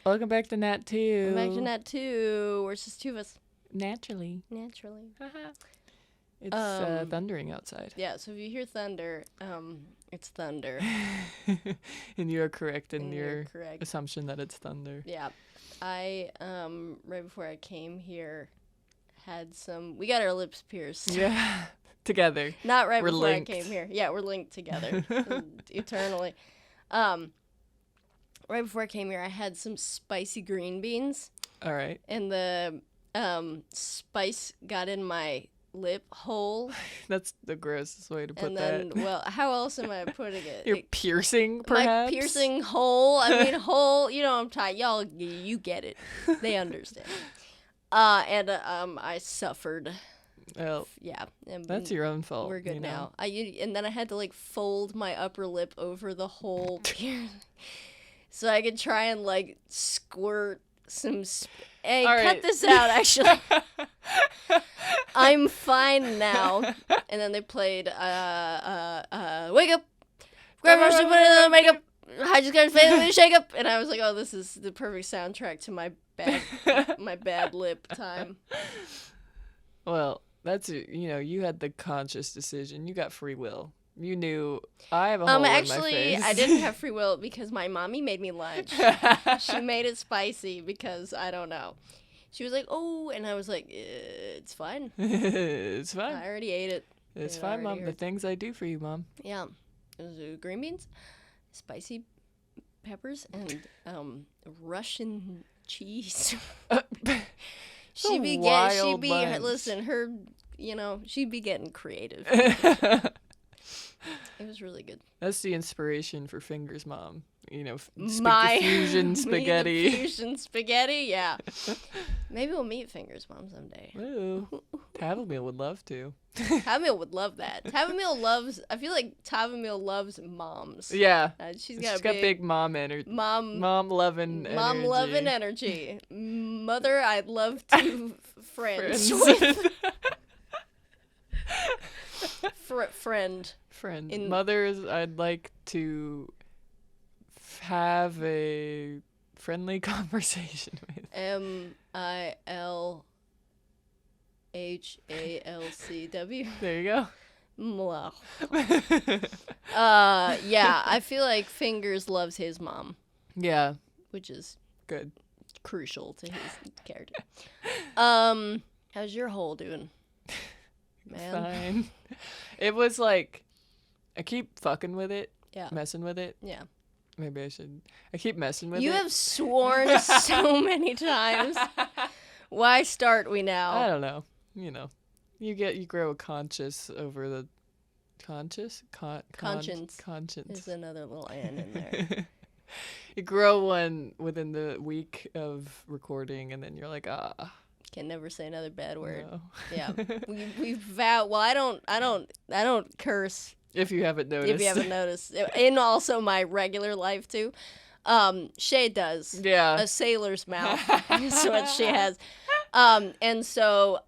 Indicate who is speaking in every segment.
Speaker 1: Welcome back to Nat 2.
Speaker 2: Back to Nat 2. We're just two of us.
Speaker 1: Naturally. It's thundering outside.
Speaker 2: Yeah, so if you hear thunder, it's thunder.
Speaker 1: And you're correct in your
Speaker 2: correct.
Speaker 1: assumption that it's thunder.
Speaker 2: Yeah. I, right before I came here, we got our lips pierced.
Speaker 1: Yeah. Together.
Speaker 2: Not right
Speaker 1: We're
Speaker 2: before
Speaker 1: linked.
Speaker 2: I came here. Yeah, we're linked together. Eternally. Right before I came here, I had some spicy green beans.
Speaker 1: All right.
Speaker 2: And the spice got in my lip hole.
Speaker 1: That's the grossest way to put
Speaker 2: And then,
Speaker 1: that.
Speaker 2: well, how else am I putting it?
Speaker 1: Your piercing, perhaps?
Speaker 2: My piercing hole. I mean, hole. You know what I'm talking. Y'all, you get it. They understand. And I suffered.
Speaker 1: Well,
Speaker 2: Yeah.
Speaker 1: that's your own fault.
Speaker 2: We're good
Speaker 1: you know?
Speaker 2: now. And then I had to, like, fold my upper lip over the whole piercing. So I could try and, like, squirt some... Hey,
Speaker 1: All
Speaker 2: cut
Speaker 1: right.
Speaker 2: this out, actually. I'm fine now. And then they played, wake up, grab your put in the makeup, I just got to shake up. And I was like, oh, this is the perfect soundtrack to my bad lip time.
Speaker 1: Well, that's, you had the conscious decision. You got free will. You knew I have a hole in my
Speaker 2: Actually,
Speaker 1: face.
Speaker 2: I didn't have free will because my mommy made me lunch. She made it spicy because, I don't know. She was like, oh, and I was like, it's fine.
Speaker 1: It's fine.
Speaker 2: I already ate it.
Speaker 1: It's fine, Mom. The things I do for you, Mom.
Speaker 2: Yeah. It was green beans, spicy peppers, and Russian cheese. She'd be getting creative. It was really good.
Speaker 1: That's the inspiration for Fingers, Mom.
Speaker 2: My
Speaker 1: fusion spaghetti.
Speaker 2: Fusion spaghetti, yeah. Maybe we'll meet Fingers Mom someday.
Speaker 1: Ooh. Tavumile would love to.
Speaker 2: Tavumile would love that. I feel like Tavumile loves moms.
Speaker 1: Yeah.
Speaker 2: She's got
Speaker 1: big mom energy. Mom loving energy.
Speaker 2: Mom loving energy. Mother, I'd love to friends with. Friend.
Speaker 1: Mothers, I'd like to have a friendly conversation with.
Speaker 2: MILHALCW.
Speaker 1: There you go.
Speaker 2: Yeah, I feel like Fingers loves his mom.
Speaker 1: Yeah.
Speaker 2: Which is
Speaker 1: good.
Speaker 2: Crucial to his character. How's your hole doing? Man.
Speaker 1: Fine. It was like, I keep fucking with it.
Speaker 2: Yeah.
Speaker 1: Messing with it.
Speaker 2: Yeah.
Speaker 1: Maybe I should. I keep messing with it.
Speaker 2: You have sworn so many times. Why start we now?
Speaker 1: I don't know. You grow a conscience over the conscience. Conscience.
Speaker 2: There's another little N in there.
Speaker 1: You grow one within the week of recording, and then you're like,
Speaker 2: Can never say another bad word.
Speaker 1: No.
Speaker 2: Yeah, we vow. Well, I don't curse.
Speaker 1: If you haven't noticed.
Speaker 2: And also my regular life too. Shay does.
Speaker 1: Yeah.
Speaker 2: A sailor's mouth is what she has. And so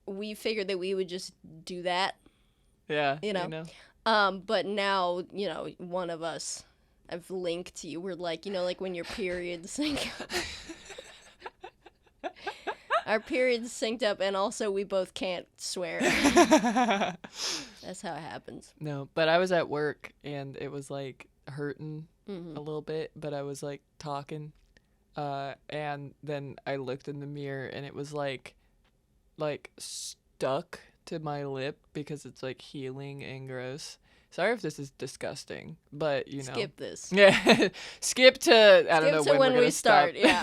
Speaker 2: we figured that we would just do that.
Speaker 1: Yeah.
Speaker 2: But now, one of us, I've linked you. We're like, like when your periods sync up. Our periods synced up, and also we both can't swear. That's how it happens.
Speaker 1: No, but I was at work, and it was like hurting a little bit, but I was like talking, and then I looked in the mirror, and it was like stuck to my lip because it's like healing and gross. Sorry if this is disgusting, but
Speaker 2: skip this.
Speaker 1: Yeah, skip to I don't know when we
Speaker 2: start. Yeah.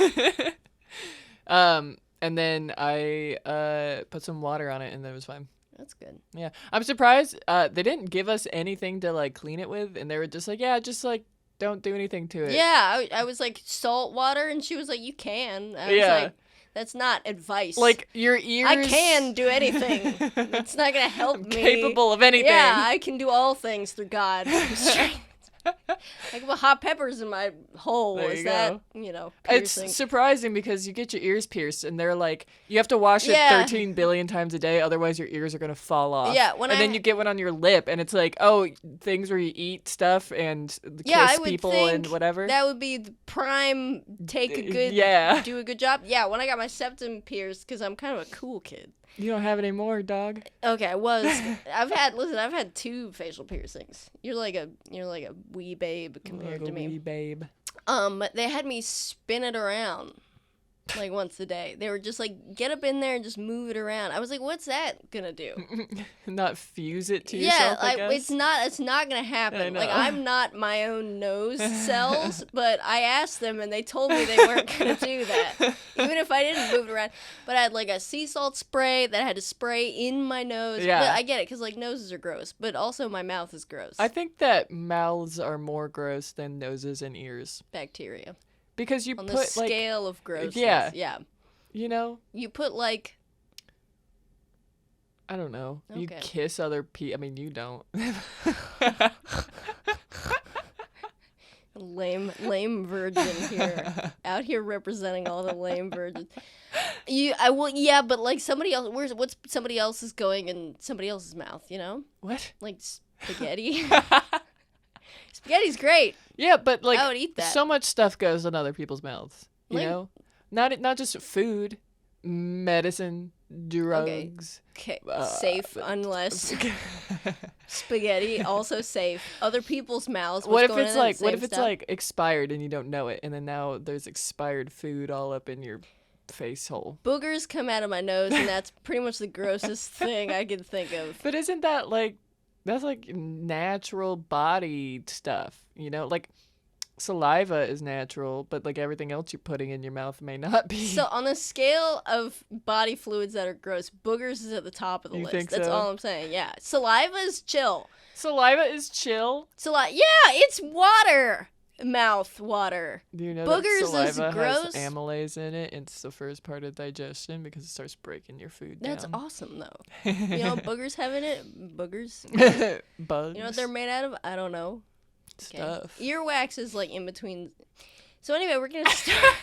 Speaker 1: And then I put some water on it, and it was fine.
Speaker 2: That's good.
Speaker 1: Yeah, I'm surprised they didn't give us anything to like clean it with, and they were just like, yeah, just like don't do anything to it.
Speaker 2: Yeah, I was like salt water, and she was like, you can. I was like, that's not advice.
Speaker 1: Like your ears.
Speaker 2: I can do anything. It's not gonna help me.
Speaker 1: Capable of anything.
Speaker 2: Yeah, I can do all things through God. I can put hot peppers in my hole.
Speaker 1: There
Speaker 2: Is
Speaker 1: you
Speaker 2: that,
Speaker 1: go.
Speaker 2: piercing?
Speaker 1: It's surprising because you get your ears pierced and they're like, you have to wash it 13 billion times a day, otherwise your ears are going to fall off.
Speaker 2: Yeah,
Speaker 1: then you get one on your lip and it's like, oh, things where you eat stuff and kiss people and whatever.
Speaker 2: That would be the prime do a good job. Yeah, when I got my septum pierced, because I'm kind of a cool kid.
Speaker 1: You don't have it anymore, dog.
Speaker 2: Okay, I've had 2 facial piercings. You're like a wee babe compared to me.
Speaker 1: Wee babe.
Speaker 2: They had me spin it around like once a day. They were just like, get up in there and just move it around. I was like, what's that gonna do?
Speaker 1: Not fuse it to yourself, I guess?
Speaker 2: It's not gonna happen. Like, I'm not my own nose cells, but I asked them and they told me they weren't gonna do that. Even if I didn't move it around. But I had like a sea salt spray that I had to spray in my nose.
Speaker 1: Yeah.
Speaker 2: But I get it, because like noses are gross, but also my mouth is gross.
Speaker 1: I think that mouths are more gross than noses and ears.
Speaker 2: Bacteria.
Speaker 1: Because you
Speaker 2: on
Speaker 1: put
Speaker 2: the scale of grossness. Yeah.
Speaker 1: You know?
Speaker 2: You put like,
Speaker 1: I don't know.
Speaker 2: Okay.
Speaker 1: You kiss other people. I mean, you don't.
Speaker 2: lame virgin here. Out here representing all the lame virgins. But like somebody else, what's somebody else is going in somebody else's mouth, you know?
Speaker 1: What?
Speaker 2: Like spaghetti. Spaghetti's great.
Speaker 1: Yeah, but like
Speaker 2: I would eat that.
Speaker 1: So much stuff goes in other people's mouths. You
Speaker 2: Like,
Speaker 1: know? Not just food, medicine, drugs.
Speaker 2: Okay. Safe unless spaghetti also safe. Other people's mouths.
Speaker 1: What if it's like expired and you don't know it, and then now there's expired food all up in your face hole?
Speaker 2: Boogers come out of my nose, and that's pretty much the grossest thing I can think of.
Speaker 1: But isn't that like, that's like natural body stuff, you know? Like saliva is natural, but like everything else you're putting in your mouth may not be.
Speaker 2: So on the scale of body fluids that are gross, boogers is at the top of the list.
Speaker 1: Think
Speaker 2: That's
Speaker 1: so?
Speaker 2: all I'm saying. Yeah. Saliva is chill.
Speaker 1: Saliva is chill?
Speaker 2: Yeah, it's water. Mouth water.
Speaker 1: Do you know
Speaker 2: boogers
Speaker 1: that
Speaker 2: is
Speaker 1: saliva
Speaker 2: gross?
Speaker 1: has amylase in it? It's the first part of digestion because it starts breaking your food down.
Speaker 2: That's awesome, though. You know what boogers have in it? Boogers?
Speaker 1: Bugs.
Speaker 2: You know what they're made out of? I don't know. Okay.
Speaker 1: Stuff.
Speaker 2: Earwax is like in between. So anyway, we're going to start.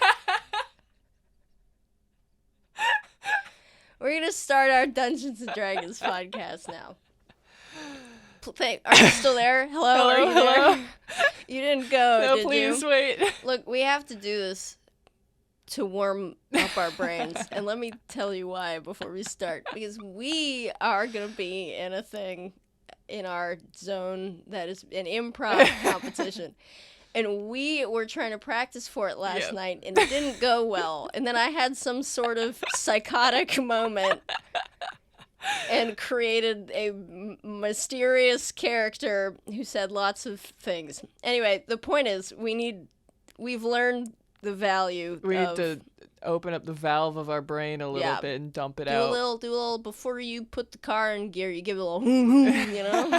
Speaker 2: We're going to start our Dungeons and Dragons podcast now. Are you still there? Hello? Are you there? You didn't go,
Speaker 1: no,
Speaker 2: did
Speaker 1: please
Speaker 2: you?
Speaker 1: wait.
Speaker 2: Look, we have to do this to warm up our brains. And let me tell you why before we start. Because we are going to be in a thing in our zone that is an improv competition. And we were trying to practice for it last night, and it didn't go well. And then I had some sort of psychotic moment and created a mysterious character who said lots of things. Anyway, the point is, we've learned the value.
Speaker 1: We need to open up the valve of our brain a little bit and dump it out.
Speaker 2: Do a little before you put the car in gear. You give it a little, you know.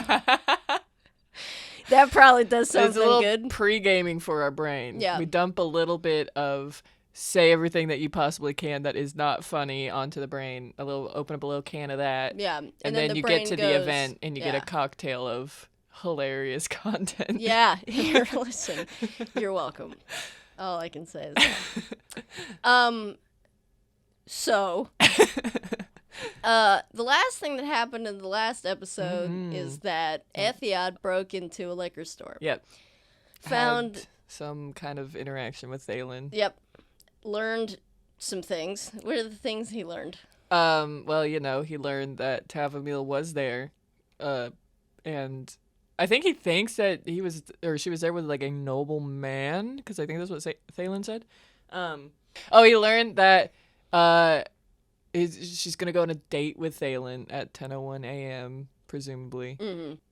Speaker 2: That probably does something
Speaker 1: it's a little
Speaker 2: good.
Speaker 1: Pre-gaming for our brain.
Speaker 2: Yeah,
Speaker 1: we dump a little bit of say everything that you possibly can that is not funny onto the brain. Open up a little can of that.
Speaker 2: Yeah,
Speaker 1: and then you get to the event and you get a cocktail of hilarious content.
Speaker 2: Yeah, here, listen, you're welcome. All I can say is that. So, the last thing that happened in the last episode is that Etheod broke into a liquor store.
Speaker 1: Yep.
Speaker 2: Found
Speaker 1: had some kind of interaction with Thalen.
Speaker 2: Yep. Learned some things. What are the things he learned?
Speaker 1: Well, you know, he learned that Tavumile was there, and I think he thinks that he was, or she was there with like a noble man, because I think that's what Thalen said. He learned that she's gonna go on a date with Thalen at 10:01 a.m. presumably,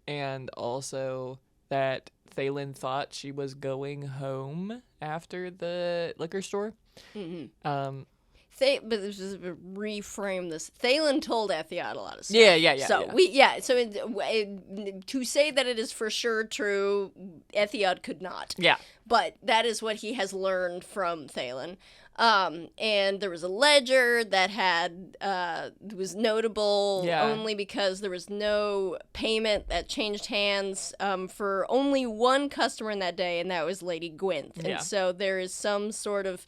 Speaker 1: and also that Thalen thought she was going home after the liquor store.
Speaker 2: But this is reframe this. Thalen told Etheod a lot of stuff.
Speaker 1: Yeah.
Speaker 2: So to say that it is for sure true, Etheod could not.
Speaker 1: Yeah.
Speaker 2: But that is what he has learned from Thalen. And there was a ledger that was notable only because there was no payment that changed hands for only one customer in that day, and that was Lady Gwynth.
Speaker 1: Yeah.
Speaker 2: And so there is some sort of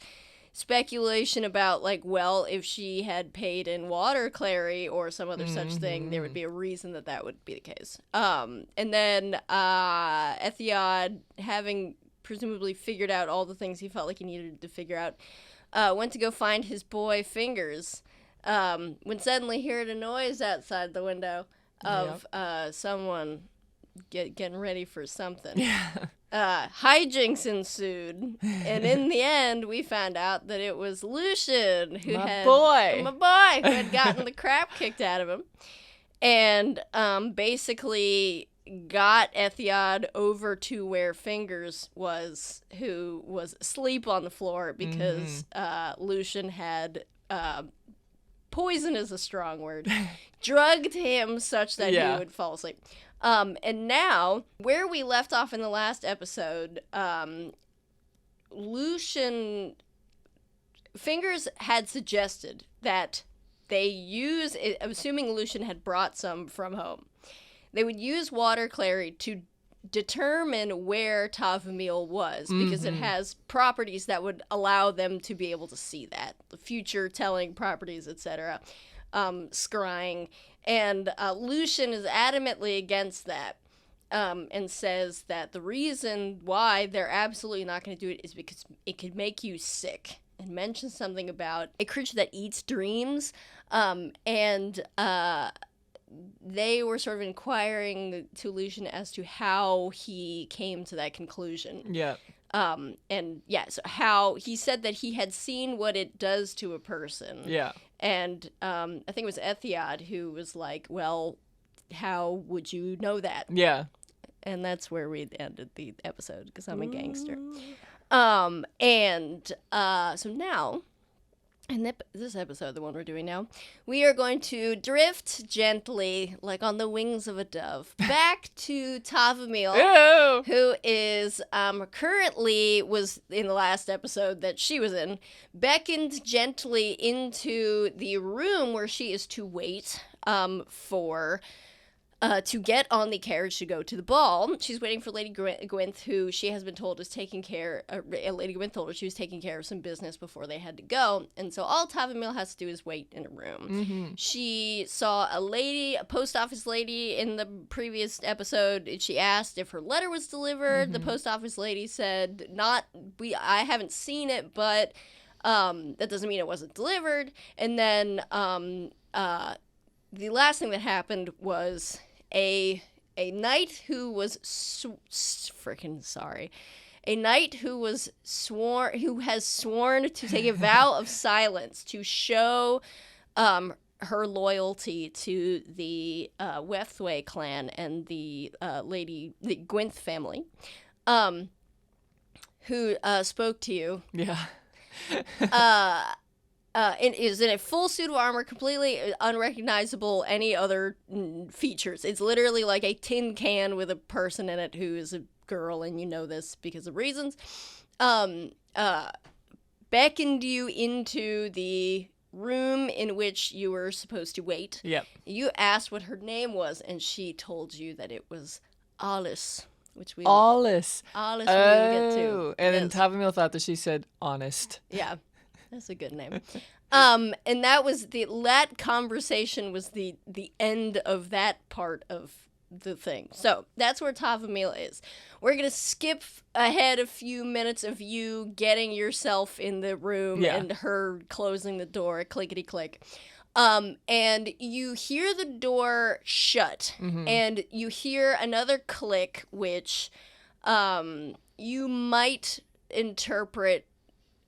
Speaker 2: speculation about, like, well, if she had paid in water clary or some other such thing, there would be a reason that would be the case. And then Etheod, having presumably figured out all the things he felt like he needed to figure out, went to go find his boy Fingers, when suddenly he heard a noise outside the window of someone getting ready for something.
Speaker 1: Yeah.
Speaker 2: Hijinks ensued, and in the end, we found out that it was Lucien, my boy, who had gotten the crap kicked out of him, and basically got Etheod over to where Fingers was, who was asleep on the floor because Lucien had poison is a strong word, drugged him such that he would fall asleep. And now, where we left off in the last episode, Fingers had suggested that they use, assuming Lucien had brought some from home, they would use water clary to determine where Tavumile was, because it has properties that would allow them to be able to see that, the future telling properties, etc., scrying. And Lucien is adamantly against that, and says that the reason why they're absolutely not going to do it is because it could make you sick, and mentions something about a creature that eats dreams, and they were sort of inquiring to Lucien as to how he came to that conclusion.
Speaker 1: Yeah.
Speaker 2: So how he said that he had seen what it does to a person.
Speaker 1: Yeah.
Speaker 2: And I think it was Etheod who was like, well, how would you know that?
Speaker 1: Yeah.
Speaker 2: And that's where we ended the episode, because I'm a gangster. So now, in this episode, the one we're doing now, we are going to drift gently, like on the wings of a dove, back to Tavumile, who is currently, was in the last episode that she was in, beckoned gently into the room where she is to wait to get on the carriage to go to the ball. She's waiting for Lady Gwynth, who she has been told is taking care. Lady Gwynth told her she was taking care of some business before they had to go, and so all Tavumile has to do is wait in a room. She saw a post office lady in the previous episode. She asked if her letter was delivered. The post office lady said, I haven't seen it, but that doesn't mean it wasn't delivered. And then the last thing that happened was a knight who was a knight who has sworn to take a vow of silence to show her loyalty to the Wethway clan and the Gwynth family, who spoke to you.
Speaker 1: Yeah.
Speaker 2: It is in a full suit of armor, completely unrecognizable any other features. It's literally like a tin can with a person in it who is a girl, and you know this because of reasons. Beckoned you into the room in which you were supposed to wait.
Speaker 1: Yep.
Speaker 2: You asked what her name was, and she told you that it was Alice, which we
Speaker 1: Alice.
Speaker 2: Alice we will get to.
Speaker 1: And then Tavumile thought that she said honest.
Speaker 2: Yeah. That's a good name. And that conversation was the end of that part of the thing. So that's where Tavumile is. We're going to skip ahead a few minutes of you getting yourself in the room and her closing the door, clickety click. And you hear the door shut, and you hear another click, which you might interpret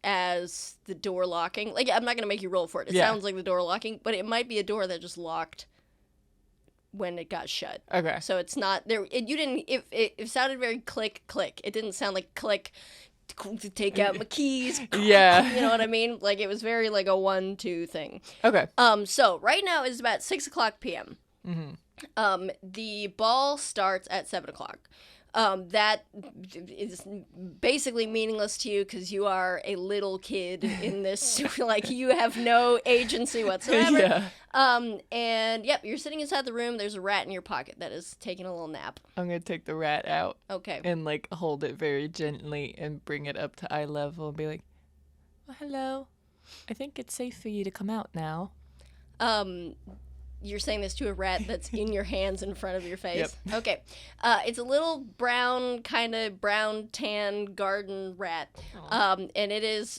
Speaker 2: as the door locking. Like, I'm not going to make you roll for it. It sounds like the door locking, but it might be a door that just locked when it got shut.
Speaker 1: Okay.
Speaker 2: So it's not there. It sounded very click, click. It didn't sound like click, to take out my keys.
Speaker 1: Yeah.
Speaker 2: You know what I mean? Like, it was very like a 1-2 thing.
Speaker 1: Okay.
Speaker 2: So right now it's about 6:00 p.m. The ball starts at 7:00. That is basically meaningless to you because you are a little kid in this. Like, you have no agency whatsoever.
Speaker 1: Yeah.
Speaker 2: And yep, you're sitting inside the room. There's a rat in your pocket that is taking a little nap.
Speaker 1: I'm gonna take the rat out.
Speaker 2: Okay.
Speaker 1: And like hold it very gently and bring it up to eye level and be like, well, hello. I think it's safe for you to come out now.
Speaker 2: You're saying this to a rat that's in your hands in front of your face?
Speaker 1: Yep.
Speaker 2: Okay. It's a little brown, kind of brown tan garden rat. And it is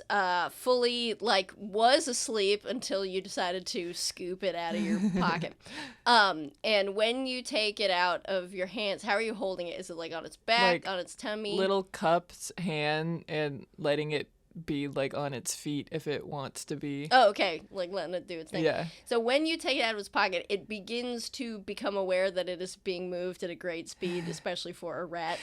Speaker 2: fully, like, was asleep until you decided to scoop it out of your pocket. And when you take it out of your hands, how are you holding it? Is it, like, on its back,
Speaker 1: Like,
Speaker 2: on its tummy?
Speaker 1: Little cups hand and letting it be like on its feet if it wants to be.
Speaker 2: Oh, okay. Like, letting it do its thing.
Speaker 1: Yeah.
Speaker 2: So when you take it out of its pocket, it begins to become aware that it is being moved at a great speed, especially for a rat,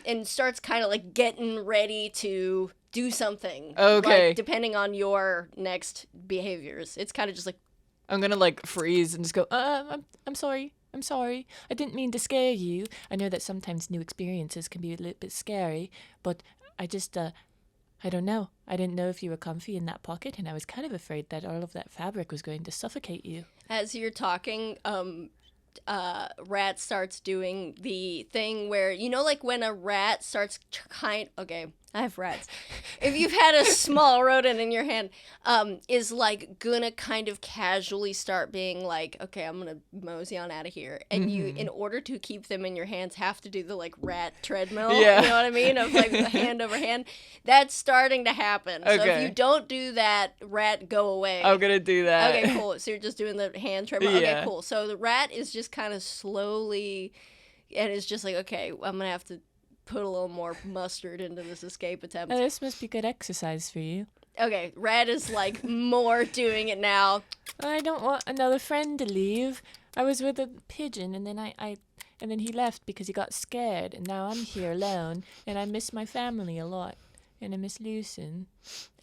Speaker 2: and starts kind of like getting ready to do something.
Speaker 1: Okay.
Speaker 2: Like, depending on your next behaviors. It's kind of just like,
Speaker 1: I'm gonna like freeze and just go, I'm sorry. I'm sorry. I didn't mean to scare you. I know that sometimes new experiences can be a little bit scary, but I just, I don't know. I didn't know if you were comfy in that pocket, and I was kind of afraid that all of that fabric was going to suffocate you.
Speaker 2: as you're talking, rat starts doing the thing where, you know, like when a rat starts okay, I have rats. If you've had a small rodent in your hand, is like gonna kind of casually start being like, okay, I'm gonna mosey on out of here. And you, in order to keep them in your hands, have to do the like rat treadmill.
Speaker 1: Yeah.
Speaker 2: You know what I mean? Of like hand over hand. That's starting to happen. So if
Speaker 1: Okay.
Speaker 2: you don't do that, rat, go away.
Speaker 1: I'm gonna do that.
Speaker 2: Okay, cool. So you're just doing the hand treadmill.
Speaker 1: Yeah.
Speaker 2: Okay, cool. So the rat is just kind of slowly, and it's just like, okay, I'm gonna have to put a little more mustard into this escape attempt.
Speaker 1: Oh, this must be good exercise for you.
Speaker 2: Okay, rat is like more doing it now.
Speaker 1: I don't want another friend to leave. I was with a pigeon, and then and then he left because he got scared, and now I'm here alone, and I miss my family a lot, and I miss Lucien.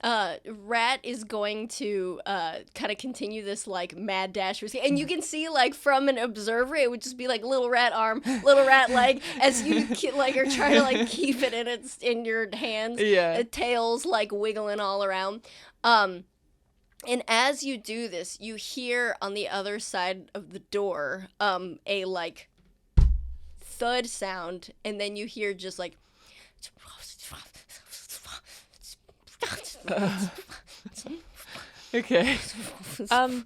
Speaker 2: Rat is going to kind of continue this like mad dash routine, and you can see like from an observer, it would just be like little rat arm, little rat leg, as you like are trying to like keep it in your hands.
Speaker 1: Yeah.
Speaker 2: The tail's like wiggling all around. And as you do this, you hear on the other side of the door a like thud sound, and then you hear just like.
Speaker 1: Okay. I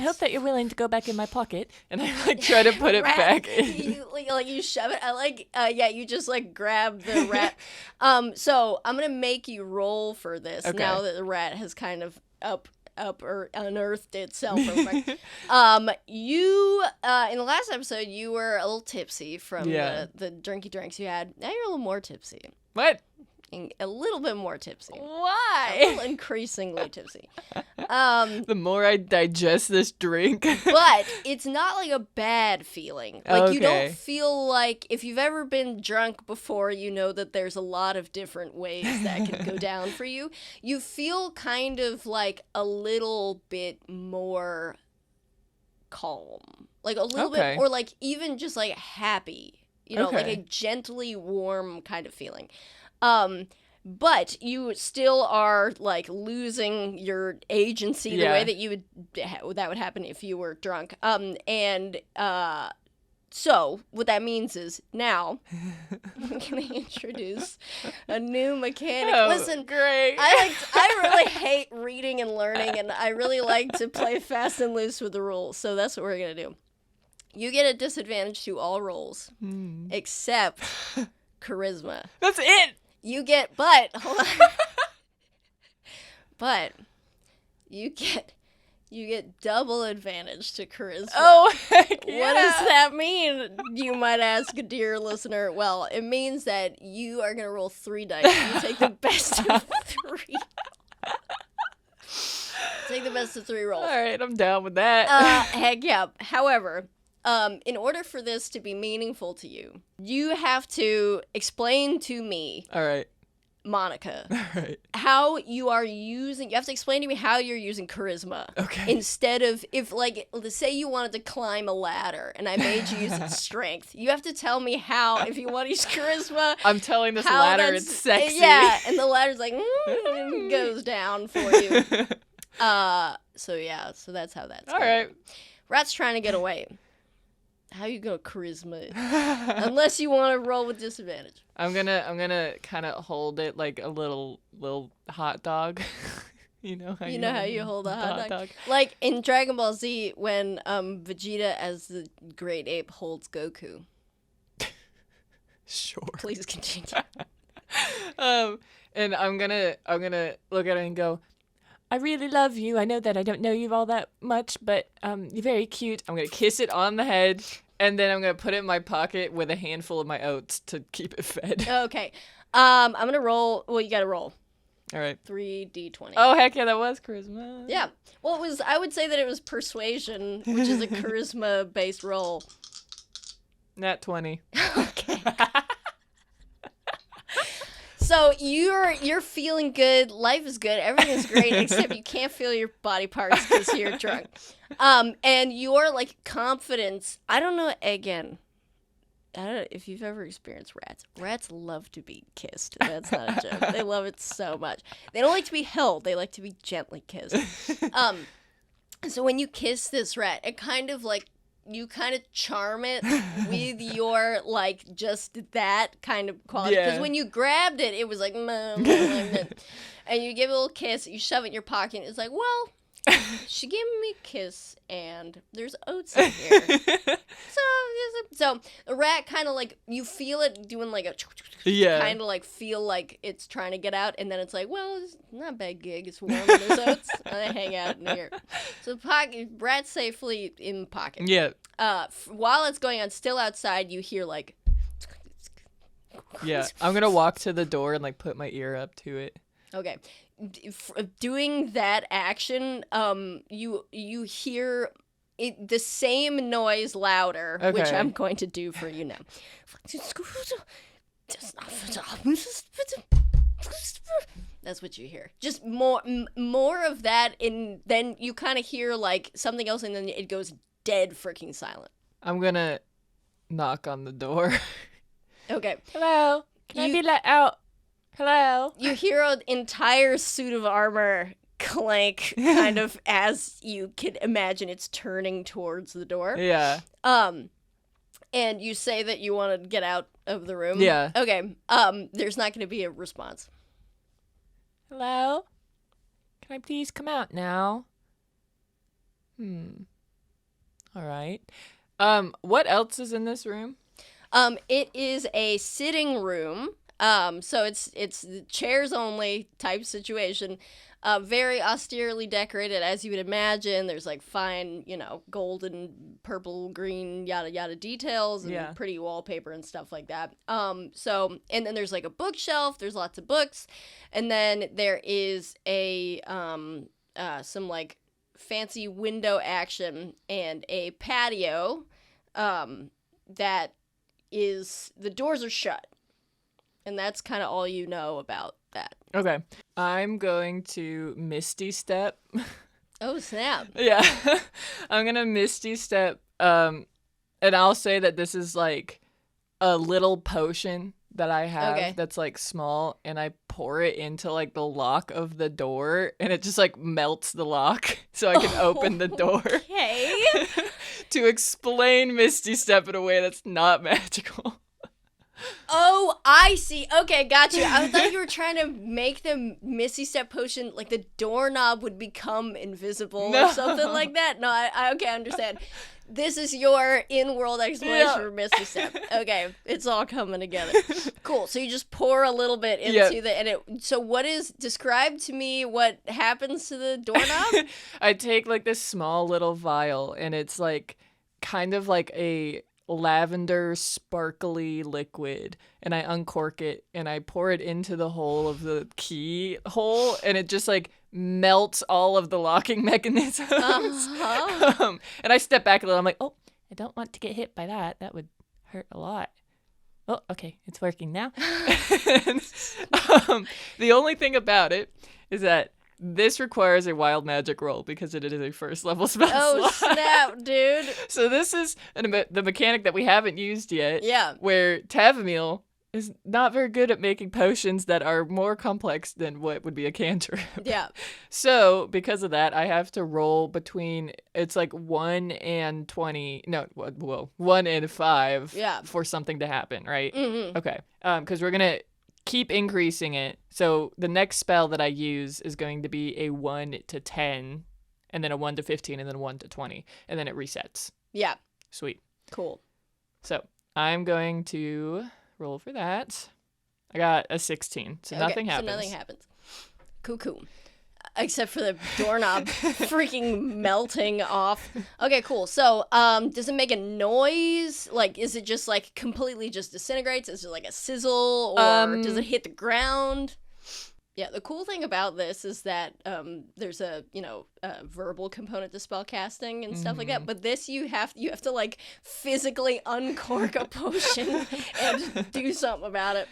Speaker 1: hope that you're willing to go back in my pocket, and I like try to put it back in.
Speaker 2: You shove it. I like you just like grab the rat. So I'm gonna make you roll for this now that the rat has kind of up or unearthed itself. You in the last episode you were a little tipsy from the drinky drinks you had. Now you're a little more tipsy.
Speaker 1: What?
Speaker 2: A little bit more tipsy. A
Speaker 1: Why?
Speaker 2: little increasingly tipsy.
Speaker 1: The more I digest this drink.
Speaker 2: But it's not like a bad feeling. Like, you
Speaker 1: Okay.
Speaker 2: don't feel like, if you've ever been drunk before, you know that there's a lot of different ways that can go down for you. You feel kind of like a little bit more calm. Like a little bit, or like even just like happy. You know, like a gently warm kind of feeling. But you still are like losing your agency the way that you that would happen if you were drunk. So what that means is now I'm gonna introduce a new mechanic.
Speaker 1: Oh,
Speaker 2: Listen,
Speaker 1: great.
Speaker 2: I really hate reading and learning, and I really like to play fast and loose with the rules. So that's what we're gonna do. You get a disadvantage to all rolls except charisma.
Speaker 1: That's it.
Speaker 2: You get, but hold on. But you get double advantage to charisma.
Speaker 1: Oh, heck yeah.
Speaker 2: What does that mean? You might ask, dear listener. Well, it means that you are gonna roll 3 dice. You take the best of 3. Take the best of 3 rolls.
Speaker 1: All right, I'm down with that.
Speaker 2: Heck yeah. However, in order for this to be meaningful to you, you have to explain to me
Speaker 1: All right.
Speaker 2: Monica,
Speaker 1: Right.
Speaker 2: how you are using, you have to explain to me how you're using charisma.
Speaker 1: Okay.
Speaker 2: Instead of, if like, let's say you wanted to climb a ladder and I made you use strength, you have to tell me how, if you want to use charisma.
Speaker 1: I'm telling this
Speaker 2: how
Speaker 1: ladder
Speaker 2: that's-
Speaker 1: it's sexy.
Speaker 2: Yeah, and the ladder's like, and goes down for you. So that's how that's
Speaker 1: All
Speaker 2: going.
Speaker 1: right.
Speaker 2: Rat's trying to get away. How you go charisma? Unless you want to roll with disadvantage.
Speaker 1: I'm gonna kind of hold it like a little hot dog. You know how
Speaker 2: you hold a hot dog? Like in Dragon Ball Z when Vegeta as the great ape holds Goku.
Speaker 1: Sure.
Speaker 2: Please continue.
Speaker 1: And I'm gonna look at it and go, I really love you. I know that I don't know you all that much, but you're very cute. I'm gonna kiss it on the head, and then I'm gonna put it in my pocket with a handful of my oats to keep it fed.
Speaker 2: Okay. I'm gonna roll. Well, you gotta roll.
Speaker 1: All right.
Speaker 2: 3d20.
Speaker 1: Oh heck yeah, that was charisma.
Speaker 2: Yeah. Well, it was. I would say that it was persuasion, which is a charisma-based roll.
Speaker 1: Nat 20.
Speaker 2: Okay. So you're feeling good. Life is good. Everything's great, except you can't feel your body parts because you're drunk. And your like confidence. I don't know. Again, I don't know if you've ever experienced rats. Rats love to be kissed. That's not a joke. They love it so much. They don't like to be held. They like to be gently kissed. So when you kiss this rat, it kind of like. You kind of charm it with your, like, just that kind of quality. Because when you grabbed it, it was like, and you give it a little kiss, you shove it in your pocket, and it's like, well, she gave me a kiss, and there's oats in here. So the rat kind of, like, you feel it doing, like, a kind of, like, feel like it's trying to get out, and then it's like, well, it's not a bad gig. It's warm, and there's oats, and they hang out in here. So the rat's safely in the pocket.
Speaker 1: Yeah.
Speaker 2: While it's going on, still outside, you hear, like...
Speaker 1: Yeah. I'm gonna walk to the door and, like, put my ear up to it.
Speaker 2: Okay. Doing that action, you hear... the same noise louder, which I'm going to do for you now. That's what you hear. Just more of that, and then you kind of hear like something else, and then it goes dead freaking silent.
Speaker 1: I'm gonna knock on the door.
Speaker 2: Okay.
Speaker 1: Hello. Can I be let out? Hello.
Speaker 2: You hear an entire suit of armor clank kind of as you can imagine it's turning towards the door.
Speaker 1: Yeah.
Speaker 2: And you say that you want to get out of the room.
Speaker 1: Yeah.
Speaker 2: Okay. There's not going to be a response.
Speaker 1: Hello? Can I please come out now? All right. What else is in this room?
Speaker 2: It is a sitting room. So it's the chairs only type situation. Very austerely decorated, as you would imagine. There's like fine, golden, purple, green, yada yada details and pretty wallpaper and stuff like that. And then there's like a bookshelf. There's lots of books, and then there is a some like fancy window action and a patio. That is, the doors are shut, and that's kind of all you know about that.
Speaker 1: Okay. I'm going to Misty Step.
Speaker 2: Oh, snap.
Speaker 1: Yeah. I'm going to Misty Step. And I'll say that this is like a little potion that I have that's like small, and I pour it into like the lock of the door, and it just like melts the lock so I can open the door.
Speaker 2: Okay.
Speaker 1: To explain Misty Step in a way that's not magical.
Speaker 2: Oh, I see. Okay, got you. I thought you were trying to make the Misty Step potion, like the doorknob would become invisible or something like that. No, I understand. This is your in-world explanation for Misty Step. Okay, it's all coming together. Cool. So you just pour a little bit into describe to me what happens to the doorknob?
Speaker 1: I take like this small little vial, and it's like kind of like a lavender sparkly liquid, and I uncork it and I pour it into the hole of the keyhole, and it just like melts all of the locking mechanisms. And I step back a little. I'm like, oh, I don't want to get hit by that. That would hurt a lot. Oh, okay, it's working now. And, the only thing about it is that this requires a wild magic roll because it is a first level spell
Speaker 2: Oh,
Speaker 1: slot.
Speaker 2: snap, dude.
Speaker 1: So this is the mechanic that we haven't used yet.
Speaker 2: Yeah.
Speaker 1: Where Tavumile is not very good at making potions that are more complex than what would be a cantrip.
Speaker 2: Yeah.
Speaker 1: So because of that, I have to roll between, it's like 1 and 20. No, well, 1 and 5
Speaker 2: Yeah.
Speaker 1: for something to happen, right?
Speaker 2: Mm-hmm.
Speaker 1: Okay. Because we're going to keep increasing it. So the next spell that I use is going to be a 1 to 10, and then a 1 to 15, and then a 1 to 20, and then it resets.
Speaker 2: Yeah.
Speaker 1: Sweet.
Speaker 2: Cool.
Speaker 1: So I'm going to roll for that. I got a 16, so nothing happens.
Speaker 2: So nothing happens. Cool. Except for the doorknob freaking melting off. Okay, cool. So, does it make a noise? Like, is it just like completely just disintegrates? Is it like a sizzle, or does it hit the ground? Yeah, the cool thing about this is that there's a verbal component to spell casting and stuff like that. But this you have to like physically uncork a potion and do something about it.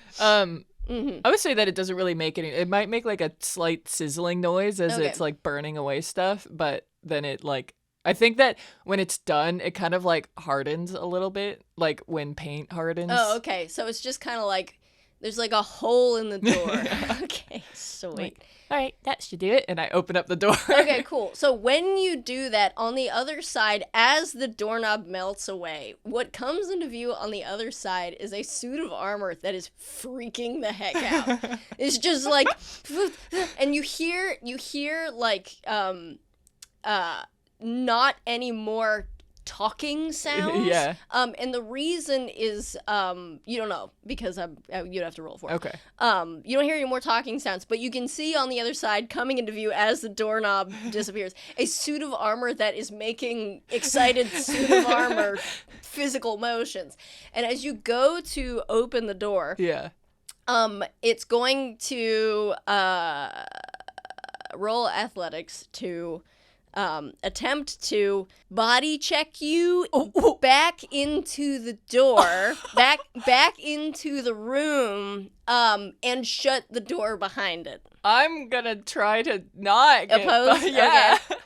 Speaker 1: I would say that it doesn't really make any. It might make like a slight sizzling noise as
Speaker 2: Okay.
Speaker 1: it's like burning away stuff, but then it like. I think that when it's done, it kind of like hardens a little bit, like when paint hardens.
Speaker 2: Oh, okay. So it's just kind of like there's like a hole in the door. Okay, sweet.
Speaker 1: Like, all right, that should do it. And I open up the door.
Speaker 2: Okay, cool. So when you do that, on the other side, as the doorknob melts away, what comes into view on the other side is a suit of armor that is freaking the heck out. It's just like, and you hear like, not any more talking sounds.
Speaker 1: Yeah.
Speaker 2: And the reason is, you don't know, because you'd have to roll for it.
Speaker 1: Okay.
Speaker 2: You don't hear any more talking sounds, but you can see on the other side, coming into view as the doorknob disappears, a suit of armor that is making excited suit of armor physical motions. And as you go to open the door,
Speaker 1: Yeah.
Speaker 2: it's going to roll athletics to attempt to body check you back into the door, back into the room, and shut the door behind it.
Speaker 1: I'm gonna try to not get
Speaker 2: Oppose?
Speaker 1: Yeah.
Speaker 2: Okay.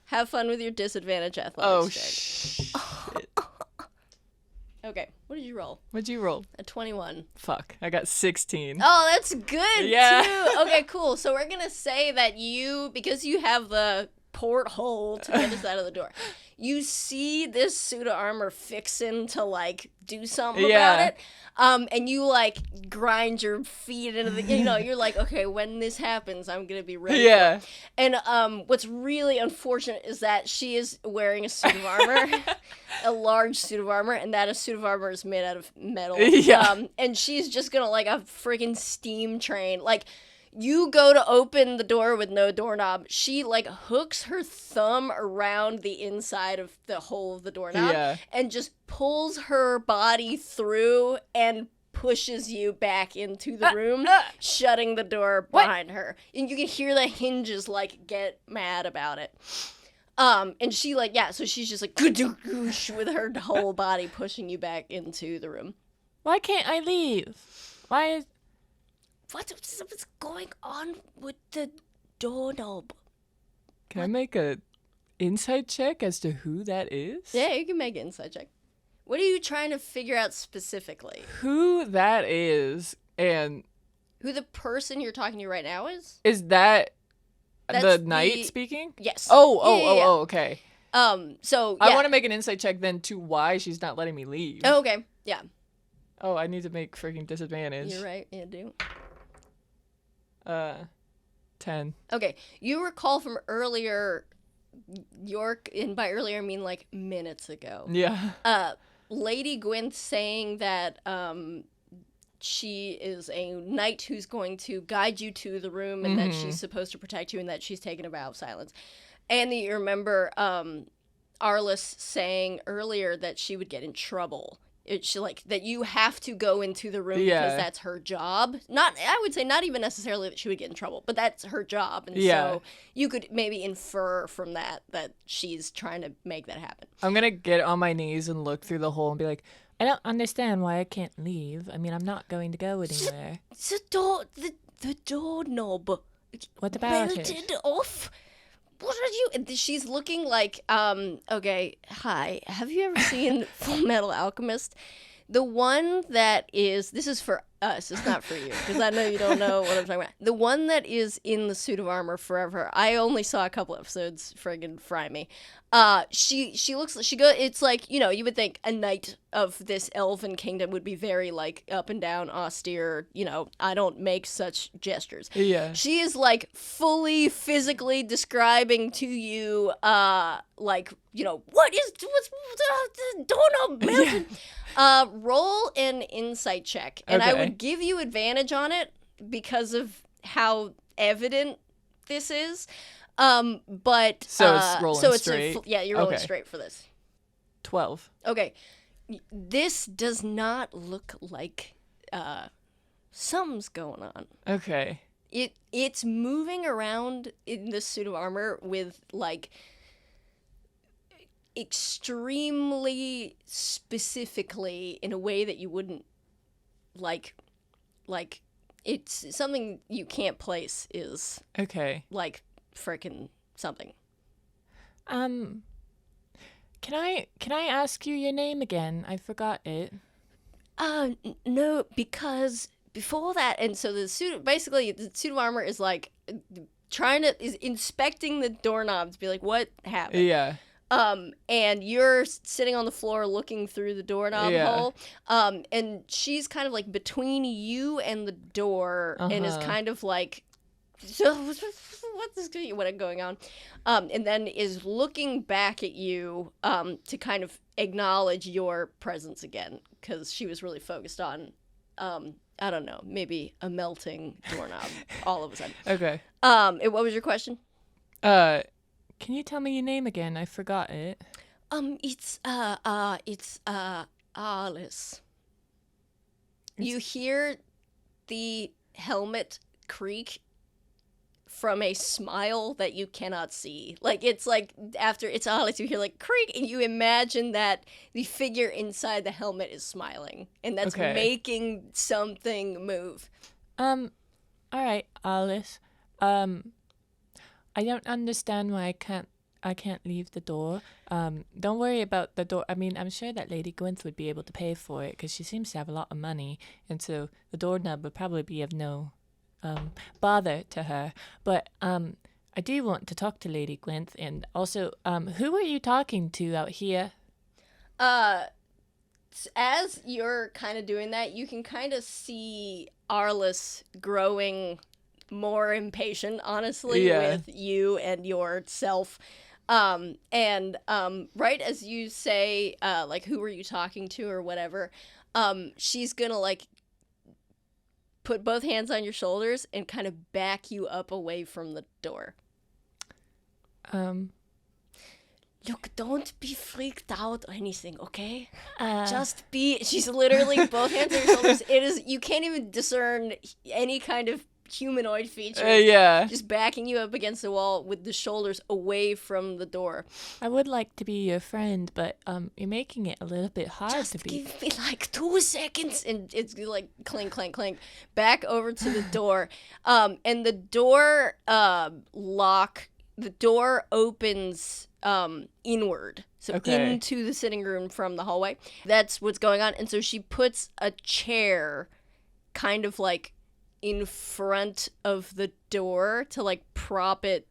Speaker 2: Have fun with your disadvantage athletics
Speaker 1: Oh,
Speaker 2: check.
Speaker 1: shit.
Speaker 2: Okay, what did you roll?
Speaker 1: What'd you roll?
Speaker 2: A 21.
Speaker 1: Fuck. I got 16.
Speaker 2: Oh, that's good,
Speaker 1: Yeah.
Speaker 2: too. Okay, cool. So we're gonna say that because you have the porthole to the other side of the door, you see this suit of armor fixing to like do something about it, and you like grind your feet into the, you're like, okay, when this happens, I'm gonna be ready.
Speaker 1: Yeah.
Speaker 2: For it. And what's really unfortunate is that she is wearing a suit of armor, a large suit of armor, and that a suit of armor is made out of metal.
Speaker 1: Yeah.
Speaker 2: And she's just gonna like a freaking steam train, like. You go to open the door with no doorknob. She, like, hooks her thumb around the inside of the hole of the doorknob and just pulls her body through and pushes you back into the room, shutting the door behind her. And you can hear the hinges, like, get mad about it. And she, like, so she's just like, goosh, with her whole body pushing you back into the room.
Speaker 1: Why can't I leave? Why is...
Speaker 2: What's going on with the doorknob?
Speaker 1: Can I make a insight check as to who that is?
Speaker 2: Yeah, you can make an insight check. What are you trying to figure out specifically?
Speaker 1: Who that is, and...
Speaker 2: Who the person you're talking to right now is?
Speaker 1: Is that
Speaker 2: That's
Speaker 1: the knight
Speaker 2: the-
Speaker 1: speaking?
Speaker 2: Yes.
Speaker 1: Oh, okay.
Speaker 2: So, yeah.
Speaker 1: I want to make an insight check then to why she's not letting me leave.
Speaker 2: Oh, okay. Yeah.
Speaker 1: Oh, I need to make freaking disadvantage.
Speaker 2: You're right. Yeah, do.
Speaker 1: 10.
Speaker 2: Okay. You recall from earlier, York, and by earlier I mean like minutes ago.
Speaker 1: Yeah.
Speaker 2: Lady Gwynth saying that she is a knight who's going to guide you to the room and that she's supposed to protect you and that she's taken a vow of silence. And you remember Arliss saying earlier that she would get in trouble. She like that you have to go into the room because that's her job. I would say not even necessarily that she would get in trouble, but that's her job. And so you could maybe infer from that she's trying to make that happen.
Speaker 1: I'm going to get on my knees and look through the hole and be like, I don't understand why I can't leave. I mean, I'm not going to go anywhere.
Speaker 2: The doorknob
Speaker 1: What about
Speaker 2: melted
Speaker 1: it?
Speaker 2: off. What are you? And she's looking like, okay, hi. Have you ever seen Full Metal Alchemist? The one that is, this is for us, it's not for you, because I know you don't know what I'm talking about. The one that is in the suit of armor forever. I only saw a couple episodes, friggin' fry me. She looks, it's like, you know, you would think a knight of this elven kingdom would be very, like, up and down, austere, you know, I don't make such gestures.
Speaker 1: Yeah.
Speaker 2: She is, like, fully physically describing to you, like, you know, what's the doorknob melted? Roll an insight check, and I
Speaker 1: Okay.
Speaker 2: would give you advantage on it because of how evident this is. But
Speaker 1: So it's rolling straight?
Speaker 2: Yeah, you're rolling
Speaker 1: Okay.
Speaker 2: straight for this.
Speaker 1: 12.
Speaker 2: Okay, this does not look like something's going on.
Speaker 1: Okay.
Speaker 2: It's moving around in this suit of armor with like extremely specifically in a way that you wouldn't like it's something you can't place is
Speaker 1: Okay.
Speaker 2: like frickin' something.
Speaker 1: Can I ask you your name again? I forgot it.
Speaker 2: No, because before that, and so the suit of armor is like is inspecting the doorknob to be like, what happened?
Speaker 1: Yeah.
Speaker 2: And you're sitting on the floor looking through the doorknob hole. And she's kind of like between you and the door and is kind of like, so what's going on? And then is looking back at you to kind of acknowledge your presence again, because she was really focused on, I don't know, maybe a melting doorknob all of a sudden.
Speaker 1: Okay.
Speaker 2: What was your question?
Speaker 1: Can you tell me your name again? I forgot it.
Speaker 2: It's Alice. You hear the helmet creak from a smile that you cannot see. Like, it's like, after it's Alice, you hear like creak, and you imagine that the figure inside the helmet is smiling, and that's making something move.
Speaker 1: All right, Alice. I don't understand why I can't leave the door. Don't worry about the door. I mean, I'm sure that Lady Gwynth would be able to pay for it because she seems to have a lot of money, and so the doorknob would probably be of no bother to her. But I do want to talk to Lady Gwynth, and also, who are you talking to out here?
Speaker 2: As you're kind of doing that, you can kind of see Arliss growing more impatient, honestly, with you and yourself. And right as you say, like, who were you talking to or whatever, she's gonna, like, put both hands on your shoulders and kind of back you up away from the door. Look, don't be freaked out or anything, okay? Just be... She's literally both hands on your shoulders. It is... You can't even discern any kind of humanoid features. Just backing you up against the wall with the shoulders away from the door.
Speaker 1: I would like to be your friend, but you're making it a little bit hard to be.
Speaker 2: Just give me like 2 seconds, and it's like clink, clink, clink, back over to the door. And the door the door opens inward, so into the sitting room from the hallway. That's what's going on. And so she puts a chair kind of like in front of the door to like prop it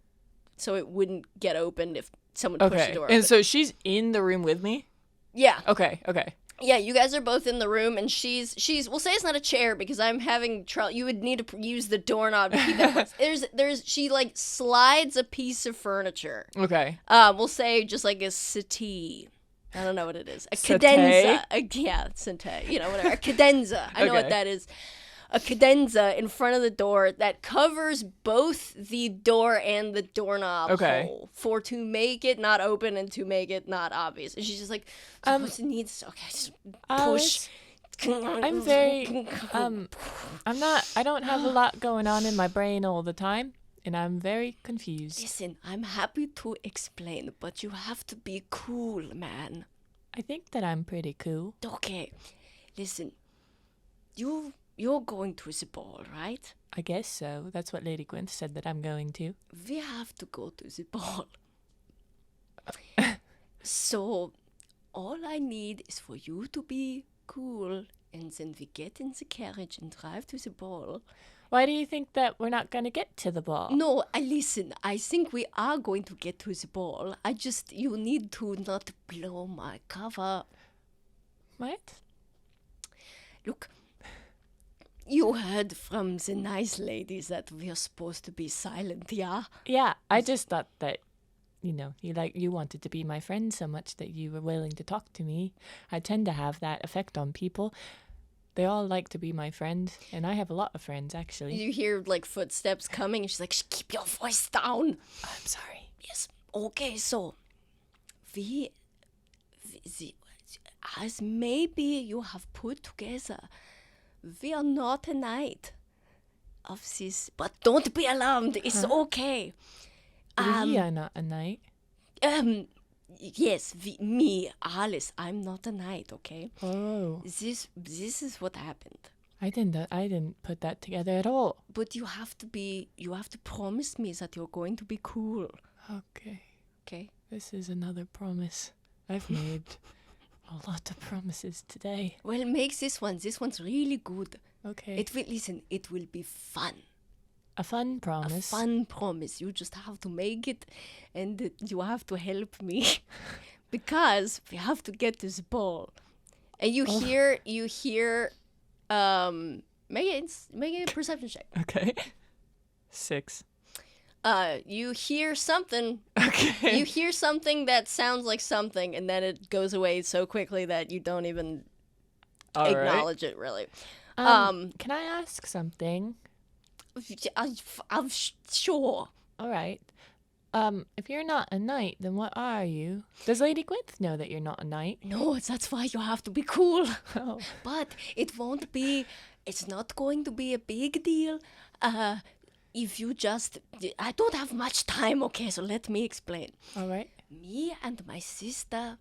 Speaker 2: so it wouldn't get opened if someone pushed the door open.
Speaker 1: And so she's in the room with me?
Speaker 2: Yeah.
Speaker 1: Okay.
Speaker 2: Yeah, you guys are both in the room, and she's we'll say it's not a chair because I'm having trouble. You would need to use the doorknob to keep that. She like slides a piece of furniture.
Speaker 1: Okay.
Speaker 2: We'll say just like a settee. I don't know what it is. A cadenza. Yeah, settee. You know, whatever. A cadenza. I know what that is. A cadenza in front of the door that covers both the door and the doorknob hole to make it not open and to make it not obvious. And she's just like, it needs, just push.
Speaker 1: I'm very, I don't have a lot going on in my brain all the time, and I'm very confused.
Speaker 2: Listen, I'm happy to explain, but you have to be cool, man.
Speaker 1: I think that I'm pretty cool.
Speaker 2: Okay, listen. You're going to the ball, right?
Speaker 1: I guess so. That's what Lady Gwynth said that I'm going to.
Speaker 2: We have to go to the ball. So, all I need is for you to be cool, and then we get in the carriage and drive to the ball.
Speaker 1: Why do you think that we're not going to get to the ball?
Speaker 2: No, listen, I think we are going to get to the ball. You need to not blow my cover.
Speaker 1: What?
Speaker 2: Look, you heard from the nice ladies that we're supposed to be silent, yeah?
Speaker 1: Yeah, I just thought that, you wanted to be my friend so much that you were willing to talk to me. I tend to have that effect on people. They all like to be my friend, and I have a lot of friends, actually.
Speaker 2: You hear, like, footsteps coming, and she's like, keep your voice down.
Speaker 1: I'm sorry.
Speaker 2: Yes, okay, so, as maybe you have put together, we are not a knight of this, but don't be alarmed, it's okay.
Speaker 1: We are not a knight.
Speaker 2: Yes, me, Alice, I'm not a knight, okay?
Speaker 1: Oh.
Speaker 2: This is what happened.
Speaker 1: I didn't put that together at all.
Speaker 2: But you have to promise me that you're going to be cool.
Speaker 1: Okay.
Speaker 2: Okay?
Speaker 1: This is another promise. I've made a lot of promises today.
Speaker 2: Well, make this one. This one's really good.
Speaker 1: Okay.
Speaker 2: It will be fun.
Speaker 1: A fun promise.
Speaker 2: A fun promise. You just have to make it, and you have to help me because we have to get this ball. And you hear, make a perception check.
Speaker 1: Okay. 6.
Speaker 2: You hear something.
Speaker 1: Okay.
Speaker 2: You hear something that sounds like something, and then it goes away so quickly that you don't even acknowledge it, really.
Speaker 1: Can I ask something?
Speaker 2: I'm sure.
Speaker 1: All right. If you're not a knight, then what are you? Does Lady Gwynth know that you're not a knight?
Speaker 2: No, that's why you have to be cool.
Speaker 1: Oh.
Speaker 2: But it's not going to be a big deal. If you I don't have much time, okay, so let me explain.
Speaker 1: All right.
Speaker 2: Me and my sister,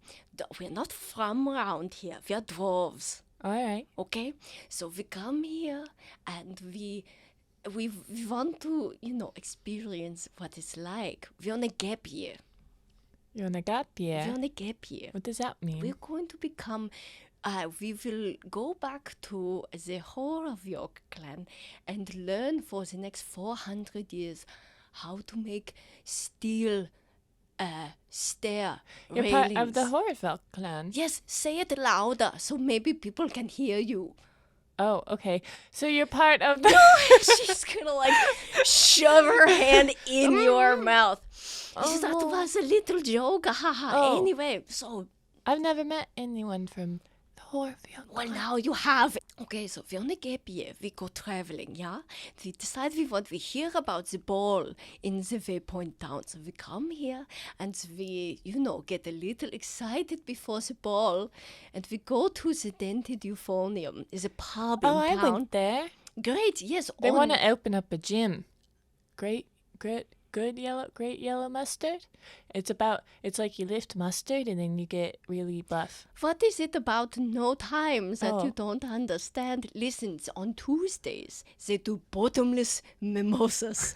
Speaker 2: we're not from around here. We're dwarves.
Speaker 1: All right.
Speaker 2: Okay? So we come here and we want to, experience what it's like. We're on a gap year.
Speaker 1: You're on a gap year?
Speaker 2: We're on a gap year.
Speaker 1: What does that mean?
Speaker 2: We're going to become... we will go back to the whole of York clan and learn for the next 400 years how to make steel stair
Speaker 1: You're
Speaker 2: railings.
Speaker 1: part of the Horfeld clan?
Speaker 2: Yes, say it louder so maybe people can hear you.
Speaker 1: Oh, okay. So you're part of the...
Speaker 2: She's gonna shove her hand in your mouth. That was a little joke.
Speaker 1: Oh.
Speaker 2: Anyway, so...
Speaker 1: I've never met anyone from the Horfeld
Speaker 2: Well,
Speaker 1: clan.
Speaker 2: now you have. Okay, so we're on a gap year. We go traveling, yeah? We decide we hear about the ball in the Waypoint town. So we come here and we, get a little excited before the ball. And we go to the Dented Euphonium. It's a pub in
Speaker 1: Oh, I
Speaker 2: town.
Speaker 1: went there.
Speaker 2: Great, yes.
Speaker 1: They want to open up a gym. Great yellow mustard. It's like you lift mustard and then you get really buff.
Speaker 2: What is it about no times that
Speaker 1: Oh.
Speaker 2: you don't understand? Listen, on Tuesdays, they do bottomless mimosas.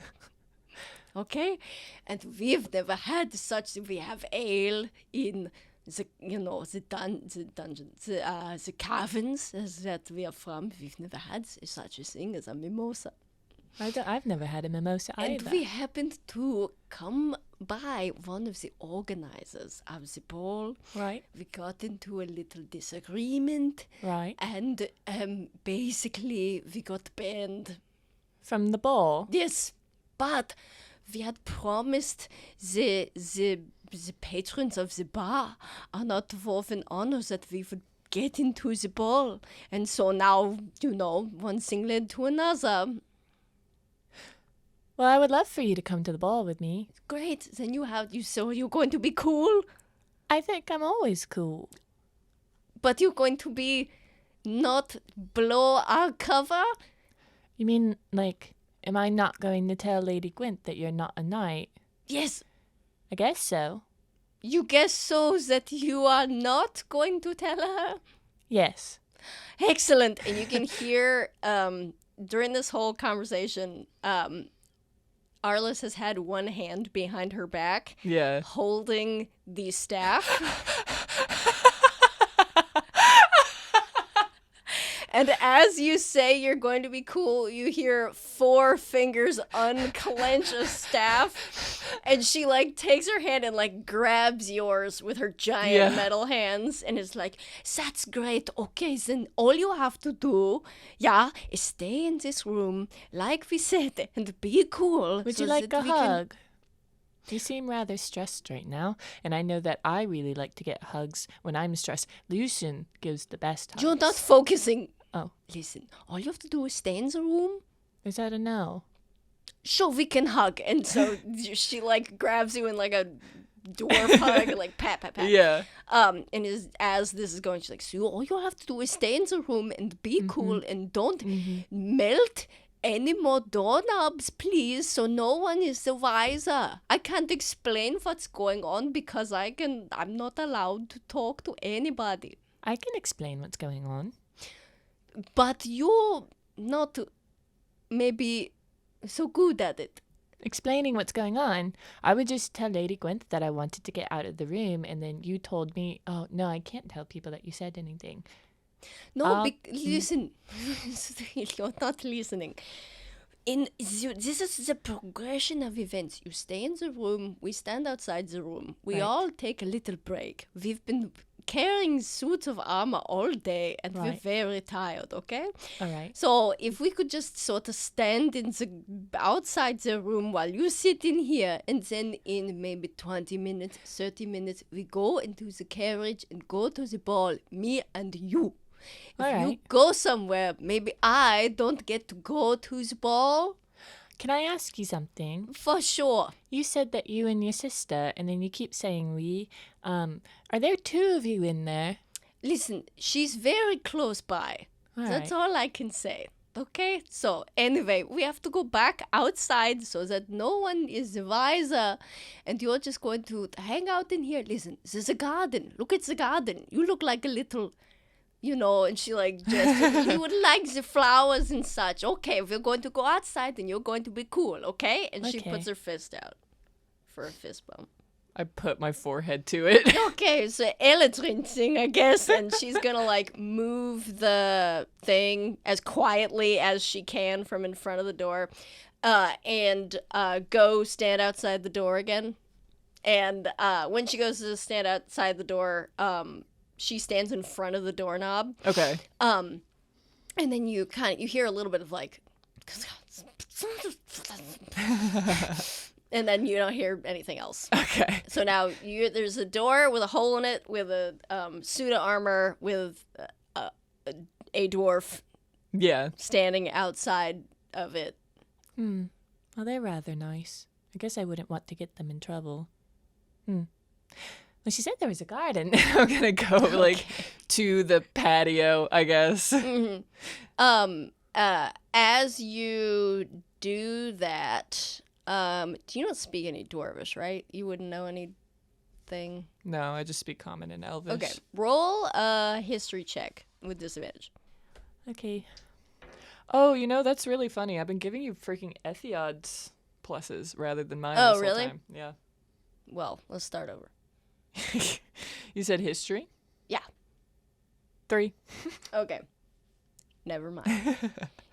Speaker 2: Okay? And we've never had such. We have ale in the caverns that we are from. We've never had such a thing as a mimosa.
Speaker 1: I've never had a mimosa
Speaker 2: And
Speaker 1: either.
Speaker 2: we happened to come by one of the organizers of the ball.
Speaker 1: Right.
Speaker 2: We got into a little disagreement.
Speaker 1: Right.
Speaker 2: And basically we got banned.
Speaker 1: From the ball.
Speaker 2: Yes, but we had promised the patrons of the bar are not dwarven honors that we would get into the ball. And so now, one thing led to another.
Speaker 1: Well, I would love for you to come to the ball with me.
Speaker 2: Great, then you're going to be cool,
Speaker 1: I think I'm always cool.
Speaker 2: but you're going to be not blow our cover?
Speaker 1: You mean, am I not going to tell Lady Gwynth that you're not a knight?
Speaker 2: Yes,
Speaker 1: I guess so.
Speaker 2: You guess so that you are not going to tell her?
Speaker 3: Yes.
Speaker 2: Excellent. And you can hear during this whole conversation, Arliss has had one hand behind her back,
Speaker 1: Yeah.
Speaker 2: holding the staff. And as you say you're going to be cool, you hear 4 fingers unclench a staff. And she, like, takes her hand and, like, grabs yours with her giant metal hands. And is like, that's great. Okay, then all you have to do, is stay in this room, like we said, and be cool.
Speaker 3: Would
Speaker 2: so
Speaker 3: you like
Speaker 2: that
Speaker 3: a
Speaker 2: we can-"
Speaker 3: hug? You seem rather stressed right now, and I know that I really like to get hugs when I'm stressed. Lucien gives the best hugs.
Speaker 2: You're not focusing.
Speaker 3: Oh.
Speaker 2: Listen, all you have to do is stay in the room.
Speaker 3: Is that a no?
Speaker 2: Sure, we can hug. And so she, like, grabs you in, like, a dwarf hug, and, like, pat, pat, pat.
Speaker 1: Yeah.
Speaker 2: And as this is going, she's like, so all you have to do is stay in the room and be cool and don't melt any more doorknobs, please, so no one is the wiser. I can't explain what's going on because I'm not allowed to talk to anybody.
Speaker 3: I can explain what's going on.
Speaker 2: But you're not maybe so good at it.
Speaker 3: Explaining what's going on, I would just tell Lady Gwent that I wanted to get out of the room, and then you told me, oh, no, I can't tell people that you said anything.
Speaker 2: No, listen. You're not listening. This is the progression of events. You stay in the room, we stand outside the room. We all take a little break. We've been carrying suits of armor all day, and we're very tired, okay?
Speaker 3: All right.
Speaker 2: So if we could just sort of stand outside the room while you sit in here, and then in maybe 20 minutes, 30 minutes, we go into the carriage and go to the ball, me and you. If you go somewhere, maybe I don't get to go to the ball.
Speaker 3: Can I ask you something?
Speaker 2: For sure.
Speaker 3: You said that you and your sister, and then you keep saying we. Are there 2 of you in there?
Speaker 2: Listen, she's very close by. That's all I can say. Okay? So, anyway, we have to go back outside so that no one is the wiser. And you're just going to hang out in here. Listen, there's a garden. Look at the garden. You look like a little... and she, like, just, you would like the flowers and such. Okay, we're going to go outside and you're going to be cool, okay? And she puts her fist out for a fist bump.
Speaker 1: I put my forehead to it.
Speaker 2: Okay, so Eladrin thing, I guess, and she's gonna, like, move the thing as quietly as she can from in front of the door, and go stand outside the door again. And when she goes to stand outside the door, she stands in front of the doorknob.
Speaker 1: Okay.
Speaker 2: And then you hear a little bit of, like, and then you don't hear anything else.
Speaker 1: Okay.
Speaker 2: So now there's a door with a hole in it with a suit of armor with a dwarf standing outside of it.
Speaker 3: Well, they're rather nice. I guess I wouldn't want to get them in trouble. Well, she said there was a garden.
Speaker 1: I'm gonna go like to the patio, I guess.
Speaker 2: As you do that, you don't speak any Dwarvish, right? You wouldn't know anything.
Speaker 1: No, I just speak Common and Elvish.
Speaker 2: Okay, roll a history check with disadvantage.
Speaker 3: Okay.
Speaker 1: Oh, that's really funny. I've been giving you freaking Etheod's pluses rather than mine.
Speaker 2: Oh,
Speaker 1: this
Speaker 2: really?
Speaker 1: Whole time. Yeah.
Speaker 2: Well, let's start over.
Speaker 1: You said history?
Speaker 2: Yeah.
Speaker 1: 3.
Speaker 2: Okay. Never mind.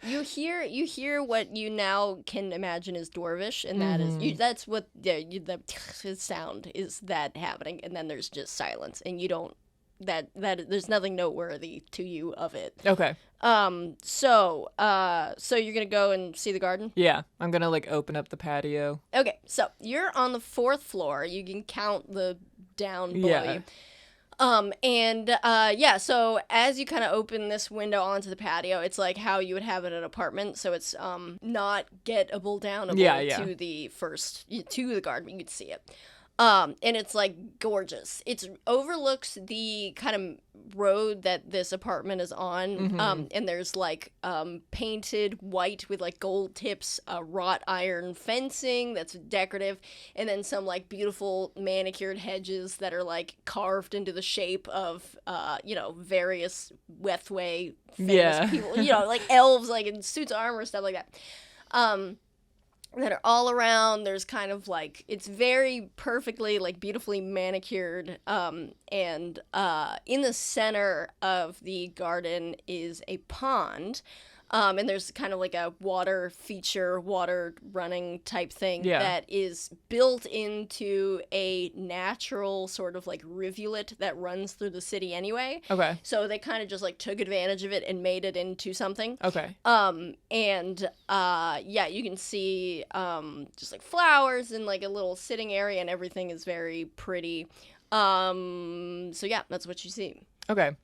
Speaker 2: You hear what you now can imagine is Dwarvish, and that is that's what the sound is that happening, and then there's just silence, and you don't that there's nothing noteworthy to you of it.
Speaker 1: Okay.
Speaker 2: So you're gonna go and see the garden?
Speaker 1: Yeah, I'm gonna like open up the patio.
Speaker 2: Okay, so you're on the 4th floor. You can count the down below you. So as you kind of open this window onto the patio, it's like how you would have it in an apartment. So it's not gettable downable to the garden. You could see it. And it's like gorgeous. It overlooks the kind of road that this apartment is on. And there's like painted white with like gold tips, wrought iron fencing that's decorative, and then some like beautiful manicured hedges that are like carved into the shape of various Wethway famous people, like elves, like in suits of armor, stuff like that. That are all around. There's kind of like, it's very perfectly, like beautifully manicured. And in the center of the garden is a pond. And there's kind of like a water feature, water running type thing that is built into a natural sort of like rivulet that runs through the city anyway.
Speaker 1: Okay.
Speaker 2: So they kind of just like took advantage of it and made it into something.
Speaker 1: Okay.
Speaker 2: You can see just like flowers and like a little sitting area, and everything is very pretty. That's what you see.
Speaker 1: Okay.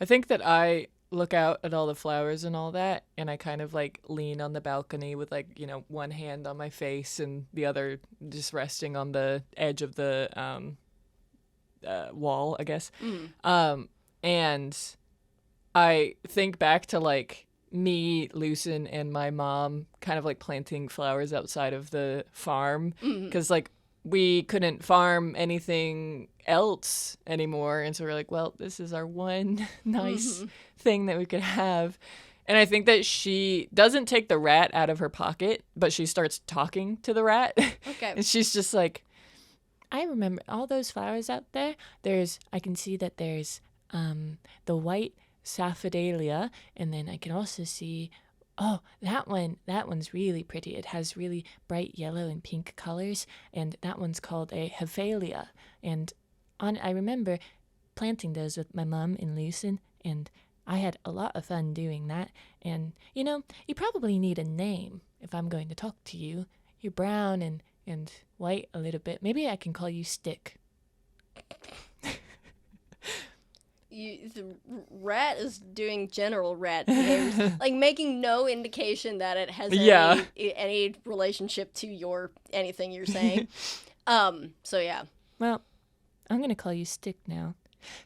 Speaker 1: I think that I look out at all the flowers and all that, and I kind of like lean on the balcony with like, one hand on my face and the other just resting on the edge of the wall, I guess. And I think back to like me, Lucien, and my mom kind of like planting flowers outside of the farm, because like we couldn't farm anything else anymore, and so we're like, well, this is our one nice thing that we could have. And I think that she doesn't take the rat out of her pocket, but she starts talking to the rat.
Speaker 2: Okay.
Speaker 1: And she's just like,
Speaker 3: I remember all those flowers out there. I can see that there's the white Saphidalia, and then I can also see, oh, that one's really pretty. It has really bright yellow and pink colors, and that one's called a Hephalia. And I remember planting those with my mom and Lucien, and I had a lot of fun doing that. And, you probably need a name if I'm going to talk to you. You're brown and white a little bit. Maybe I can call you Stick.
Speaker 2: The rat is doing general rat behaviors, like making no indication that it has any relationship to anything you're saying.
Speaker 3: Well, I'm going to call you Stick now.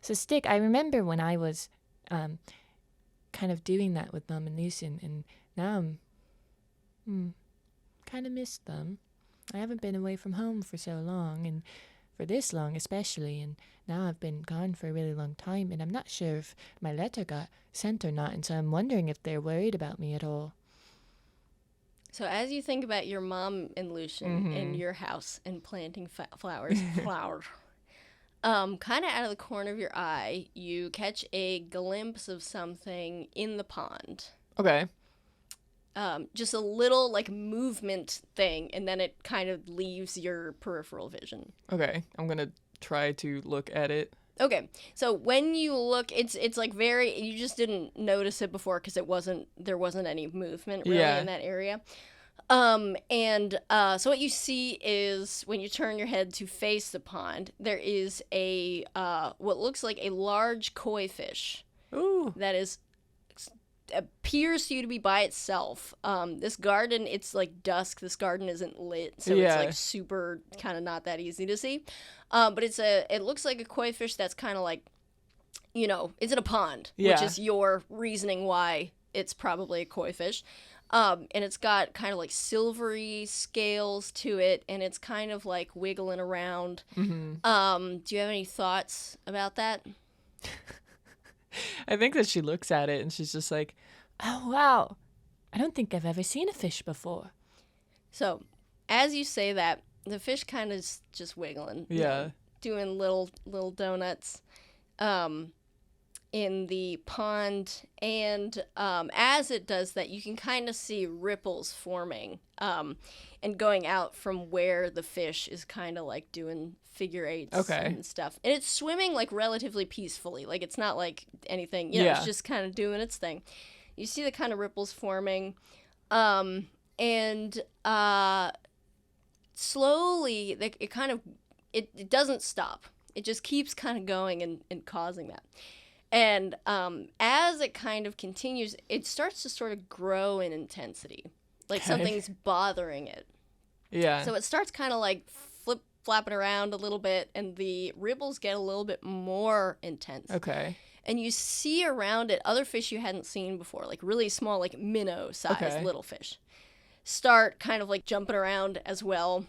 Speaker 3: So Stick, I remember when I was kind of doing that with Mom and Lucien, and now I'm kind of missed them. I haven't been away from home for so long, and for this long especially, and now I've been gone for a really long time, and I'm not sure if my letter got sent or not, and so I'm wondering if they're worried about me at all.
Speaker 2: So as you think about your mom and Lucien in your house and planting flowers, kind of out of the corner of your eye, you catch a glimpse of something in the pond.
Speaker 1: okay.
Speaker 2: Just a little like movement thing, and then it kind of leaves your peripheral vision.
Speaker 1: Okay. I'm going to try to look at it.
Speaker 2: Okay, so when you look, it's like you just didn't notice it before because there wasn't any movement really in that area. So what you see is when you turn your head to face the pond, there is a what looks like a large koi fish.
Speaker 1: Ooh.
Speaker 2: That appears to you to be by itself. This garden, it's like dusk. This garden isn't lit, so it's like super kind of not that easy to see. But it looks like a koi fish that's kind of like, it's in a pond, which is your reasoning why it's probably a koi fish. And it's got kind of like silvery scales to it, and it's kind of like wiggling around. Do you have any thoughts about that?
Speaker 1: I think that she looks at it and she's just like,
Speaker 3: oh, wow. I don't think I've ever seen a fish before.
Speaker 2: So, as you say that, the fish kind of is just wiggling. Doing little donuts in the pond. And as it does that, you can kind of see ripples forming and going out from where the fish is kind of like doing figure eights and stuff. And it's swimming like relatively peacefully. Like it's not like anything, it's just kind of doing its thing. You see the kind of ripples forming. And slowly, it doesn't stop. It just keeps kind of going and causing that. And as it kind of continues, it starts to sort of grow in intensity. Like something's bothering it.
Speaker 1: Yeah.
Speaker 2: So it starts kind of like flapping around a little bit, and the ripples get a little bit more intense.
Speaker 1: Okay.
Speaker 2: And you see around it other fish you hadn't seen before, like really small, like minnow-sized little fish, start kind of like jumping around as well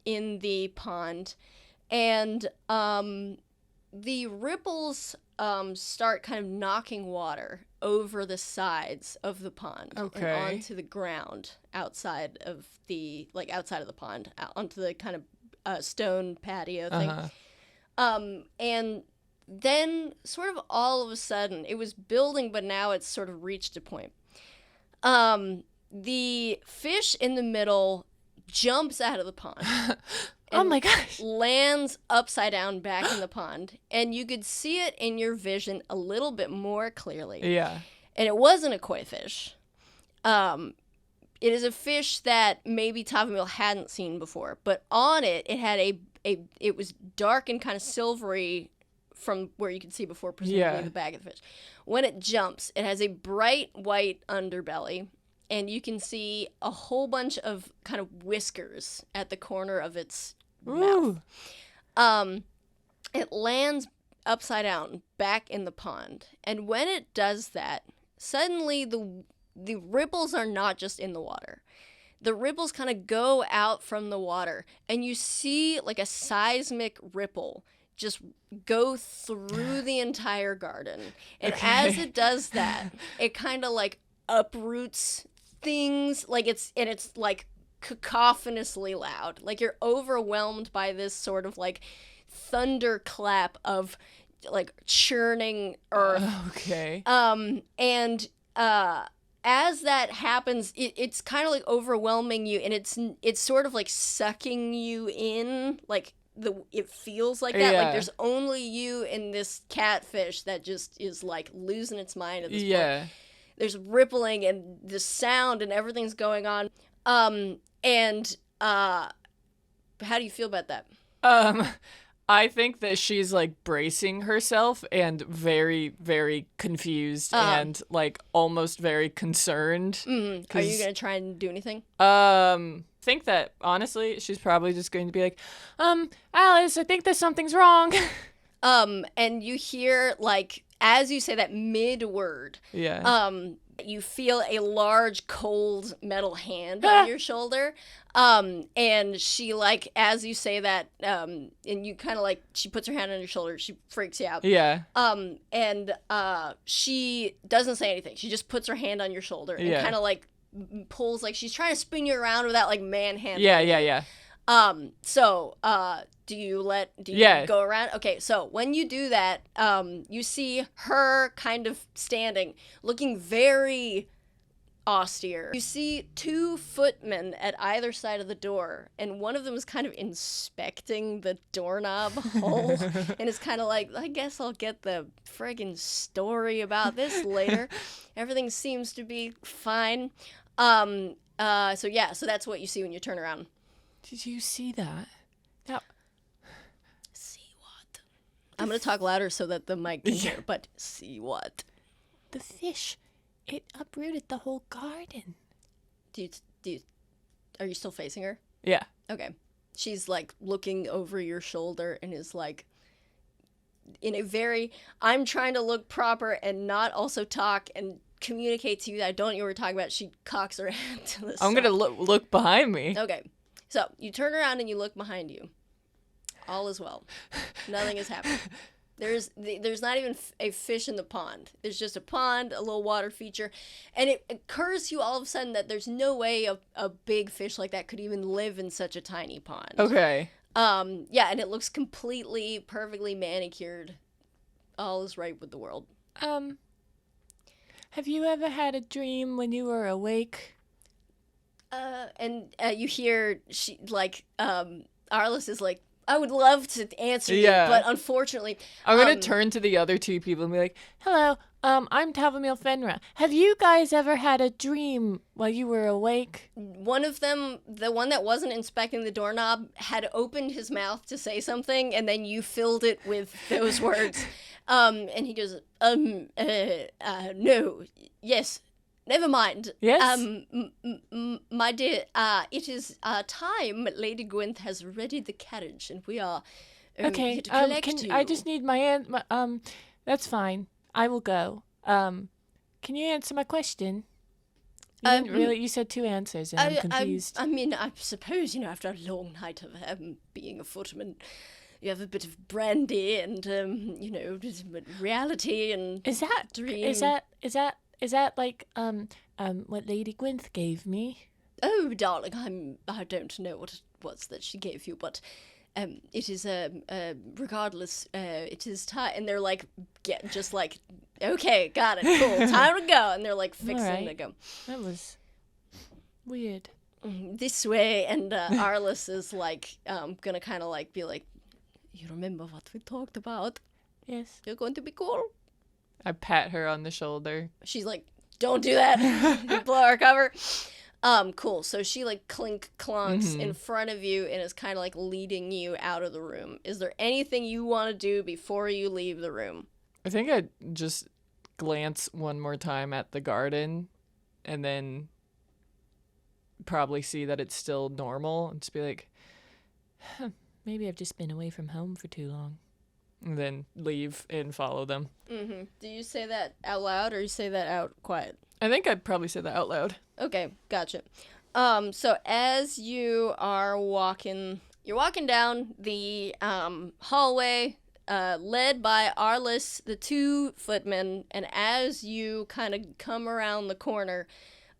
Speaker 2: in the pond. And the ripples start kind of knocking water over the sides of the pond and onto the ground outside of the pond, out onto the kind of stone patio thing. And then sort of all of a sudden, it was building, but now it's sort of reached a point. The fish in the middle jumps out of the pond.
Speaker 3: Oh my gosh.
Speaker 2: Lands upside down back in the pond. And you could see it in your vision a little bit more clearly.
Speaker 1: Yeah.
Speaker 2: And it wasn't a koi fish. It is a fish that maybe Tavumile hadn't seen before. But on it, it had it was dark and kind of silvery from where you could see before, presumably the back of the fish. When it jumps, it has a bright white underbelly, and you can see a whole bunch of kind of whiskers at the corner of its mouth. It lands upside down back in the pond, and when it does that, suddenly the ripples are not just in the water. The ripples kind of go out from the water, and you see like a seismic ripple just go through the entire garden. And as it does that, it kind of like uproots things, like it's like cacophonously loud. Like you're overwhelmed by this sort of like thunderclap of like churning earth. And as that happens, it's kind of like overwhelming you, and it's sort of like sucking you in, like it feels like that. Like there's only you and this catfish that just is like losing its mind at this point. There's rippling and the sound and everything's going on. And how do you feel about that?
Speaker 1: I think that she's like bracing herself and very, very confused and like almost very concerned.
Speaker 2: Are you gonna try and do anything?
Speaker 1: Think that honestly, she's probably just going to be like, Alice, I think that something's wrong.
Speaker 2: And you hear like as you say that mid-word, you feel a large cold metal hand on your shoulder. And she like, as you say that, and you kind of like, she puts her hand on your shoulder, she freaks you out. And she doesn't say anything. She just puts her hand on your shoulder and kind of like pulls, like she's trying to spin you around without like manhandling. So, do you go around? Okay, so when you do that, you see her kind of standing, looking very austere. You see two footmen at either side of the door, and one of them is kind of inspecting the doorknob hole, and it's kind of like, I guess I'll get the friggin' story about this later. Everything seems to be fine. So that's what you see when you turn around.
Speaker 3: Did you see that? Now,
Speaker 2: see what? I'm going to talk louder so that the mic can hear, but see what?
Speaker 3: The fish, it uprooted the whole garden.
Speaker 2: Are you still facing her?
Speaker 1: Yeah.
Speaker 2: Okay. She's like looking over your shoulder and is like, in a very, I'm trying to look proper and not also talk and communicate to you that I don't know what we're talking about. She cocks her head to the side.
Speaker 1: I'm going to look behind me.
Speaker 2: Okay. So, you turn around and you look behind you. All is well. Nothing has happened. There's not even a fish in the pond. There's just a pond, a little water feature. And it occurs to you all of a sudden that there's no way a big fish like that could even live in such a tiny pond.
Speaker 1: Okay.
Speaker 2: And it looks completely, perfectly manicured. All is right with the world.
Speaker 3: Have you ever had a dream when you were awake?
Speaker 2: You hear she like Arliss is like, I would love to answer you, but unfortunately,
Speaker 1: I'm gonna turn to the other two people and be like,
Speaker 3: "Hello, I'm Tavumile Fenra. Have you guys ever had a dream while you were awake?"
Speaker 2: One of them, the one that wasn't inspecting the doorknob, had opened his mouth to say something, and then you filled it with those words. And he goes, no, yes, Never mind.
Speaker 3: Yes?
Speaker 2: My dear, it is time. Lady Gwynth has readied the carriage, and we are
Speaker 3: Okay.
Speaker 2: here to collect
Speaker 3: Can
Speaker 2: you.
Speaker 3: I just need my that's fine. I will go. Can you answer my question? You didn't really. You said 2 answers, and I'm confused.
Speaker 2: I mean, I suppose, after a long night of being a footman, you have a bit of brandy and, just reality and
Speaker 3: Is that
Speaker 2: dream.
Speaker 3: is that like what Lady Gwynth gave me?
Speaker 2: Oh, darling, I don't know what it was that she gave you, but it is regardless, it is time. And they're like, just like, okay, got it, cool, time to go. And they're like fixing to go.
Speaker 3: That was weird.
Speaker 2: This way, and Arliss is like, gonna kind of like be like, you remember what we talked about?
Speaker 3: Yes.
Speaker 2: You're going to be cool.
Speaker 1: I pat her on the shoulder.
Speaker 2: She's like, don't do that. Blow our cover. Cool. So she like clonks in front of you and is kind of like leading you out of the room. Is there anything you want to do before you leave the room?
Speaker 1: I think I'd just glance one more time at the garden and then probably see that it's still normal and just be like,
Speaker 3: Maybe I've just been away from home for too long.
Speaker 1: and then leave and follow them.
Speaker 2: Mm-hmm. Do you say that out loud or you say that out quiet?
Speaker 1: I think I'd probably say that out loud.
Speaker 2: Okay, gotcha. So as you are walking, you're walking down the hallway, led by Arliss, the 2 footmen, and as you kind of come around the corner,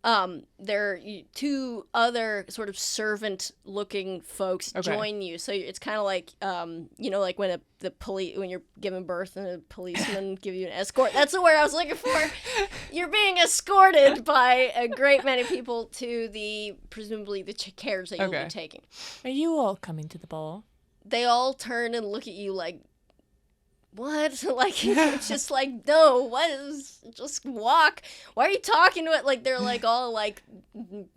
Speaker 2: there are 2 other sort of servant-looking folks join you. So it's kind of like, like when when you're giving birth and a policeman give you an escort. That's the word I was looking for. You're being escorted by a great many people to presumably the carriage that you'll be taking.
Speaker 3: Are you all coming to the ball?
Speaker 2: They all turn and look at you like, what? Like, it's just like, no, what is, just walk. Why are you talking to it? Like, they're like all like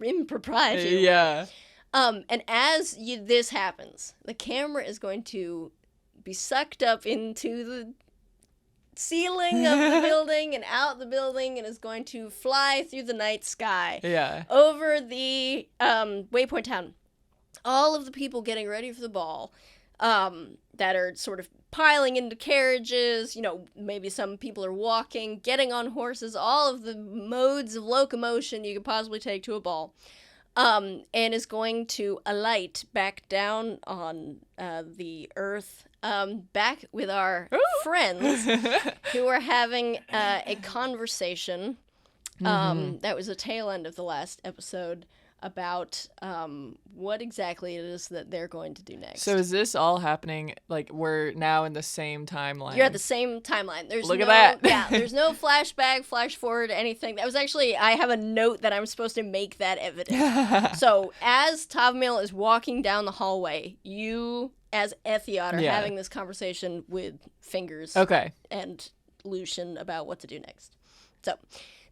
Speaker 2: impropriety.
Speaker 1: Yeah.
Speaker 2: And as this happens, the camera is going to be sucked up into the ceiling of the building and out the building and is going to fly through the night sky.
Speaker 1: Yeah.
Speaker 2: Over the Waypoint Town. All of the people getting ready for the ball that are sort of piling into carriages, maybe some people are walking, getting on horses, all of the modes of locomotion you could possibly take to a ball, and is going to alight back down on the earth, back with our friends who are having a conversation. That was the tail end of the last episode about what exactly it is that they're going to do next.
Speaker 1: So is this all happening, like, we're now in the same timeline?
Speaker 2: You're at the same timeline.
Speaker 1: Look at that.
Speaker 2: Yeah, there's no flashback, flash forward, anything. That was actually, I have a note that I'm supposed to make that evident. So as Tavumile is walking down the hallway, you, as Etheod, are having this conversation with Fingers and Lucien about what to do next. So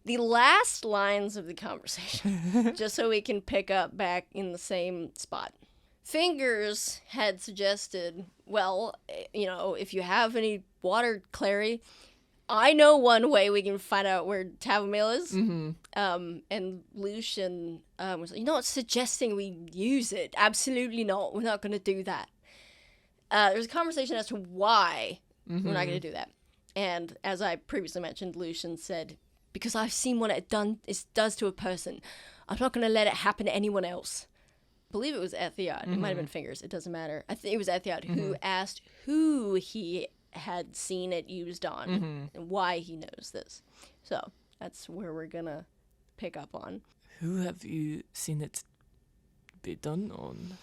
Speaker 2: the last lines of the conversation, just so we can pick up back in the same spot. Fingers had suggested, well, if you have any water, Clary, I know one way we can find out where Tavumile is. And Lucien was like, you're not suggesting we use it. Absolutely not. We're not going to do that. There's a conversation as to why we're not going to do that. And as I previously mentioned, Lucien said, because I've seen what it does to a person. I'm not going to let it happen to anyone else. I believe it was Etheod. It might have been Fingers. It doesn't matter. I think it was Etheod who asked who he had seen it used on and why he knows this. So that's where we're going to pick up on.
Speaker 3: Who have you seen it be done on?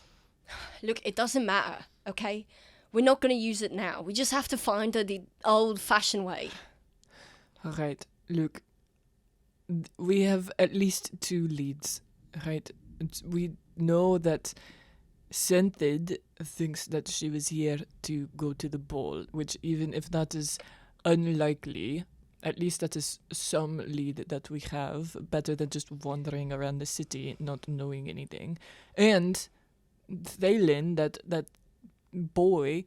Speaker 2: Look, it doesn't matter, okay? We're not going to use it now. We just have to find her the old-fashioned way.
Speaker 3: All right. Look, we have at least 2 leads, right? We know that Senthid thinks that she was here to go to the ball, which even if that is unlikely, at least that is some lead that we have, better than just wandering around the city not knowing anything. And Thalen, that boy,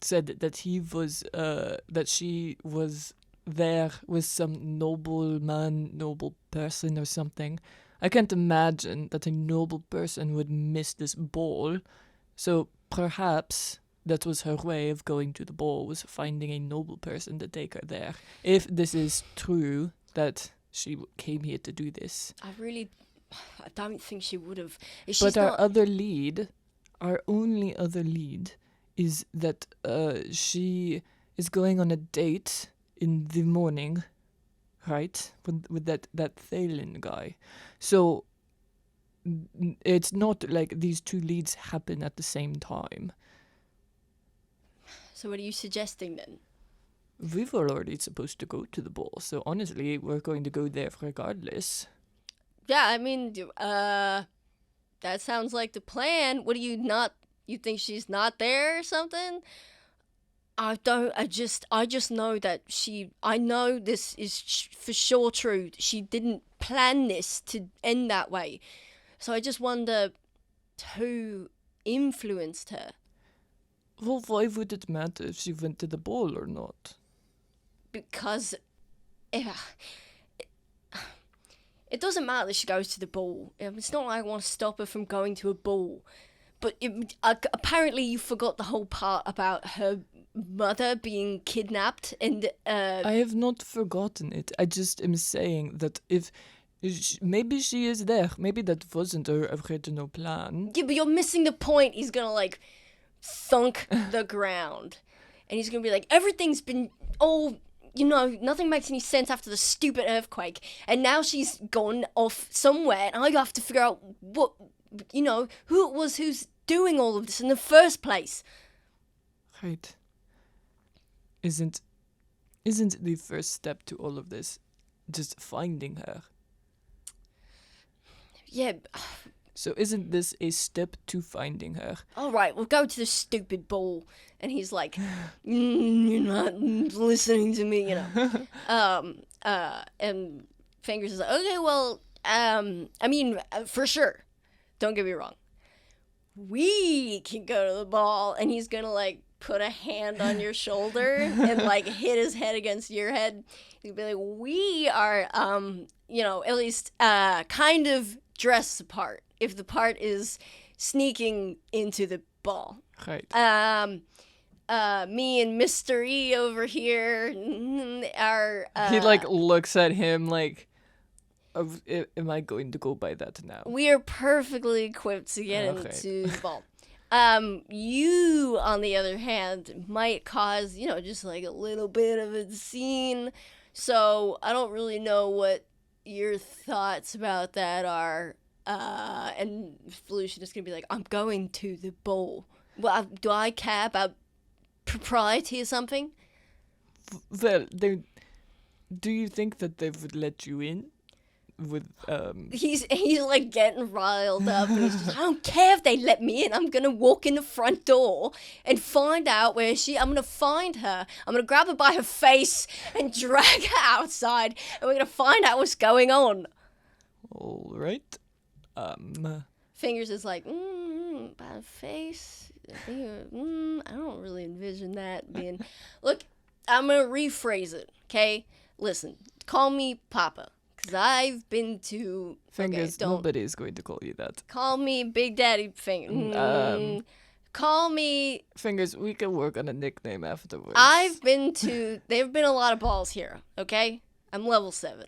Speaker 3: said that he was, that she was
Speaker 1: there with some nobleman, noble person or something. I can't imagine that a noble person would miss this ball. So perhaps that was her way of going to the ball, was finding a noble person to take her there. If this is true, that she came here to do this.
Speaker 2: I don't think she would have.
Speaker 1: But our only other lead is that she is going on a date in the morning, right? With that Thalen guy. So it's not like these two leads happen at the same time.
Speaker 2: So what are you suggesting then?
Speaker 1: We were already supposed to go to the ball, so honestly, we're going to go there regardless.
Speaker 2: Yeah, I mean, that sounds like the plan. What do you think she's not there or something? I just know that I know this is for sure true. She didn't plan this to end that way. So I just wonder who influenced her.
Speaker 1: Well, why would it matter if she went to the ball or not?
Speaker 2: Because it doesn't matter that she goes to the ball. It's not like I want to stop her from going to a ball. But apparently you forgot the whole part about her mother being kidnapped. And
Speaker 1: I have not forgotten it. I just am saying that maybe she is there. Maybe that wasn't her original plan.
Speaker 2: Yeah, but you're missing the point. He's gonna, like, thunk the ground. And he's gonna be like, everything's been all... nothing makes any sense after the stupid earthquake. And now she's gone off somewhere, and I have to figure out who it was who's doing all of this in the first place.
Speaker 1: Right. Isn't the first step to all of this just finding her?
Speaker 2: Yeah.
Speaker 1: So isn't this a step to finding her?
Speaker 2: All right, we'll go to the stupid ball. And he's like, you're not listening to me, and Fingers is like, okay, well, I mean, for sure. Don't get me wrong. We can go to the ball, and he's gonna, like, put a hand on your shoulder and, like, hit his head against your head. He'd be like, we are, at least kind of dress the part. If the part is sneaking into the ball.
Speaker 1: Right.
Speaker 2: Me and Mr. E over here are...
Speaker 1: he, like, looks at him like, am I going to go by that now?
Speaker 2: We are perfectly equipped to get into the ball. You, on the other hand, might cause, just, like, a little bit of a scene. So I don't really know what your thoughts about that are. And Lucien is going to be like, I'm going to the ball. Well, do I care about propriety or something?
Speaker 1: Well, do you think that they would let you in? With
Speaker 2: He's like getting riled up, and he's just, I don't care if they let me in. I'm gonna walk in the front door and find out where I'm gonna find her. I'm gonna grab her by her face and drag her outside, and we're gonna find out what's going on.
Speaker 1: All right.
Speaker 2: Fingers is like, by her face. I don't really envision that being. Look, I'm gonna rephrase it. Okay, listen. Call me Papa. Because I've been to...
Speaker 1: Fingers, nobody's going to call you that.
Speaker 2: Call me Big Daddy Fingers. Call me...
Speaker 1: Fingers, we can work on a nickname afterwards.
Speaker 2: I've been to... There have been a lot of balls here, okay? I'm level 7.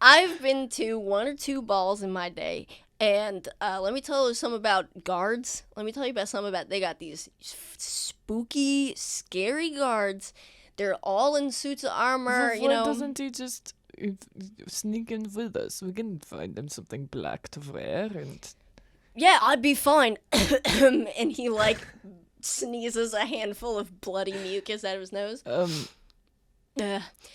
Speaker 2: I've been to 1 or 2 balls in my day. And let me tell you something about guards. They got these spooky, scary guards. They're all in suits of armor,
Speaker 1: Why doesn't he just... sneak in with us? We can find him something black to wear and...
Speaker 2: Yeah, I'd be fine. And he, like, sneezes a handful of bloody mucus out of his nose.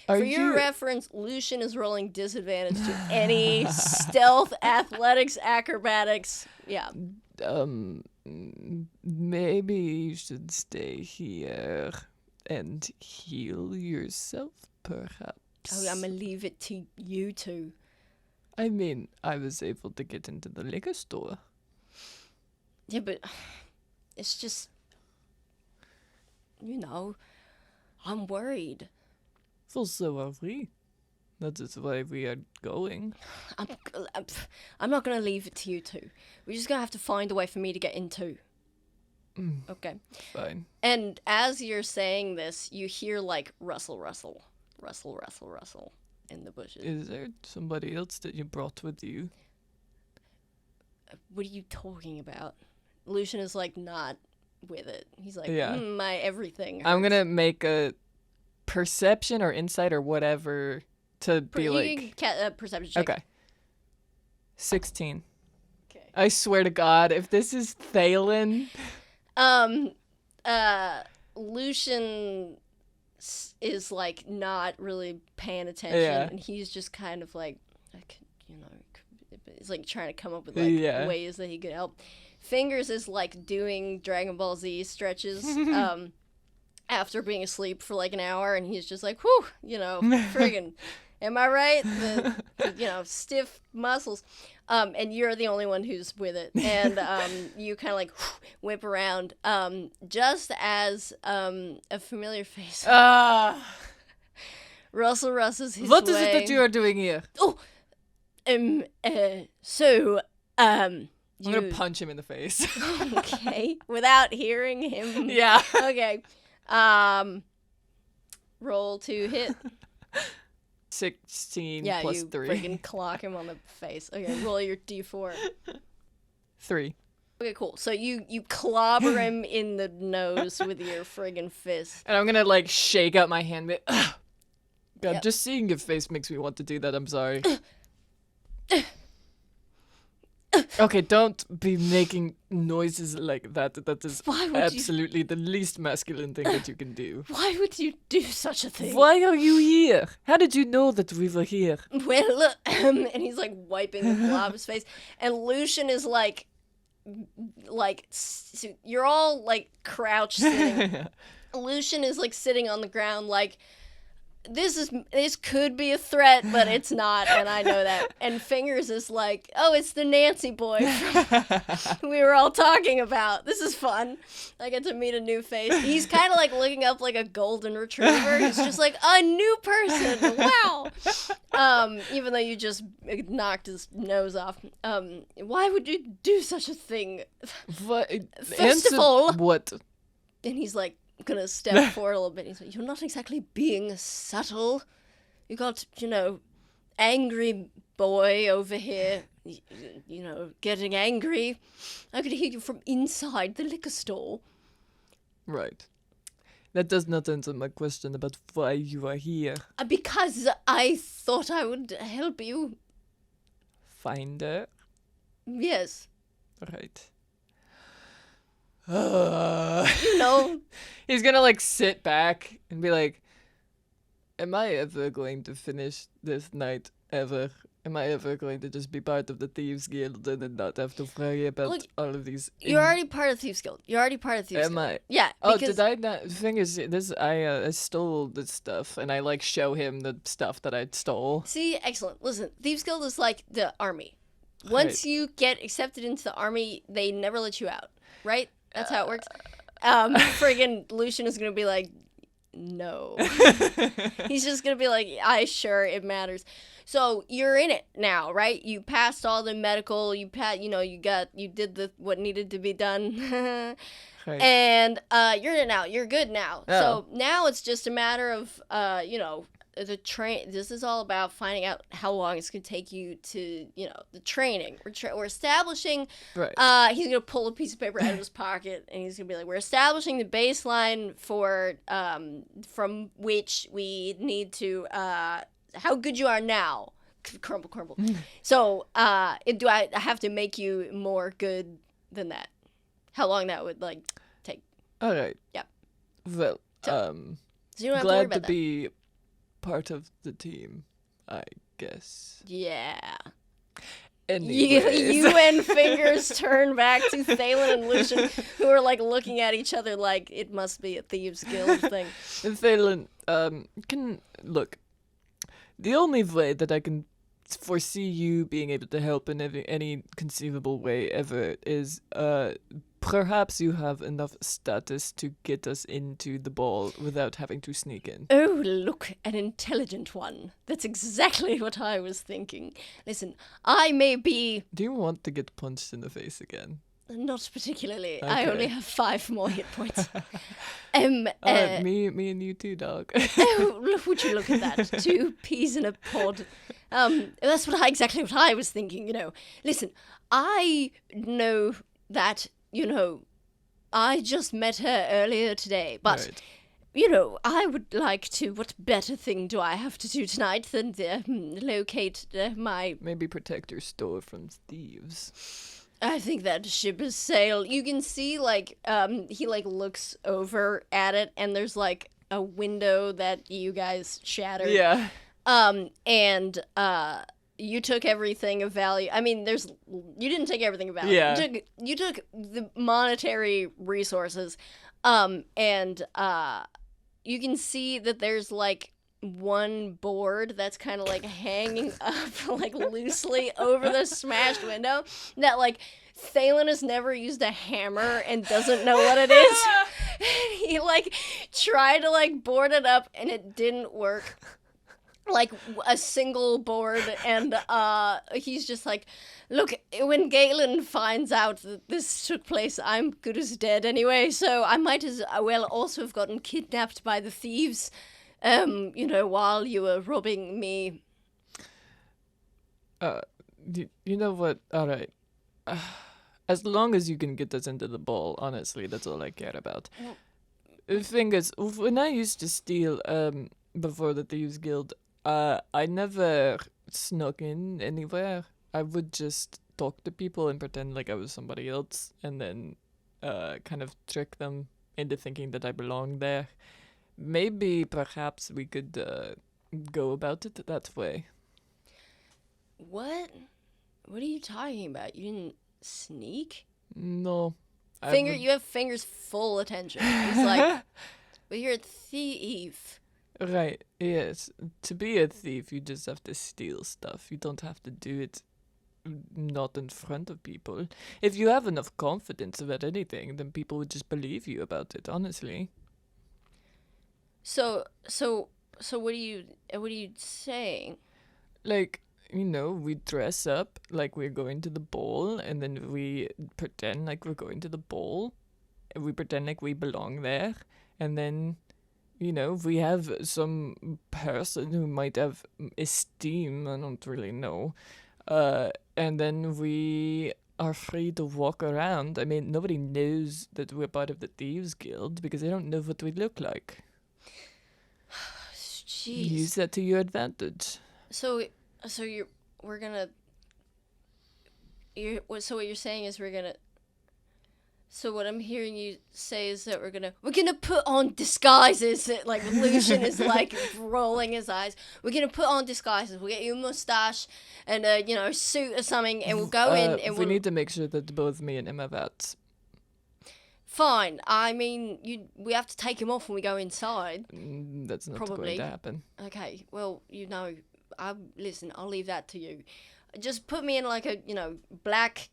Speaker 2: For your reference, Lucien is rolling disadvantage to any stealth, athletics, acrobatics. Yeah.
Speaker 1: Maybe you should stay here and heal yourself, perhaps.
Speaker 2: Oh, I'm gonna leave it to you two.
Speaker 1: I mean, I was able to get into the liquor store.
Speaker 2: Yeah, but it's just, I'm worried.
Speaker 1: Well, so are we. That is why we are going.
Speaker 2: I'm not gonna leave it to you two. We're just gonna have to find a way for me to get in too. Okay.
Speaker 1: Fine.
Speaker 2: And as you're saying this, you hear like rustle in the bushes.
Speaker 1: Is there somebody else that you brought with you?
Speaker 2: What are you talking about? Lucien is like not with it. He's like,
Speaker 1: Yeah.
Speaker 2: my everything.
Speaker 1: I'm
Speaker 2: hurts."
Speaker 1: gonna make a perception or insight or whatever to be
Speaker 2: You
Speaker 1: like.
Speaker 2: can perception check.
Speaker 1: Okay. 16.
Speaker 2: Okay.
Speaker 1: I swear to God, if this is Thalen.
Speaker 2: Lucien is like not really paying attention, and he's just kind of like he's like trying to come up with like ways that he could help. Fingers is like doing Dragon Ball Z stretches after being asleep for like an hour, and he's just like, whew, friggin', am I right? The stiff muscles. And you're the only one who's with it. And you kind of like whip around just as a familiar face. Russell rushes his
Speaker 1: What
Speaker 2: way.
Speaker 1: is it that you are doing here?
Speaker 2: Oh,
Speaker 1: I'm gonna punch him in the face.
Speaker 2: Okay, without hearing him.
Speaker 1: Yeah.
Speaker 2: Okay. Roll to hit.
Speaker 1: 16
Speaker 2: Yeah,
Speaker 1: plus
Speaker 2: you
Speaker 1: 3.
Speaker 2: freaking clock him on the face. Okay, roll your d4.
Speaker 1: 3.
Speaker 2: Okay, cool. So you clobber him in the nose with your friggin' fist.
Speaker 1: And I'm gonna like shake out my hand. God,
Speaker 2: Yep.
Speaker 1: just seeing your face makes me want to do that. I'm sorry. Okay, don't be making noises like that. That is
Speaker 2: Why would
Speaker 1: absolutely the least masculine thing that you can do.
Speaker 2: Why would you do such a thing?
Speaker 1: Why are you here? How did you know that we were here?
Speaker 2: Well, and he's like wiping the blob of his face, and Lucien is like, you're all like crouched sitting. Lucien is like sitting on the ground, like this could be a threat, but it's not, and I know that. And Fingers is like, oh, it's the Nancy boy we were all talking about. This is fun. I get to meet a new face. He's kind of like looking up like a golden retriever. He's just like, a new person. Wow. Even though you just knocked his nose off. Why would you do such a thing?
Speaker 1: What?
Speaker 2: First of all,
Speaker 1: what?
Speaker 2: and he's like, gonna step forward a little bit. He's like, you're not exactly being subtle. You got, angry boy over here, getting angry. I could hear you from inside the liquor store.
Speaker 1: Right. That does not answer my question about why you are here.
Speaker 2: Because I thought I would help you.
Speaker 1: Find her.
Speaker 2: Yes.
Speaker 1: Right. He's gonna like sit back and be like, am I ever going to finish this night ever? Am I ever going to just be part of the Thieves Guild and then not have to worry about all of these?
Speaker 2: You're already part of Thieves Guild.
Speaker 1: Am I?
Speaker 2: Yeah.
Speaker 1: Oh, did I not? The thing is, I stole this stuff and I like show him the stuff that I stole.
Speaker 2: See, excellent. Listen, Thieves Guild is like the army. Once you get accepted into the army, they never let you out. Right? That's how it works. Friggin' Lucien is gonna be like, no. He's just gonna be like, sure, it matters. So you're in it now, right? You passed all the medical. You did what needed to be done.
Speaker 1: Right.
Speaker 2: And you're in it now. You're good now.
Speaker 1: Oh.
Speaker 2: So now it's just a matter of the train. This is all about finding out how long it's gonna take you to the training. We're establishing.
Speaker 1: Right.
Speaker 2: He's gonna pull a piece of paper out of his pocket and he's gonna be like, we're establishing the baseline for from which we need to how good you are now. Crumble, crumble. So do I have to make you more good than that? How long that would take?
Speaker 1: All right.
Speaker 2: Yep.
Speaker 1: Well,
Speaker 2: So you don't have to worry
Speaker 1: glad
Speaker 2: about
Speaker 1: to
Speaker 2: that.
Speaker 1: be part of the team, I guess.
Speaker 2: Yeah.
Speaker 1: Anyways.
Speaker 2: You and Fingers turn back to Thalen and Lucien, who are looking at each other like it must be a Thieves Guild thing.
Speaker 1: And Thalen, can look. The only way that I can foresee you being able to help in any conceivable way ever is perhaps you have enough status to get us into the ball without having to sneak in.
Speaker 2: Oh, look, an intelligent one. That's exactly what I was thinking. Listen, I may be...
Speaker 1: Do you want to get punched in the face again?
Speaker 2: Not particularly. I
Speaker 1: Okay.
Speaker 2: only have 5 more hit points.
Speaker 1: Me and you too, dog.
Speaker 2: Oh, would you look at that? 2 peas in a pod. That's exactly what I was thinking, Listen, I know that, I just met her earlier today, but,
Speaker 1: Right.
Speaker 2: I would like to, what better thing do I have to do tonight than locate my...
Speaker 1: Maybe protect your store from thieves.
Speaker 2: I think that ship has sailed. You can see, he, looks over at it, and there's, a window that you guys shattered.
Speaker 1: Yeah.
Speaker 2: And you took everything of value. I mean, you didn't take everything of value.
Speaker 1: Yeah.
Speaker 2: You took the monetary resources, and you can see that there's, one board that's kind of hanging up loosely over the smashed window that Thalen has never used a hammer and doesn't know what it is. He tried to board it up and it didn't work. A single board, and he's just look, when Galen finds out that this took place, I'm good as dead anyway, so I might as well also have gotten kidnapped by the thieves. While you were robbing me.
Speaker 1: You know what? All right. As long as you can get us into the ball, honestly, that's all I care about. The thing is, when I used to steal before the Thieves Guild, I never snuck in anywhere. I would just talk to people and pretend like I was somebody else, and then kind of trick them into thinking that I belonged there. Maybe, perhaps, we could go about it that way.
Speaker 2: What? What are you talking about? You didn't sneak?
Speaker 1: No.
Speaker 2: You have fingers full attention. He's but you're a thief.
Speaker 1: Right, yes. To be a thief, you just have to steal stuff. You don't have to do it not in front of people. If you have enough confidence about anything, then people would just believe you about it, honestly.
Speaker 2: So what are you saying?
Speaker 1: We dress up like we're going to the ball, and then we pretend like we're going to the ball. We pretend like we belong there, and then, we have some person who might have esteem, I don't really know, and then we are free to walk around. I mean, nobody knows that we're part of the Thieves Guild because they don't know what we look like.
Speaker 2: Jeez.
Speaker 1: Use that to your advantage.
Speaker 2: So what you're saying is so what I'm hearing you say is that we're gonna put on disguises. Lucien is rolling his eyes. We're gonna put on disguises. We'll get you a mustache and a suit or something, and we'll go in and
Speaker 1: we need to make sure that both me and him have hats.
Speaker 2: Fine. I mean, we have to take him off when we go inside.
Speaker 1: That's not
Speaker 2: Probably.
Speaker 1: going to happen.
Speaker 2: Okay. Well, listen. I'll leave that to you. Just put me in a black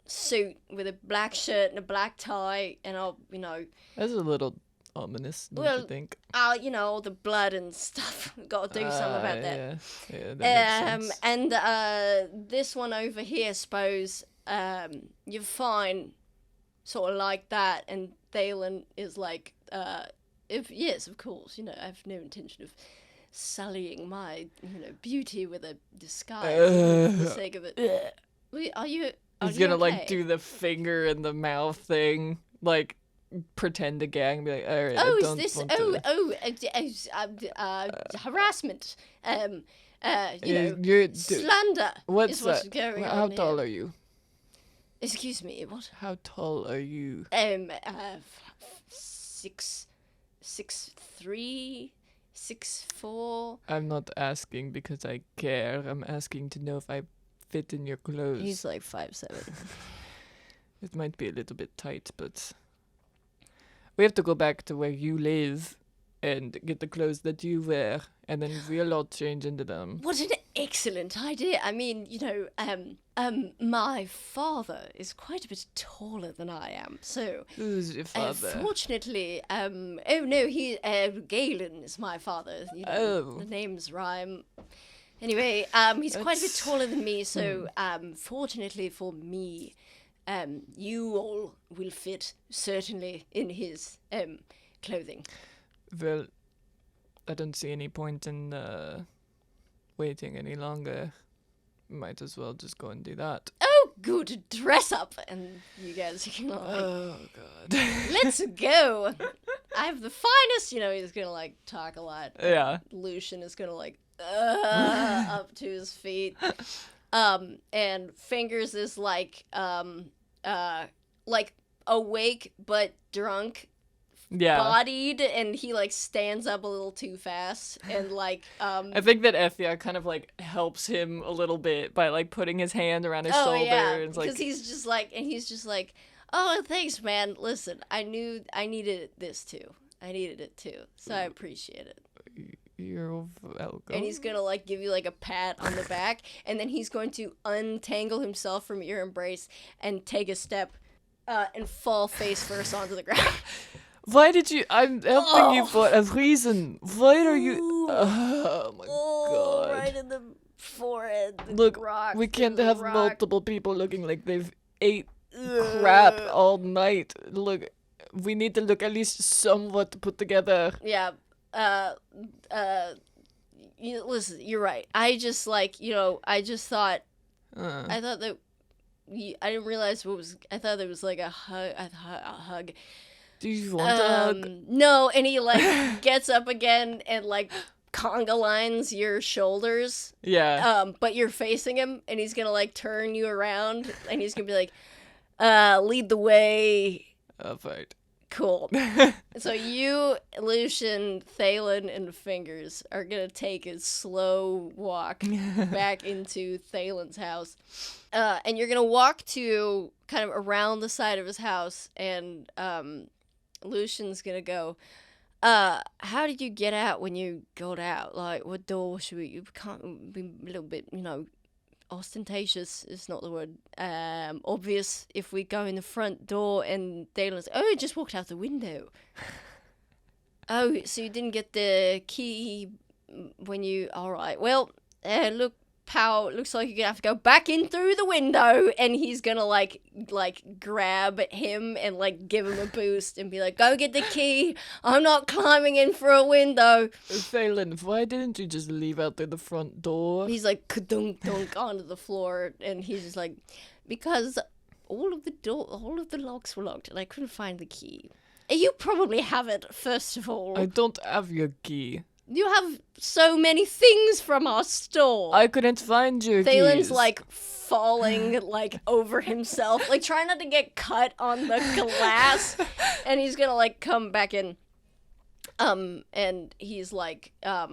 Speaker 2: suit with a black shirt and a black tie, and I'll
Speaker 1: That's a little ominous, don't you think?
Speaker 2: all the blood and stuff. Got to do something about that.
Speaker 1: Yeah, that makes sense.
Speaker 2: And this one over here, suppose you're fine. Sort of like that, and Thalen is yes, of course, I have no intention of sullying my, beauty with a disguise for the sake of it. Are you
Speaker 1: He's gonna
Speaker 2: okay?
Speaker 1: do the finger in the mouth thing, pretend to gang, be like, all right,
Speaker 2: Oh,
Speaker 1: I don't
Speaker 2: is this?
Speaker 1: want to...
Speaker 2: Harassment.
Speaker 1: You're
Speaker 2: Slander.
Speaker 1: what's
Speaker 2: is what's
Speaker 1: that?
Speaker 2: going
Speaker 1: How
Speaker 2: on
Speaker 1: tall
Speaker 2: here.
Speaker 1: are you?
Speaker 2: Excuse me. What?
Speaker 1: How tall are you?
Speaker 2: 6'3", 6'4".
Speaker 1: I'm not asking because I care. I'm asking to know if I fit in your clothes.
Speaker 2: He's 5'7".
Speaker 1: It might be a little bit tight, but we have to go back to where you live and get the clothes that you wear, and then we'll all change into them.
Speaker 2: What an excellent idea. I mean, my father is quite a bit taller than I am, so
Speaker 1: Who's your father?
Speaker 2: fortunately, Galen is my father. The names rhyme. Anyway, he's quite a bit taller than me, so fortunately for me, you all will fit certainly in his clothing.
Speaker 1: Well, I don't see any point in waiting any longer. Might as well just go and do that.
Speaker 2: Oh, good, dress up, and you guys can
Speaker 1: Oh god.
Speaker 2: let's go. I have the finest. He's gonna like talk a lot.
Speaker 1: Yeah.
Speaker 2: Lucien is gonna like up to his feet. And Fingers is like awake but drunk,
Speaker 1: Yeah.
Speaker 2: bodied, and he like stands up a little too fast, and like
Speaker 1: I think that Etheod kind of like helps him a little bit by like putting his hand around his shoulder.
Speaker 2: yeah,
Speaker 1: And it's like,
Speaker 2: because he's just like, oh, thanks, man. Listen, I needed this too. I needed it too, so I appreciate it.
Speaker 1: you're welcome.
Speaker 2: And he's gonna like give you like a pat on the back, and then he's going to untangle himself from your embrace and take a step and fall face first onto the ground.
Speaker 1: Why did you? I'm helping you for a reason. Why are you? Oh my god.
Speaker 2: Right in the forehead. The
Speaker 1: Look,
Speaker 2: rock,
Speaker 1: we can't
Speaker 2: the
Speaker 1: have
Speaker 2: rock.
Speaker 1: multiple people looking like they've ate crap all night. Look, we need to look at least somewhat put together.
Speaker 2: Yeah. Listen, you're right. I just like, I just thought, I thought that, I didn't realize I thought there was like a hug.
Speaker 1: Do you want a hug?
Speaker 2: No, and he like gets up again and like conga lines your shoulders.
Speaker 1: Yeah.
Speaker 2: But you're facing him, and he's gonna like turn you around, and he's gonna be like, lead the way.
Speaker 1: All right.
Speaker 2: Cool. So you, Lucien, Thalen, and Fingers are gonna take a slow walk back into Thalen's house. And you're gonna walk to kind of around the side of his house, and Lucian's gonna go, how did you get out when you got out? Like, what door should we... You can't be a little bit, ostentatious is not the word. Obvious if we go in the front door and Dalen's, I just walked out the window. Oh, so you didn't get the key when you... All right, well, look, pal, looks like you're gonna have to go back in through the window, and he's gonna like grab him and like give him a boost and be like, go get the key, I'm not climbing in through a window.
Speaker 1: Thalen, why didn't you just leave out through the front door?
Speaker 2: He's like dunk onto the floor, and he's just like, because all of the locks were locked and I couldn't find the key. And you probably have it, first of all.
Speaker 1: I don't have your key.
Speaker 2: You have so many things from our store.
Speaker 1: I couldn't find your
Speaker 2: Thalen's
Speaker 1: keys.
Speaker 2: like falling like over himself, like trying not to get cut on the glass, and he's gonna like come back in, and he's like, give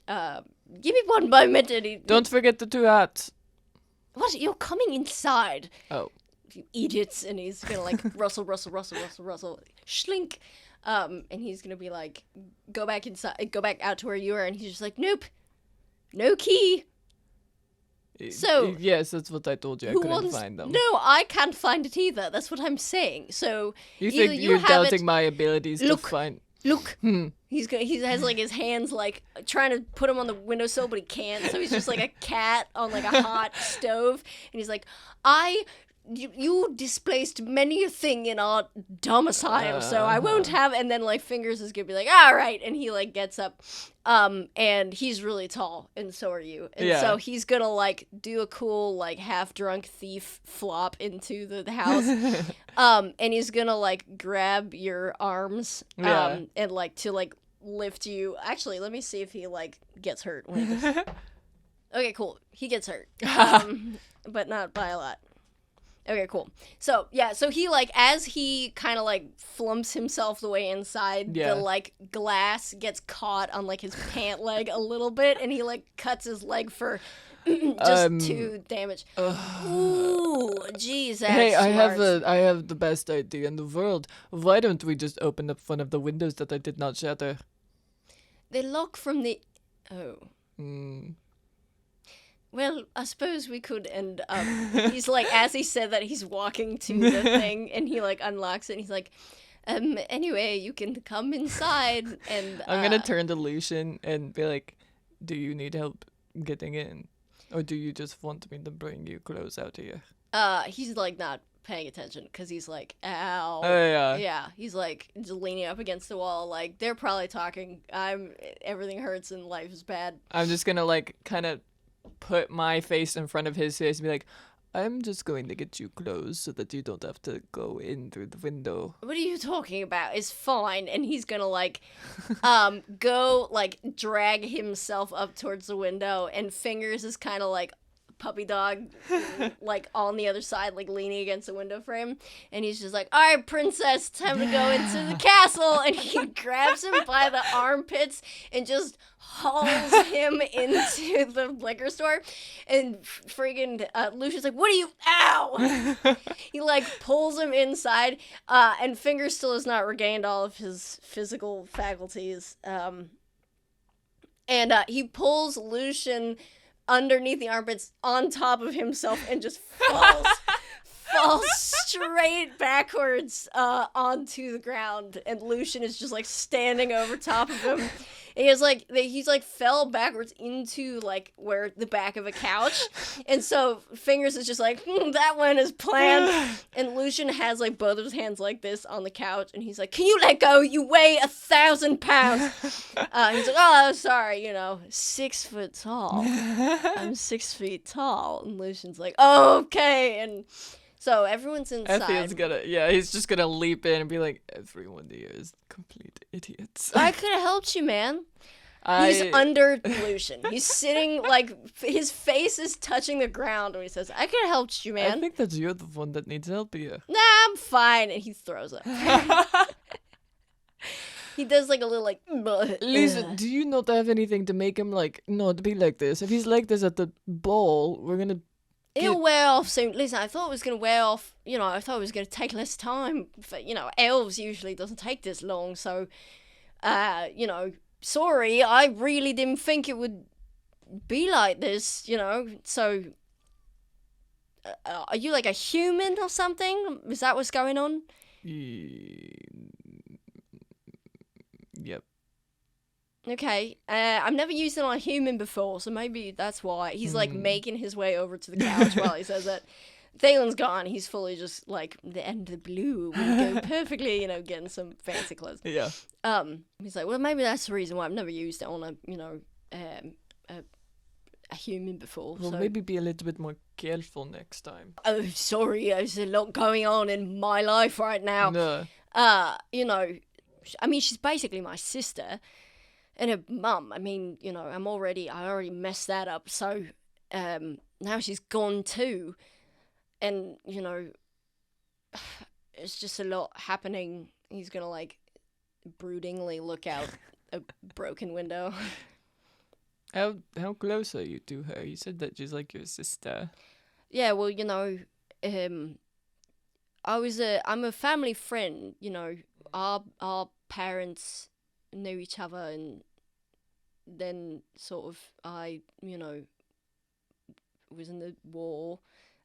Speaker 2: me one moment, and he
Speaker 1: Don't forget the 2 hats.
Speaker 2: What? You're coming inside.
Speaker 1: Oh.
Speaker 2: You idiots, and he's gonna like rustle, schlink. And he's gonna be like, go back inside, go back out to where you were, and he's just like, nope, no key. So
Speaker 1: yes, that's what I told you. I couldn't find them.
Speaker 2: No, I can't find it either. That's what I'm saying. So
Speaker 1: You
Speaker 2: either
Speaker 1: think
Speaker 2: you
Speaker 1: you're
Speaker 2: have
Speaker 1: doubting
Speaker 2: it-
Speaker 1: my abilities to
Speaker 2: Look.
Speaker 1: find?
Speaker 2: Look,
Speaker 1: Hmm.
Speaker 2: he has like his hands like trying to put him on the windowsill, but he can't. So he's just like a cat on like a hot stove, and he's like, You displaced many a thing in our domicile, so I won't have... And then, like, Fingers is gonna be like, all right, and he, like, gets up, and he's really tall, and so are you. And so he's gonna, like, do a cool, like, half-drunk thief flop into the house, and he's gonna, like, grab your arms, and, like, to, like, lift you. Actually, let me see if he, like, gets hurt. Okay, cool. He gets hurt, but not by a lot. Okay, cool. So, yeah, so he, like, as he kind of, like, flumps himself the way inside, the, like, glass gets caught on, like, his pant leg a little bit, and he, like, cuts his leg for just 2 damage. Ooh, jeez, that's
Speaker 1: Hey, I
Speaker 2: smart.
Speaker 1: have the best idea in the world. Why don't we just open up one of the windows that I did not shatter?
Speaker 2: They lock from the... Oh. well, I suppose we could. And he's like, as he said that, he's walking to the thing, and he like unlocks it, and he's like, anyway, you can come inside. And
Speaker 1: I'm gonna turn to Lucian and be like, do you need help getting in? Or do you just want me to bring you clothes out here?
Speaker 2: He's like not paying attention because he's like, ow.
Speaker 1: Oh, yeah.
Speaker 2: Yeah, he's like just leaning up against the wall. Like they're probably talking. Everything hurts and life is bad.
Speaker 1: I'm just gonna like kind of put my face in front of his face and be like, I'm just going to get you clothes so that you don't have to go in through the window.
Speaker 2: What are you talking about? It's fine. And he's gonna like, go like drag himself up towards the window, and Fingers is kind of like puppy dog, like on the other side, like leaning against the window frame, and he's just like, all right, princess, time to go into the castle. And he grabs him by the armpits and just hauls him into the liquor store. And friggin' Lucian's like, what are you, ow. He like pulls him inside, and Fingers still has not regained all of his physical faculties, and he pulls Lucian underneath the armpits on top of himself and just falls straight backwards onto the ground, and Lucian is just like standing over top of him. And he's like fell backwards into like where the back of a couch, and so Fingers is just like, that one is planned. And Lucian has like both of his hands like this on the couch, and he's like, can you let go? You weigh 1,000 pounds. He's like, oh, sorry, 6 foot tall. I'm 6 feet tall. And Lucian's like, oh, okay. And so everyone's inside.
Speaker 1: Etheod's he's just gonna leap in and be like, everyone here is complete idiots.
Speaker 2: I could have helped you, man. He's under Lucian. He's sitting, like, his face is touching the ground when he says, I could have helped you, man.
Speaker 1: I think that you're the one that needs help here.
Speaker 2: Nah, I'm fine. And he throws up. He does, like, a little, like,
Speaker 1: Lisa, do you not have anything to make him, like, not be like this? If he's like this at the ball, we're gonna...
Speaker 2: It'll wear off soon. Listen, I thought it was going to wear off, I thought it was going to take less time. But, elves usually doesn't take this long. So, sorry, I really didn't think it would be like this, So, are you like a human or something? Is that what's going on?
Speaker 1: Yep.
Speaker 2: Okay, I've never used it on a human before, so maybe that's why. He's, like, making his way over to the couch while he says that. Thalen's gone. He's fully just, like, the end of the blue would go perfectly, getting some fancy clothes.
Speaker 1: Yeah.
Speaker 2: He's like, well, maybe that's the reason why I've never used it on a human before.
Speaker 1: Well,
Speaker 2: so.
Speaker 1: maybe be a little bit more careful next time.
Speaker 2: Oh, sorry, there's a lot going on in my life right now.
Speaker 1: No.
Speaker 2: I mean, she's basically my sister. And her mum, I mean, I already messed that up, so now she's gone too. And, it's just a lot happening. He's gonna, like, broodingly look out a broken window.
Speaker 1: How close are you to her? You said that she's like your sister.
Speaker 2: Yeah, well, I'm a family friend, our parents knew each other, and then sort of I, was in the war,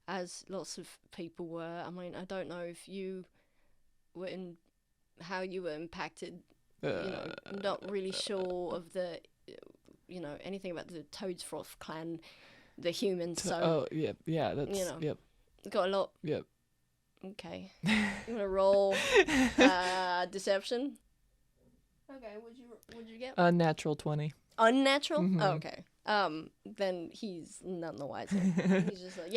Speaker 2: as lots of people were. I mean, I don't know if you were how you were impacted. I'm not really sure of the, anything about the Toadsfroth clan, the humans. So
Speaker 1: that's yep.
Speaker 2: Got a lot.
Speaker 1: Yep.
Speaker 2: Okay, you want to roll deception? Okay, what'd you get?
Speaker 1: Natural 20.
Speaker 2: Unnatural?
Speaker 1: Mm-hmm.
Speaker 2: Oh, okay. Then he's none the wiser. He's just like,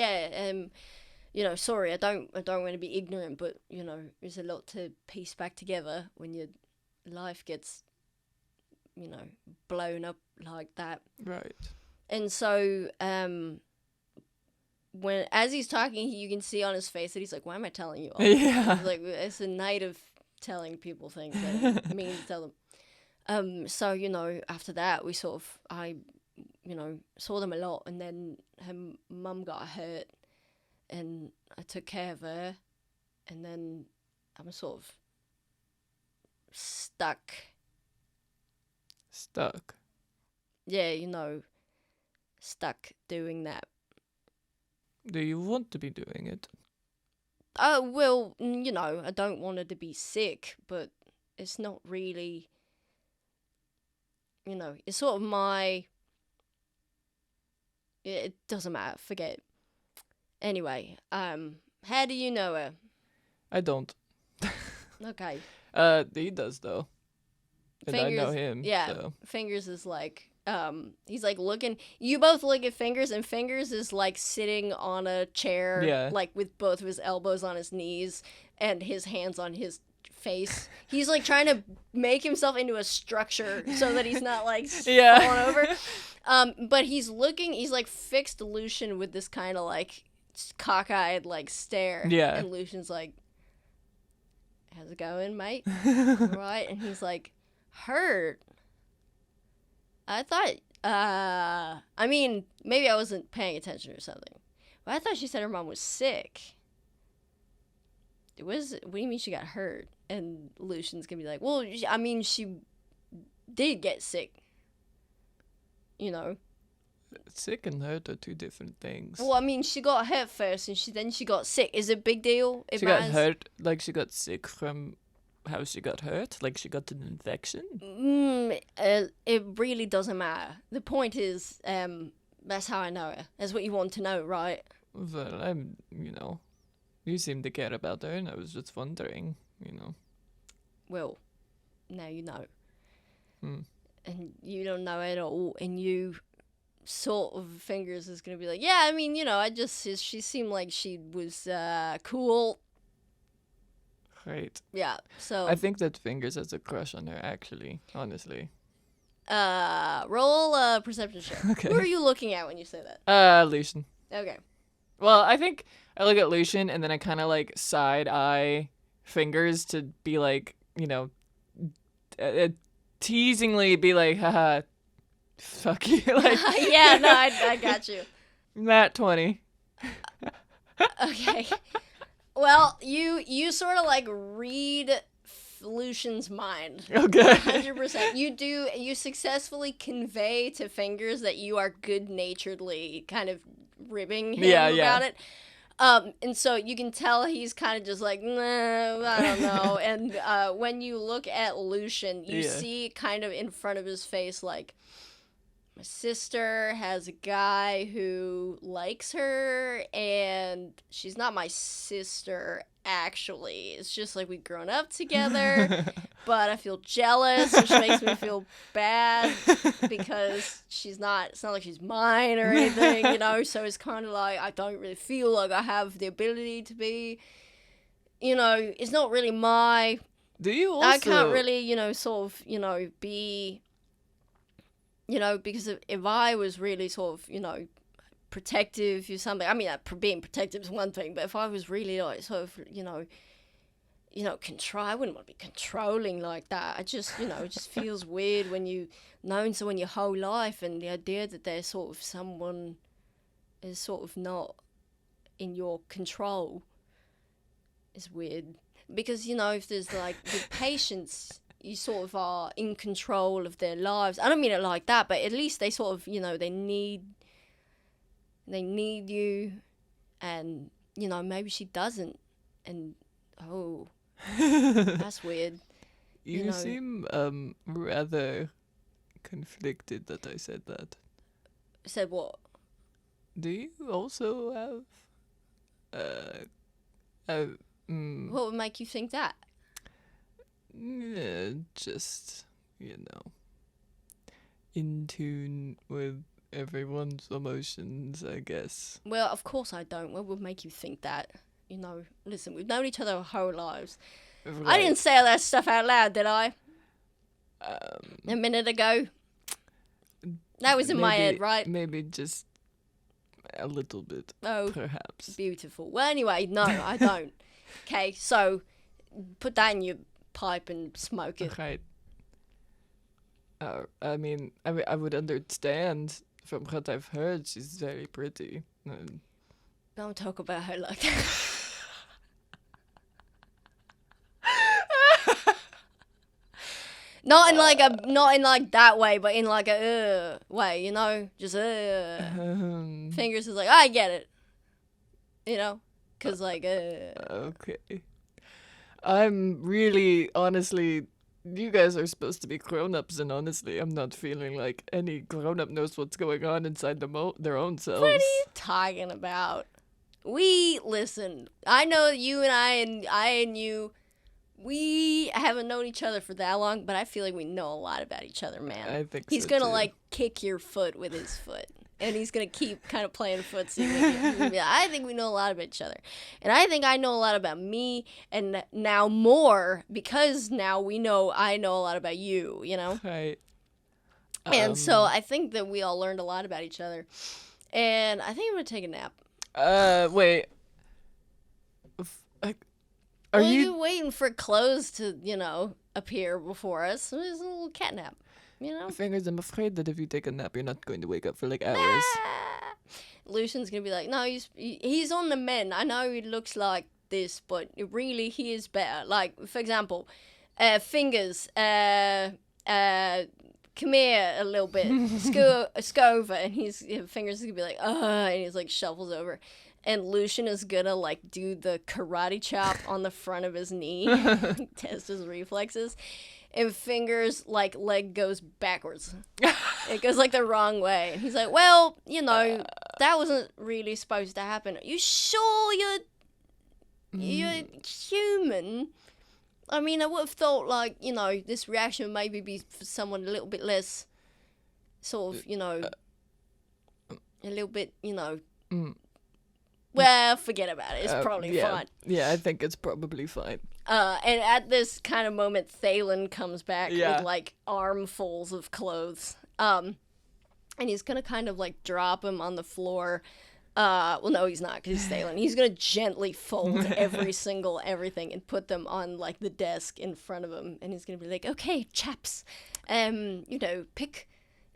Speaker 2: sorry, I don't want to be ignorant, but there's a lot to piece back together when your life gets, blown up like that.
Speaker 1: Right.
Speaker 2: And so, as he's talking, you can see on his face that he's like, why am I telling you all?
Speaker 1: Yeah.
Speaker 2: He's like, it's a night of telling people things that I didn't mean to tell them. So, after that, I saw them a lot, and then her mum got hurt, and I took care of her, and then I'm sort of stuck.
Speaker 1: Stuck?
Speaker 2: Yeah, stuck doing that.
Speaker 1: Do you want to be doing it?
Speaker 2: Oh, well, you know, I don't want her to be sick, but it's not really, you know, it's sort of my. It doesn't matter. Forget it. Anyway, how do you know her?
Speaker 1: I don't.
Speaker 2: Okay.
Speaker 1: He does though. And I know him.
Speaker 2: Yeah.
Speaker 1: So.
Speaker 2: Fingers is like, he's like looking. You both look at Fingers, and Fingers is like sitting on a chair,
Speaker 1: Yeah.
Speaker 2: like with both of his elbows on his knees and his hands on his face. He's like trying to make himself into a structure so that he's not like falling over. But he's like fixed Lucien with this kind of like cockeyed like stare.
Speaker 1: Yeah.
Speaker 2: And Lucian's like, how's it going, mate? Right? And he's like, hurt. I thought, I mean, maybe I wasn't paying attention or something. But I thought she said her mom was sick. What do you mean she got hurt? And Lucian's gonna be like, well, I mean, she did get sick. You know.
Speaker 1: Sick and hurt are two different things.
Speaker 2: Well, I mean, she got hurt first, and then she got sick. Is it a big deal?
Speaker 1: She got hurt, like she got sick from how she got hurt, like she got an infection.
Speaker 2: It really doesn't matter. The point is, that's how I know her. That's what you want to know, right?
Speaker 1: Well, you seem to care about her, and I was just wondering,
Speaker 2: Well, now you know.
Speaker 1: Hmm.
Speaker 2: And you don't know at all, and you sort of Fingers is gonna be like, yeah, I mean, she seemed like she was cool.
Speaker 1: Right.
Speaker 2: Yeah, so
Speaker 1: I think that Fingers has a crush on her, actually, honestly.
Speaker 2: roll a perception check.
Speaker 1: Okay.
Speaker 2: Who are you looking at when you say that?
Speaker 1: Lucien.
Speaker 2: Okay.
Speaker 1: Well, I think I look at Lucien, and then I kind of, like, side-eye Fingers to be like, teasingly be like, haha, fuck you. Like,
Speaker 2: Yeah, no, I got you.
Speaker 1: Nat 20.
Speaker 2: Okay. Well, you sort of like read Lucian's mind.
Speaker 1: Okay.
Speaker 2: 100%. You successfully convey to Fingers that you are good-naturedly kind of ribbing him about it. And so you can tell he's kind of just like, nah, I don't know. And when you look at Lucien, you see kind of in front of his face, like, my sister has a guy who likes her, and she's not my sister, actually. It's just like we've grown up together, but I feel jealous, which makes me feel bad because it's not like she's mine or anything, so it's kind of like I don't really feel like I have the ability to be, it's not really my...
Speaker 1: Do you also...
Speaker 2: I can't really, sort of, be... because if I was really sort of, protective or something, I mean, being protective is one thing, but if I was really like sort of, I wouldn't want to be controlling like that. I just, it just feels weird when you've known someone your whole life, and the idea that they're sort of someone is sort of not in your control is weird. Because, if there's like with patients, you sort of are in control of their lives. I don't mean it like that, but at least they sort of, they need you, and, maybe she doesn't, and, oh, that's weird.
Speaker 1: You seem, rather conflicted that I said that.
Speaker 2: Said what?
Speaker 1: Do you also have,
Speaker 2: What would make you think that?
Speaker 1: Just, in tune with everyone's emotions, I guess.
Speaker 2: Well, of course I don't. What would make you think that? Listen, we've known each other our whole lives.
Speaker 1: Right.
Speaker 2: I didn't say all that stuff out loud, did I? A minute ago. That was in my head, right?
Speaker 1: Maybe just a little bit, perhaps.
Speaker 2: Beautiful. Well, anyway, no, I don't. Okay, so put that in your pipe and smoke it.
Speaker 1: Right. I mean, I would understand from what I've heard. She's very pretty.
Speaker 2: Don't talk about her like that. Not in like that way, but in like a way, you know? Just Fingers is like, I get it. You know? Cause like
Speaker 1: Okay. I'm really, honestly, you guys are supposed to be grown-ups, and honestly, I'm not feeling like any grown-up knows what's going on inside their own selves.
Speaker 2: What are you talking about? Listen, I know you and I and you, we haven't known each other for that long, but I feel like we know a lot about each other, man.
Speaker 1: I think
Speaker 2: he's
Speaker 1: so,
Speaker 2: gonna
Speaker 1: too.
Speaker 2: like kick your foot with his foot. And he's gonna keep kind of playing footsie with you. He's gonna be like, I think we know a lot about each other, and I think I know a lot about me, and now more because now I know a lot about you. You know,
Speaker 1: Right.
Speaker 2: and so I think that we all learned a lot about each other, and I think I'm gonna take a nap.
Speaker 1: Wait. Are you?
Speaker 2: waiting for clothes to appear before us? It's a little cat nap. You know?
Speaker 1: Fingers, I'm afraid that if you take a nap, you're not going to wake up for like hours.
Speaker 2: Lucian's gonna be like, no, he's on the mend. I know he looks like this, but really he is better. Like, for example, Fingers, come here a little bit, sco over, and Fingers is gonna be like, and he's like shuffles over. And Lucian is gonna like do the karate chop on the front of his knee, test his reflexes. And Fingers, like, leg goes backwards. It goes, like, the wrong way. And he's like, well, that wasn't really supposed to happen. Are you sure you're human? I mean, I would have thought, like, this reaction would maybe be for someone a little bit less, sort of, a little bit, well, forget about it. It's probably fine.
Speaker 1: Yeah, I think it's probably fine.
Speaker 2: And at this kind of moment, Thalen comes back with, like, armfuls of clothes. And he's gonna kind of, like, drop him on the floor. Well, no, he's not, because he's Thalen. He's gonna gently fold everything and put them on, like, the desk in front of him. And he's gonna be like, okay, chaps, pick...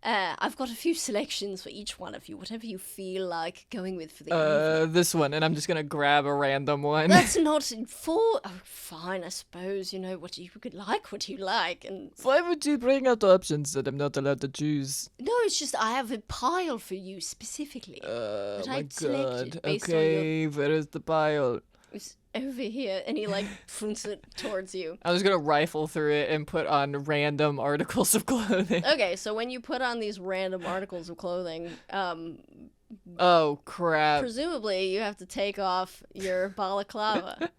Speaker 2: I've got a few selections for each one of you, whatever you feel like going with for the evening.
Speaker 1: This one, and I'm just gonna grab a random one.
Speaker 2: That's not for... Oh, fine, I suppose, what you could like, what you like, and...
Speaker 1: Why would you bring out options that I'm not allowed to choose?
Speaker 2: No, it's just I have a pile for you specifically. That
Speaker 1: My
Speaker 2: I'd selected
Speaker 1: God.
Speaker 2: based
Speaker 1: Okay, where is the pile?
Speaker 2: It's over here, and he, like, points it towards you.
Speaker 1: I was gonna rifle through it and put on random articles of clothing.
Speaker 2: Okay, so when you put on these random articles of clothing,
Speaker 1: Oh, crap.
Speaker 2: presumably you have to take off your balaclava.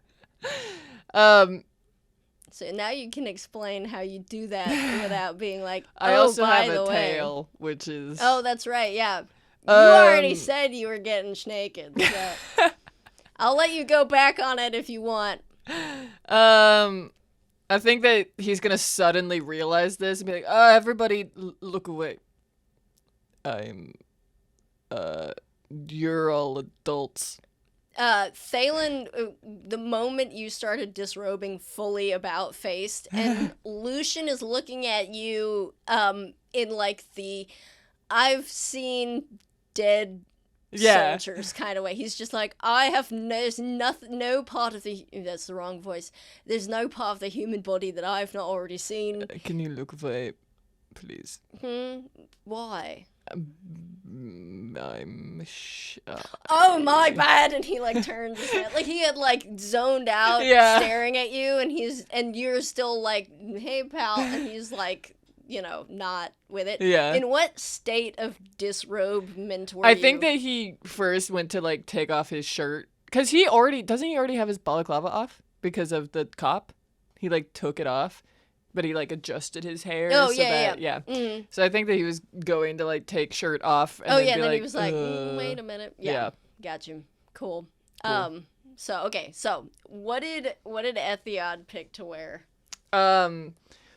Speaker 2: So now you can explain how you do that without being like,
Speaker 1: I also
Speaker 2: by
Speaker 1: have
Speaker 2: the
Speaker 1: a
Speaker 2: way.
Speaker 1: tail, which is...
Speaker 2: Oh, that's right, yeah. You already
Speaker 1: Um,
Speaker 2: said you were getting naked, so I'll let you go back on it if you want.
Speaker 1: I think that he's gonna suddenly realize this and be like, "Oh, everybody, look away. You're all adults."
Speaker 2: Thalen, the moment you started disrobing fully about faced, and Lucian is looking at you, in like the I've seen dead soldiers kind of way. He's just like, there's nothing, no part of that's the wrong voice. There's no part of the human body that I've not already seen.
Speaker 1: Can you look away, please?
Speaker 2: Why?
Speaker 1: I'm
Speaker 2: Oh, my bad. And he like turned his head, like he had like zoned out, staring at you, and you're still like, hey pal, and he's like, not with it.
Speaker 1: Yeah.
Speaker 2: In what state of disrobement were
Speaker 1: I
Speaker 2: you?
Speaker 1: think that he first went to like take off his shirt because doesn't he already have his balaclava off because of the cop? He like took it off, but he like adjusted his hair.
Speaker 2: Oh,
Speaker 1: so
Speaker 2: yeah.
Speaker 1: Mm-hmm. So I think that he was going to like take shirt off. And
Speaker 2: then
Speaker 1: be
Speaker 2: he was like, wait a minute. Yeah. Got you. Cool. So what did Etheod pick to wear?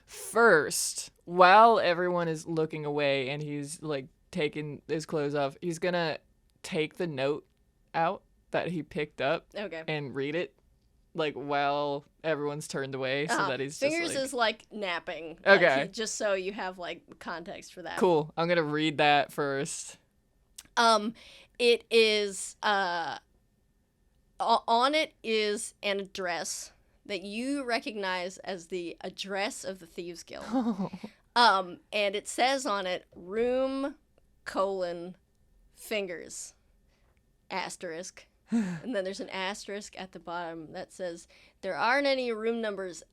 Speaker 1: First, while everyone is looking away and he's like taking his clothes off, he's gonna take the note out that he picked up and read it, like while everyone's turned away, so that he's
Speaker 2: Fingers
Speaker 1: just
Speaker 2: is like napping.
Speaker 1: Okay.
Speaker 2: Like, just so you have like context for that.
Speaker 1: Cool. I'm gonna read that first.
Speaker 2: It is on it is an address that you recognize as the address of the Thieves Guild. And it says on it, room, fingers, asterisk. And then there's an asterisk at the bottom that says, there aren't any room numbers.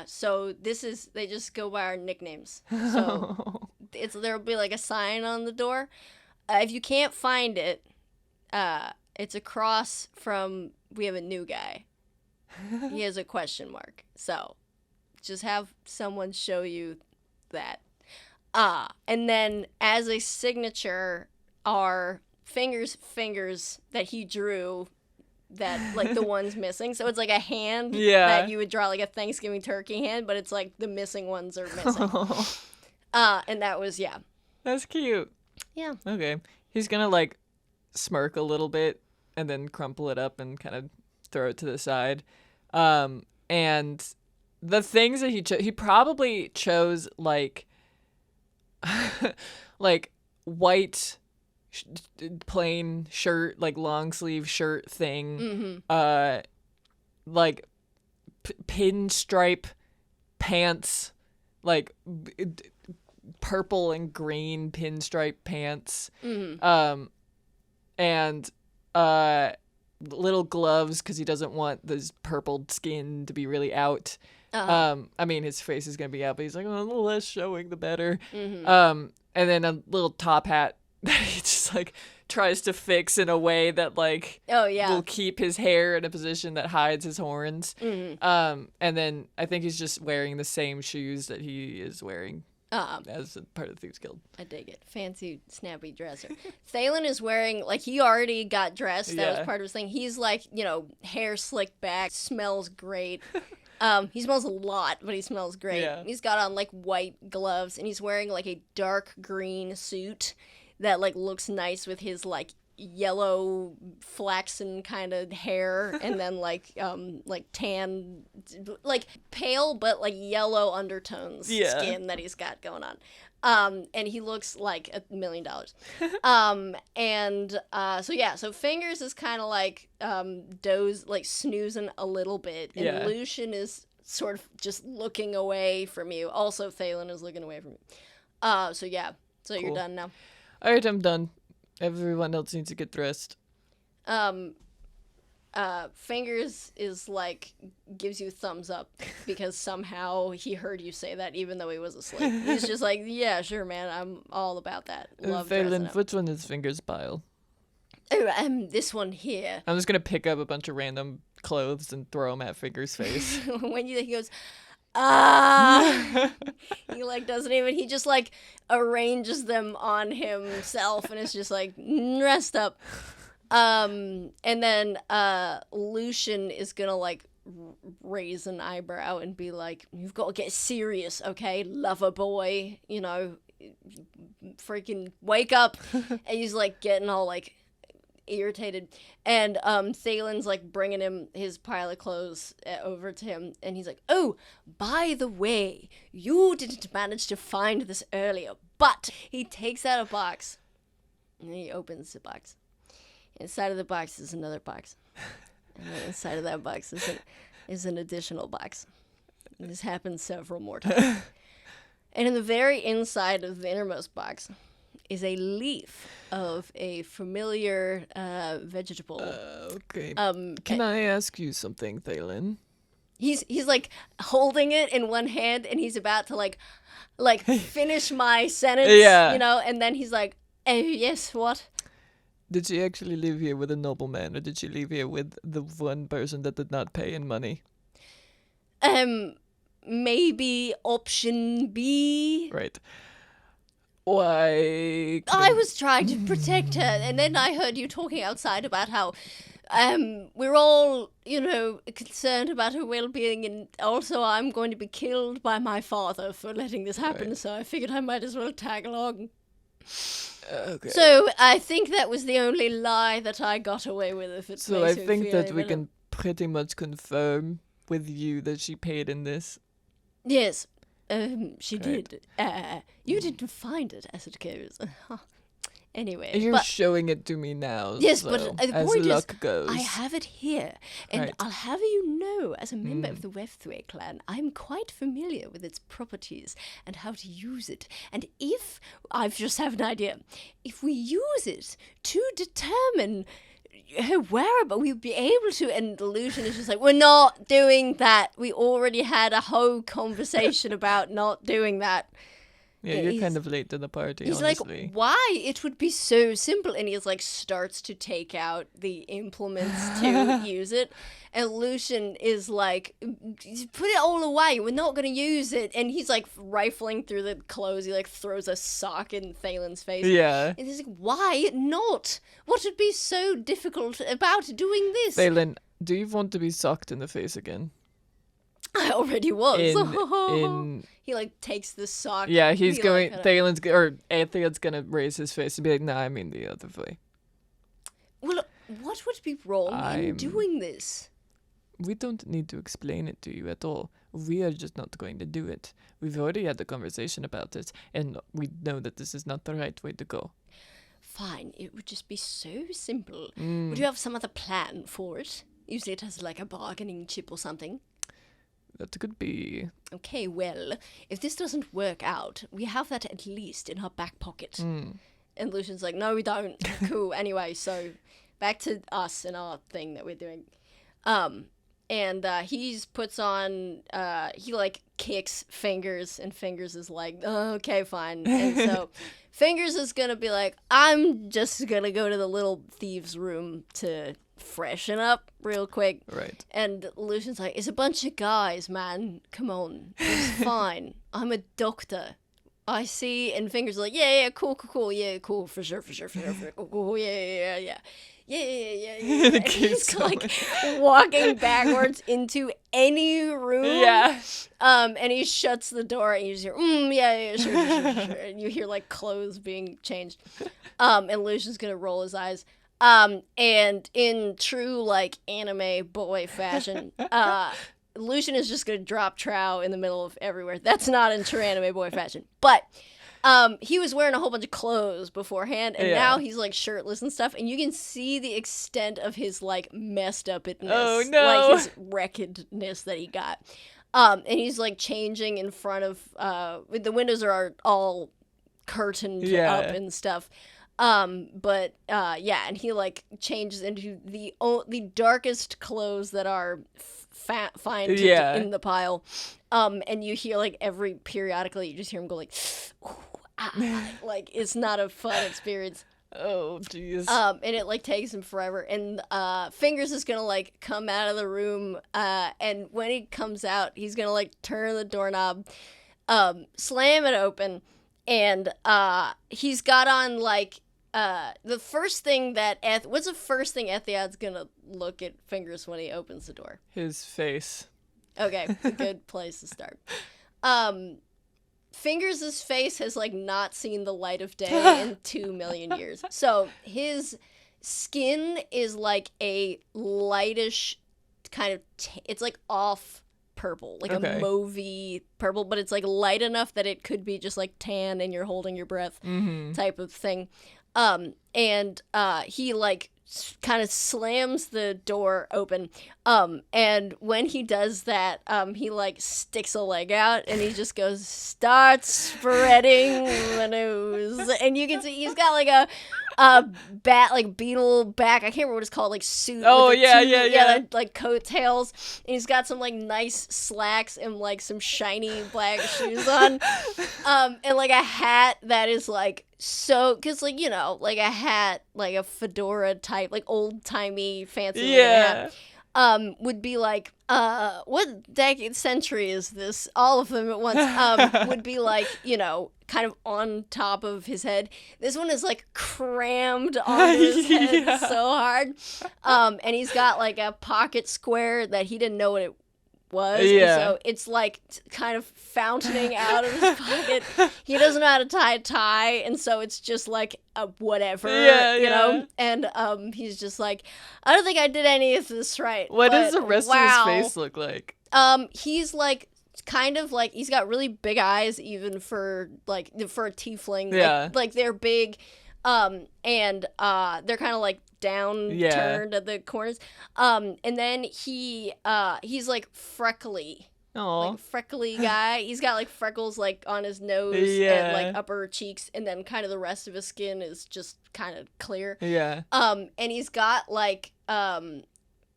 Speaker 2: So they just go by our nicknames. So there'll be like a sign on the door. If you can't find it, it's across from, we have a new guy. He has a question mark. So just have someone show you that. And then as a signature are fingers that he drew that, like, the one's missing. So it's like a hand that you would draw, like a Thanksgiving turkey hand, but it's like the missing ones are missing. And that was,
Speaker 1: That's cute.
Speaker 2: Yeah.
Speaker 1: Okay. He's gonna, like, smirk a little bit and then crumple it up and kind of throw it to the side. And the things that he probably chose, like, like, white plain shirt, like long sleeve shirt thing, like pinstripe pants, like purple and green pinstripe pants, and little gloves because he doesn't want this purple skin to be really out. I mean, his face is gonna be out, but he's like, oh, the less showing, the better. And then a little top hat that he just, like, tries to fix in a way that, like, will keep his hair in a position that hides his horns. And then I think he's just wearing the same shoes that he is wearing as a part of the Thieves Guild.
Speaker 2: I dig it. Fancy, snappy dresser. Thalen is wearing, like, he already got dressed. That was part of his thing. He's, like, hair slicked back, smells great. He smells a lot, but he smells great. Yeah. He's got on, like, white gloves, and he's wearing, like, a dark green suit that, like, looks nice with his, like, yellow flaxen kind of hair, and then, like tan, like, pale but, like, yellow undertones skin that he's got going on. And he looks like $1 million. So Fingers is kind of like snoozing a little bit, and Lucien is sort of just looking away from you. Also, Thalen is looking away from you. So
Speaker 1: Cool.
Speaker 2: You're done now.
Speaker 1: All right, I'm done. Everyone else needs to get dressed.
Speaker 2: Fingers is like, gives you thumbs up because somehow he heard you say that even though he was asleep. He's just like, yeah, sure, man, I'm all about that. Love dressing up.
Speaker 1: Which one is Fingers' pile?
Speaker 2: Oh, this one here.
Speaker 1: I'm just gonna pick up a bunch of random clothes and throw them at Fingers' face.
Speaker 2: When he goes, he, like, doesn't even, he just, like, arranges them on himself and is just like dressed up. And then Lucien is gonna, like, raise an eyebrow and be like, you've got to get serious, okay, lover boy, freaking wake up. And he's, like, getting all, like, irritated, and Thalen's, like, bringing him his pile of clothes over to him, and he's like, oh, by the way, you didn't manage to find this earlier, but he takes out a box, and he opens the box. Inside of the box is another box, and then inside of that box is an additional box. This happens several more times. And in the very inside of the innermost box is a leaf of a familiar vegetable.
Speaker 1: Okay. Can I ask you something, Thalen?
Speaker 2: He's like holding it in one hand, and he's about to like finish my sentence, and then he's like, oh, yes, what?
Speaker 1: Did she actually live here with a nobleman, or did she live here with the one person that did not pay in money?
Speaker 2: Maybe option B.
Speaker 1: Right. Why?
Speaker 2: I was trying to protect her, and then I heard you talking outside about how we're all, concerned about her well-being, and also I'm going to be killed by my father for letting this happen, right. So I figured I might as well tag along.
Speaker 1: Okay.
Speaker 2: So I think that was the only lie that I got away with, if it's
Speaker 1: so I think that we can pretty much confirm with you that she paid in this.
Speaker 2: Yes. She did. You didn't find it, as it goes. Anyway,
Speaker 1: You're
Speaker 2: but
Speaker 1: showing it to me now.
Speaker 2: yes,
Speaker 1: so,
Speaker 2: but the
Speaker 1: as
Speaker 2: point is,
Speaker 1: luck goes.
Speaker 2: I have it here, and
Speaker 1: Right.
Speaker 2: I'll have you know, as a member of the Wefthway clan, I'm quite familiar with its properties and how to use it. And if I just have an idea, if we use it to determine her whereabouts, we'll be able to. And Lucian is just like, we're not doing that. We already had a whole conversation about not doing that.
Speaker 1: Yeah,
Speaker 2: Yeah,
Speaker 1: you're
Speaker 2: he's-
Speaker 1: kind of late to the party,
Speaker 2: He's
Speaker 1: honestly.
Speaker 2: like, why? It would be so simple. And he's like, starts to take out the implements to use it. And Lucian is like, put it all away. We're not going to use it. And he's like rifling through the clothes. He like throws a sock in Thalen's face.
Speaker 1: Yeah.
Speaker 2: And he's like, why not? What would be so difficult about doing this?
Speaker 1: Thalen, do you want to be socked in the face again?
Speaker 2: I already was.
Speaker 1: In
Speaker 2: He like takes the sock.
Speaker 1: yeah, he's
Speaker 2: he,
Speaker 1: going.
Speaker 2: Like,
Speaker 1: Or Etheod's gonna raise his face and be like, "Nah, I mean the other way."
Speaker 2: well, what would be wrong in
Speaker 1: I'm-
Speaker 2: doing this?
Speaker 1: We don't need to explain it to you at all. We are just not going to do it. We've already had a conversation about it, and we know that this is not the right way to go.
Speaker 2: Fine, it would just be so simple.
Speaker 1: Mm.
Speaker 2: Would you have some other plan for it? Usually it has like a bargaining chip or something.
Speaker 1: That could be.
Speaker 2: Okay, well, if this doesn't work out, we have that at least in our back pocket.
Speaker 1: Mm.
Speaker 2: And Lucian's like, no, we don't. Cool. Anyway, so back to us and our thing that we're doing. And he's puts on, he like kicks Fingers, and Fingers is like, oh, okay, fine. And so Fingers is gonna be like, I'm just gonna go to the little thieves' room to freshen up real quick.
Speaker 1: Right.
Speaker 2: And Lucian's like, it's a bunch of guys, man. Come on. It's fine. I'm a doctor. I see. And Fingers is like, yeah, cool. Yeah, cool. For sure. Cool. Yeah.
Speaker 1: The
Speaker 2: And
Speaker 1: kid's
Speaker 2: he's like walking backwards into any room.
Speaker 1: Yeah.
Speaker 2: And he shuts the door, and you just hear, yeah, sure. And you hear like clothes being changed. And Lucian's gonna roll his eyes. And in true like anime boy fashion, Lucian is just gonna drop trow in the middle of everywhere. That's not in true anime boy fashion, but. He was wearing a whole bunch of clothes beforehand, and
Speaker 1: Yeah.
Speaker 2: now he's like shirtless and stuff, and you can see the extent of his like messed upness,
Speaker 1: Oh, no.
Speaker 2: like his wreckedness that he got. And he's like changing in front of the windows are all curtained
Speaker 1: Yeah.
Speaker 2: up and stuff. But and he like changes into the darkest clothes that are find
Speaker 1: Yeah.
Speaker 2: in the pile. And you hear like periodically you just hear him go like, ooh, like it's not a fun experience.
Speaker 1: Oh, jeez.
Speaker 2: And it like takes him forever. And Fingers is gonna like come out of the room. And when he comes out, he's gonna like turn the doorknob, slam it open, and he's got on like the first thing that what's the first thing Etheod's gonna look at Fingers when he opens the door?
Speaker 1: His face.
Speaker 2: Okay, a good place to start. Fingers' face has like not seen the light of day in 2 million years. So his skin is like a lightish kind of it's like off purple, like
Speaker 1: Okay.
Speaker 2: a mauvey purple, but it's like light enough that it could be just like tan and you're holding your breath type of thing. And he like kind of slams the door open. And when he does that, he like sticks a leg out and he just goes, start spreading the news. And you can see he's got like a beetle back. I can't remember what it's called, like suit.
Speaker 1: Oh,
Speaker 2: with the
Speaker 1: yeah.
Speaker 2: like coattails. And he's got some like nice slacks and like some shiny black shoes on. And like a hat that is like so, cause like, you know, like a hat, like a fedora type, like old timey fancy looking
Speaker 1: Yeah.
Speaker 2: hat, would be like, what decade century is this? All of them at once, would be like, you know, kind of on top of his head. This one is like crammed onto his head
Speaker 1: Yeah.
Speaker 2: so hard. And he's got like a pocket square that he didn't know what it was. And
Speaker 1: Yeah.
Speaker 2: so it's like kind of fountaining out of his pocket. He doesn't know how to tie a tie, and so it's just like a whatever,
Speaker 1: Yeah,
Speaker 2: you know?
Speaker 1: yeah.
Speaker 2: And he's just like, I don't think I did any of this right.
Speaker 1: What
Speaker 2: but
Speaker 1: does the rest
Speaker 2: wow.
Speaker 1: of his face look like?
Speaker 2: He's like kind of like he's got really big eyes even for a tiefling.
Speaker 1: Yeah.
Speaker 2: Like they're big. And they're kind of like down turned at the corners. And then he's like freckly.
Speaker 1: Aw.
Speaker 2: Like freckly guy. He's got like freckles like on his nose
Speaker 1: Yeah.
Speaker 2: and like upper cheeks, and then kind of the rest of his skin is just kind of clear.
Speaker 1: Yeah.
Speaker 2: And he's got like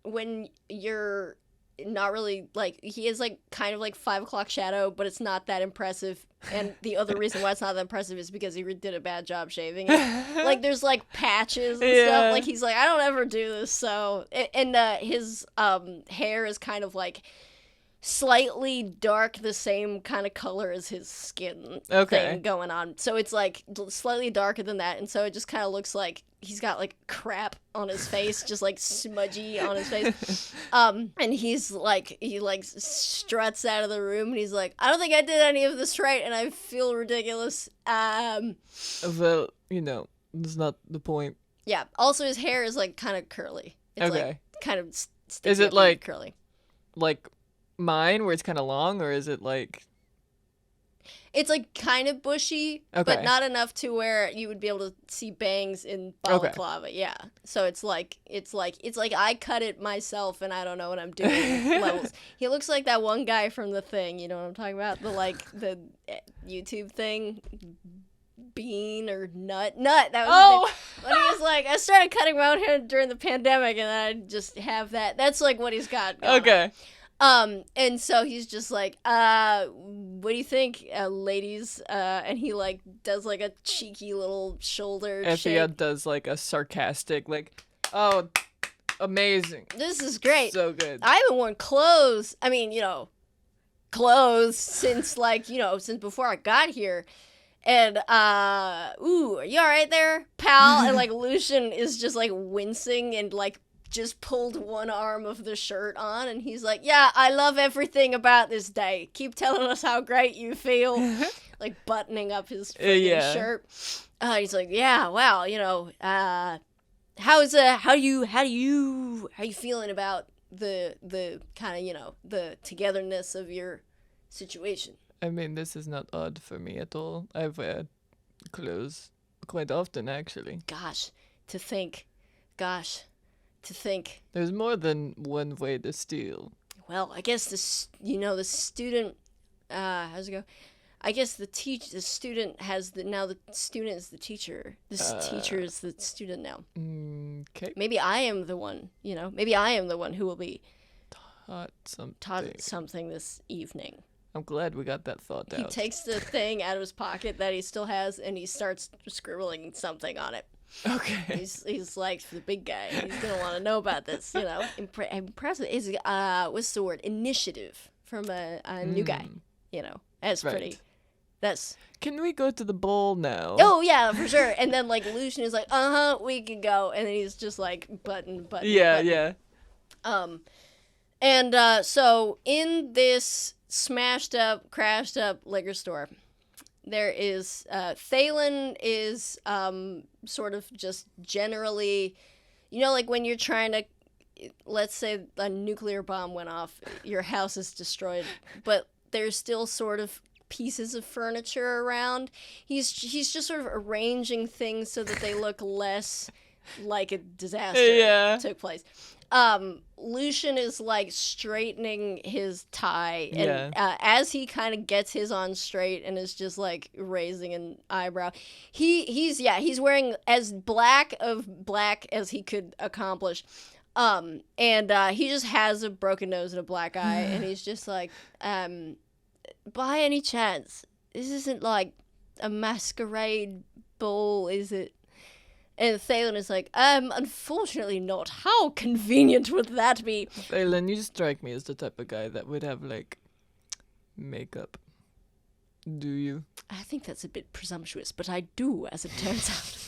Speaker 2: when you're not really like, he is like kind of like 5 o'clock shadow, but it's not that impressive. And the other reason why it's not that impressive is because he did a bad job shaving it. Like there's like patches and stuff. Like he's like, I don't ever do this. So and his hair is kind of like slightly dark, the same kind of color as his skin thing going on. So it's like slightly darker than that, and so it just kind of looks like he's got like crap on his face, just like smudgy on his face. And he struts out of the room, and he's like, I don't think I did any of this right, and I feel ridiculous.
Speaker 1: Well, that's not the point.
Speaker 2: Yeah. Also, his hair is like kind of curly. It's like kind of sticky.
Speaker 1: Is it like
Speaker 2: curly?
Speaker 1: Like mine, where it's kind of long, or is it like?
Speaker 2: It's like kind of bushy, but not enough to where you would be able to see bangs in balaclava. Yeah, so it's like I cut it myself, and I don't know what I'm doing. Levels. He looks like that one guy from The Thing. You know what I'm talking about? The YouTube thing, Bean or Nut. That was the thing. When he was like, I started cutting my own hair during the pandemic, and I just have that. That's like what he's got going on. And so he's just like, what do you think, ladies? And he like does like a cheeky little shoulder shake.
Speaker 1: Etheod does like a sarcastic, like, oh, amazing.
Speaker 2: This is great.
Speaker 1: So good.
Speaker 2: I haven't worn clothes. I mean, clothes since like, since before I got here. And, ooh, are you all right there, pal? And like Lucien is just like wincing and like just pulled one arm of the shirt on, and he's like, yeah, I love everything about this day. Keep telling us how great you feel. Like buttoning up his freaking shirt. He's like, yeah, well, how you feeling about the kind of, the togetherness of your situation?
Speaker 1: I mean, this is not odd for me at all. I wear clothes quite often, actually.
Speaker 2: Gosh, to think.
Speaker 1: There's more than one way to steal.
Speaker 2: Well, I guess the student, how's it go? I guess the student has now the student is the teacher. This teacher is the student now.
Speaker 1: Okay.
Speaker 2: Maybe I am the one, maybe I am the one who will be
Speaker 1: taught
Speaker 2: something this evening.
Speaker 1: I'm glad we got that thought out.
Speaker 2: He takes the thing out of his pocket that he still has, and he starts scribbling something on it.
Speaker 1: Okay.
Speaker 2: He's like the big guy. He's gonna want to know about this. Impressive. Is what's the word? Initiative from a new guy. That's pretty. That's.
Speaker 1: Can we go to the bowl now?
Speaker 2: Oh yeah, for sure. And then like Lucien is like, we can go, and then he's just like button.
Speaker 1: Yeah.
Speaker 2: And so in this smashed up, crashed up liquor store, there is Thalen is sort of just generally, like when you're trying to, let's say a nuclear bomb went off, your house is destroyed, but there's still sort of pieces of furniture around. He's just sort of arranging things so that they look less like a disaster took place. Lucien is like straightening his tie, and as he kind of gets his on straight and is just like raising an eyebrow, he's wearing as black as he could accomplish, and he just has a broken nose and a black eye, and he's just like, by any chance, this isn't like a masquerade ball, is it? And Thalen is like, unfortunately not. How convenient would that be?
Speaker 1: Thalen, you strike me as the type of guy that would have, like, makeup. Do you?
Speaker 2: I think that's a bit presumptuous, but I do, as it turns out.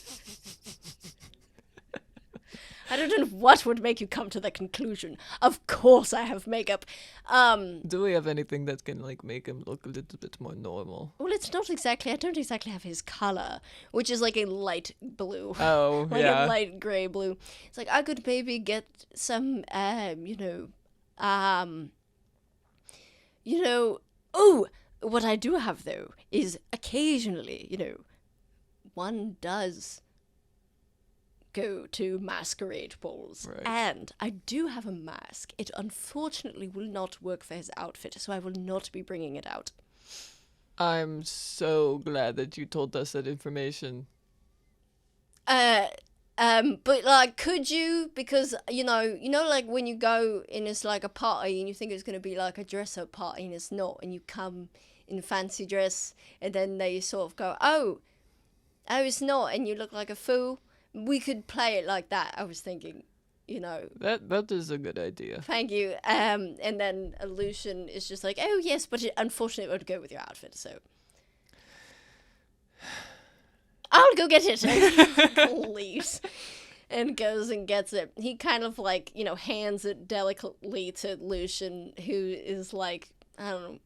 Speaker 2: I don't know what would make you come to that conclusion. Of course I have makeup.
Speaker 1: Do we have anything that can, like, make him look a little bit more normal?
Speaker 2: Well, I don't exactly have his color, which is like a light blue.
Speaker 1: Oh,
Speaker 2: like a light gray blue. It's like, I could maybe get some, what I do have, though, is occasionally, one does go to masquerade balls.
Speaker 1: Right.
Speaker 2: And I do have a mask. It unfortunately will not work for his outfit, so I will not be bringing it out.
Speaker 1: I'm so glad that you told us that information.
Speaker 2: But like, could you? Because like when you go and it's like a party and you think it's gonna be like a dress-up party and it's not, and you come in fancy dress and then they sort of go, oh, it's not, and you look like a fool. We could play it like that. I was thinking,
Speaker 1: That is a good idea.
Speaker 2: Thank you. And then Lucien is just like, oh yes, but unfortunately it would go with your outfit, so I'll go get it. And leaves and goes and gets it. He kind of like, hands it delicately to Lucien, who is like, I'm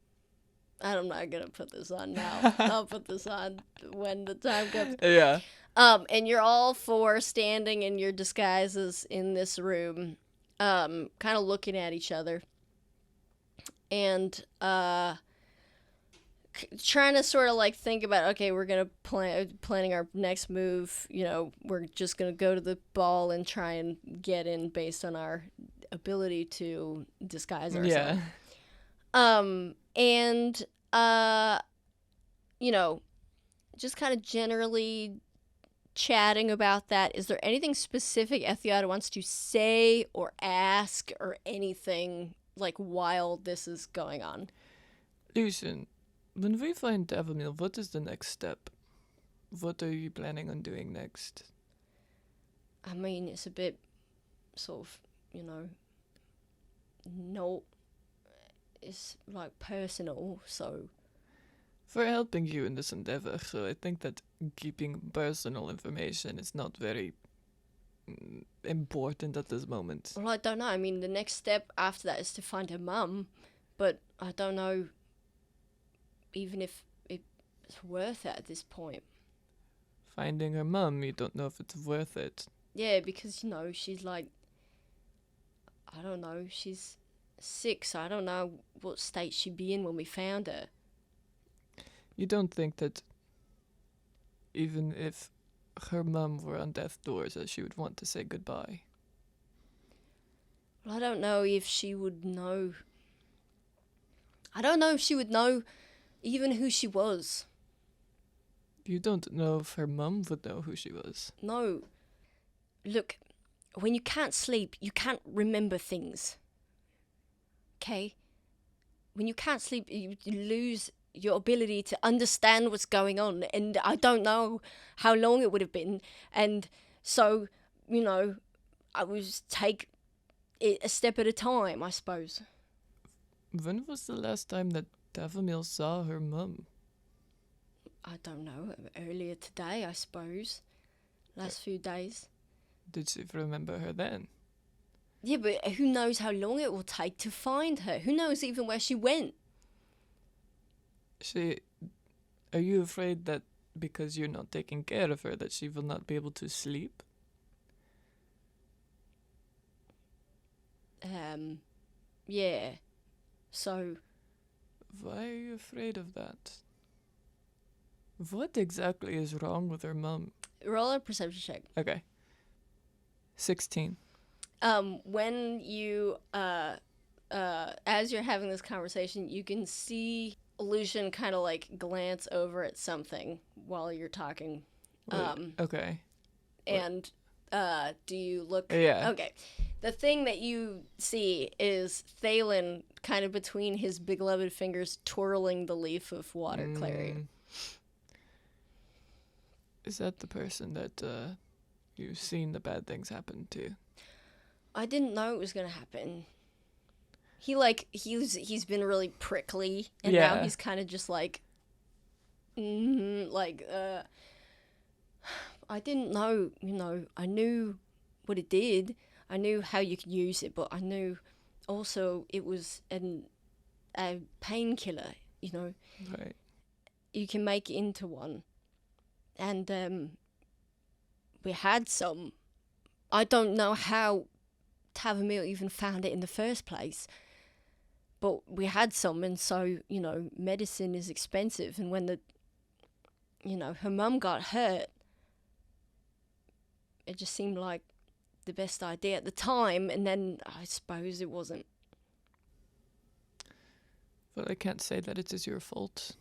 Speaker 2: not gonna put this on now. I'll put this on when the time comes.
Speaker 1: Yeah.
Speaker 2: And you're all four standing in your disguises in this room, kind of looking at each other, and trying to sort of like think about, okay, we're gonna planning our next move. We're just gonna go to the ball and try and get in based on our ability to disguise ourselves.
Speaker 1: Yeah.
Speaker 2: And just kind of generally chatting about that. Is there anything specific Etheod wants to say or ask or anything like while this is going on?
Speaker 1: Lucien, when we find Tavumile, what is the next step? What are you planning on doing next?
Speaker 2: I mean, it's a bit sort of, no, it's like personal, so
Speaker 1: We're helping you in this endeavor, so I think that keeping personal information is not very important at this moment.
Speaker 2: well, I don't know. I mean, the next step after that is to find her mum, but I don't know even if it's worth it at this point.
Speaker 1: Finding her mum, you don't know if it's worth it.
Speaker 2: Yeah, because, she's like, I don't know, she's sick, so I don't know what state she'd be in when we found her.
Speaker 1: You don't think that even if her mum were on death's doors that she would want to say goodbye?
Speaker 2: Well, I don't know if she would know. I don't know if she would know even who she was.
Speaker 1: You don't know if her mum would know who she was.
Speaker 2: No. Look, when you can't sleep, you can't remember things. Okay? When you can't sleep, you lose your ability to understand what's going on, and I don't know how long it would have been, and so, I was take it a step at a time, I suppose.
Speaker 1: When was the last time that Tavumile saw her mum?
Speaker 2: I don't know, earlier today, I suppose. Last few days.
Speaker 1: Did she remember her then?
Speaker 2: Yeah, but who knows how long it will take to find her? Who knows even where she went?
Speaker 1: Are you afraid that because you're not taking care of her that she will not be able to sleep?
Speaker 2: Yeah. So,
Speaker 1: Why are you afraid of that? What exactly is wrong with her mum?
Speaker 2: roll a perception check.
Speaker 1: Okay. 16.
Speaker 2: When you, as you're having this conversation, you can see Lucien kind of like glance over at something while you're talking.
Speaker 1: Wait, okay.
Speaker 2: And, do you look?
Speaker 1: Yeah.
Speaker 2: Okay. The thing that you see is Thalen kind of between his beloved fingers twirling the leaf of water clary.
Speaker 1: Is that the person that you've seen the bad things happen to?
Speaker 2: I didn't know it was gonna happen. He's been really prickly, and now
Speaker 1: Yeah.
Speaker 2: he's kind of just like, I didn't know. I knew what it did. I knew how you could use it, but I knew also it was a painkiller.
Speaker 1: Right.
Speaker 2: You can make it into one, and we had some. I don't know how Tavumile even found it in the first place. But we had some, and so, medicine is expensive. And when her mum got hurt, it just seemed like the best idea at the time, and then I suppose it wasn't.
Speaker 1: Well, I can't say that it is your fault.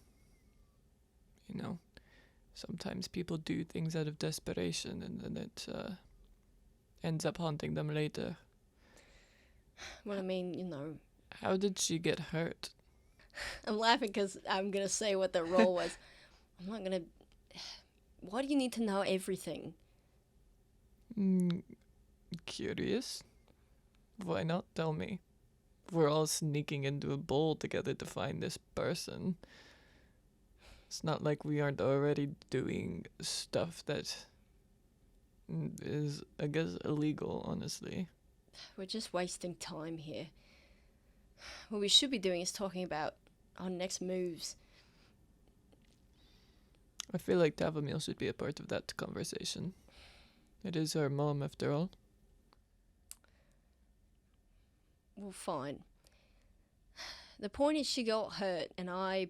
Speaker 1: You know, sometimes people do things out of desperation, and then it ends up haunting them later.
Speaker 2: Well, I mean, you know,
Speaker 1: How did she get hurt?
Speaker 2: I'm laughing because I'm gonna say what the role was. I'm not gonna. Why do you need to know everything?
Speaker 1: Curious? Why not tell me? We're all sneaking into a bowl together to find this person. It's not like we aren't already doing stuff that is, I guess, illegal, honestly.
Speaker 2: We're just wasting time here. What we should be doing is talking about our next moves.
Speaker 1: I feel like Tavumile should be a part of that conversation. It is her mom, after all.
Speaker 2: Well, fine. The point is she got hurt and I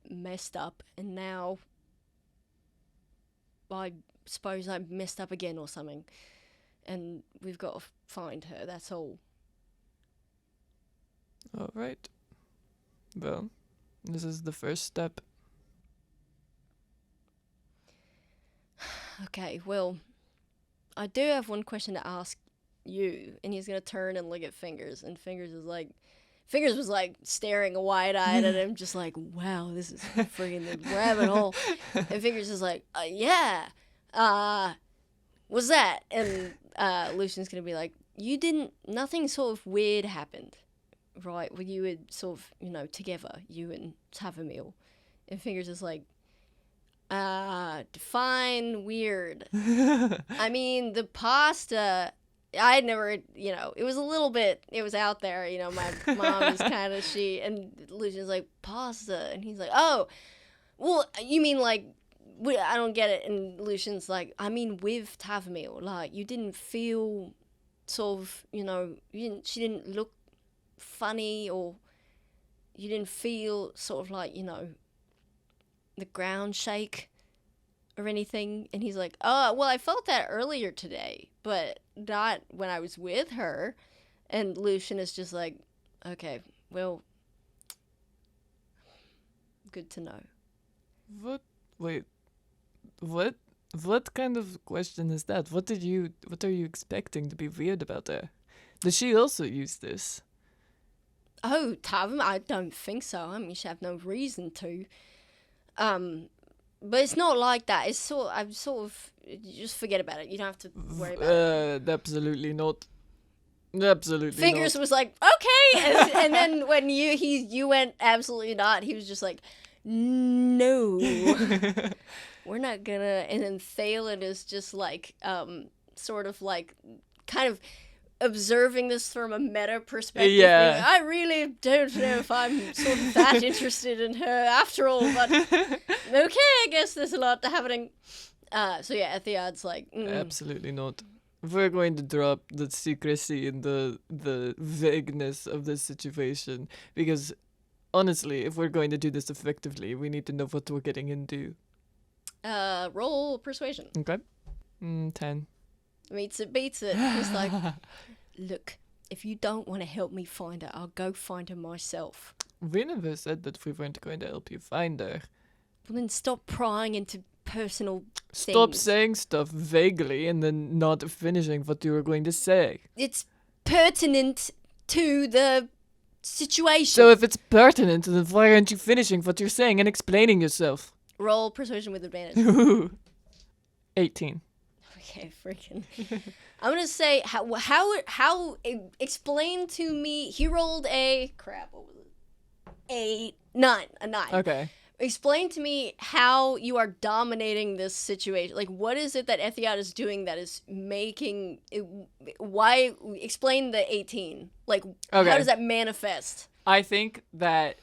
Speaker 2: messed up, and now I suppose I messed up again or something. And we've got to find her, that's all.
Speaker 1: All right. Well, this is the first step.
Speaker 2: Okay, well, I do have one question to ask you. And he's going to turn and look at Fingers, and Fingers was like staring wide-eyed at him, just like, wow, this is friggin' the rabbit hole. And Fingers is like, yeah, what's that? And Lucian's gonna be like, nothing sort of weird happened, right? When you were sort of, together, you and Tavumile. And Fingers is like, define weird. I mean, the pasta, I had never, it was a little bit, it was out there, my mom is kind of, and Lucian's like, pasta, and he's like, oh, well, you mean like, I don't get it, and Lucian's like, I mean with Tavumile, like, you didn't feel sort of, she didn't look funny, or you didn't feel sort of like, the ground shake or anything. And he's like, oh, well, I felt that earlier today, but not when I was with her. And Lucien is just like, okay, well, good to know.
Speaker 1: What? Wait. What? What kind of question is that? What are you expecting to be weird about her? Does she also use this?
Speaker 2: Oh, Tavum, I don't think so. I mean, she have no reason to. But it's not like that. I'm sort of, you just forget about it. You don't have to worry about it.
Speaker 1: Absolutely not. Absolutely
Speaker 2: Fingers
Speaker 1: not.
Speaker 2: was like, okay, and then when you went absolutely not, he was just like, no, we're not gonna. And then Thalen is just like, sort of like, kind of observing this from a meta perspective.
Speaker 1: Yeah.
Speaker 2: Being, I really don't know if I'm sort of that interested in her after all, but okay, I guess there's a lot happening. So yeah, Etheod's like,
Speaker 1: Absolutely not. We're going to drop the secrecy and the vagueness of this situation, because honestly, if we're going to do this effectively, we need to know what we're getting into.
Speaker 2: Roll persuasion.
Speaker 1: Okay. 10.
Speaker 2: Meets it, beats it. He's like, look, if you don't want to help me find her, I'll go find her myself.
Speaker 1: We never said that we weren't going to help you find her.
Speaker 2: Well, then stop prying into personal
Speaker 1: Stop
Speaker 2: things.
Speaker 1: saying stuff vaguely and then not finishing what you were going to say.
Speaker 2: It's pertinent to the situation.
Speaker 1: So if it's pertinent, then why aren't you finishing what you're saying and explaining yourself?
Speaker 2: Roll persuasion with advantage.
Speaker 1: 18.
Speaker 2: Okay, freaking. I'm gonna say how explain to me. He rolled a crap. What was it? A 9.
Speaker 1: Okay.
Speaker 2: Explain to me how you are dominating this situation. Like, what is it that Etheod is doing that is making it, why? Explain the 18. Like, how does that manifest?
Speaker 1: I think that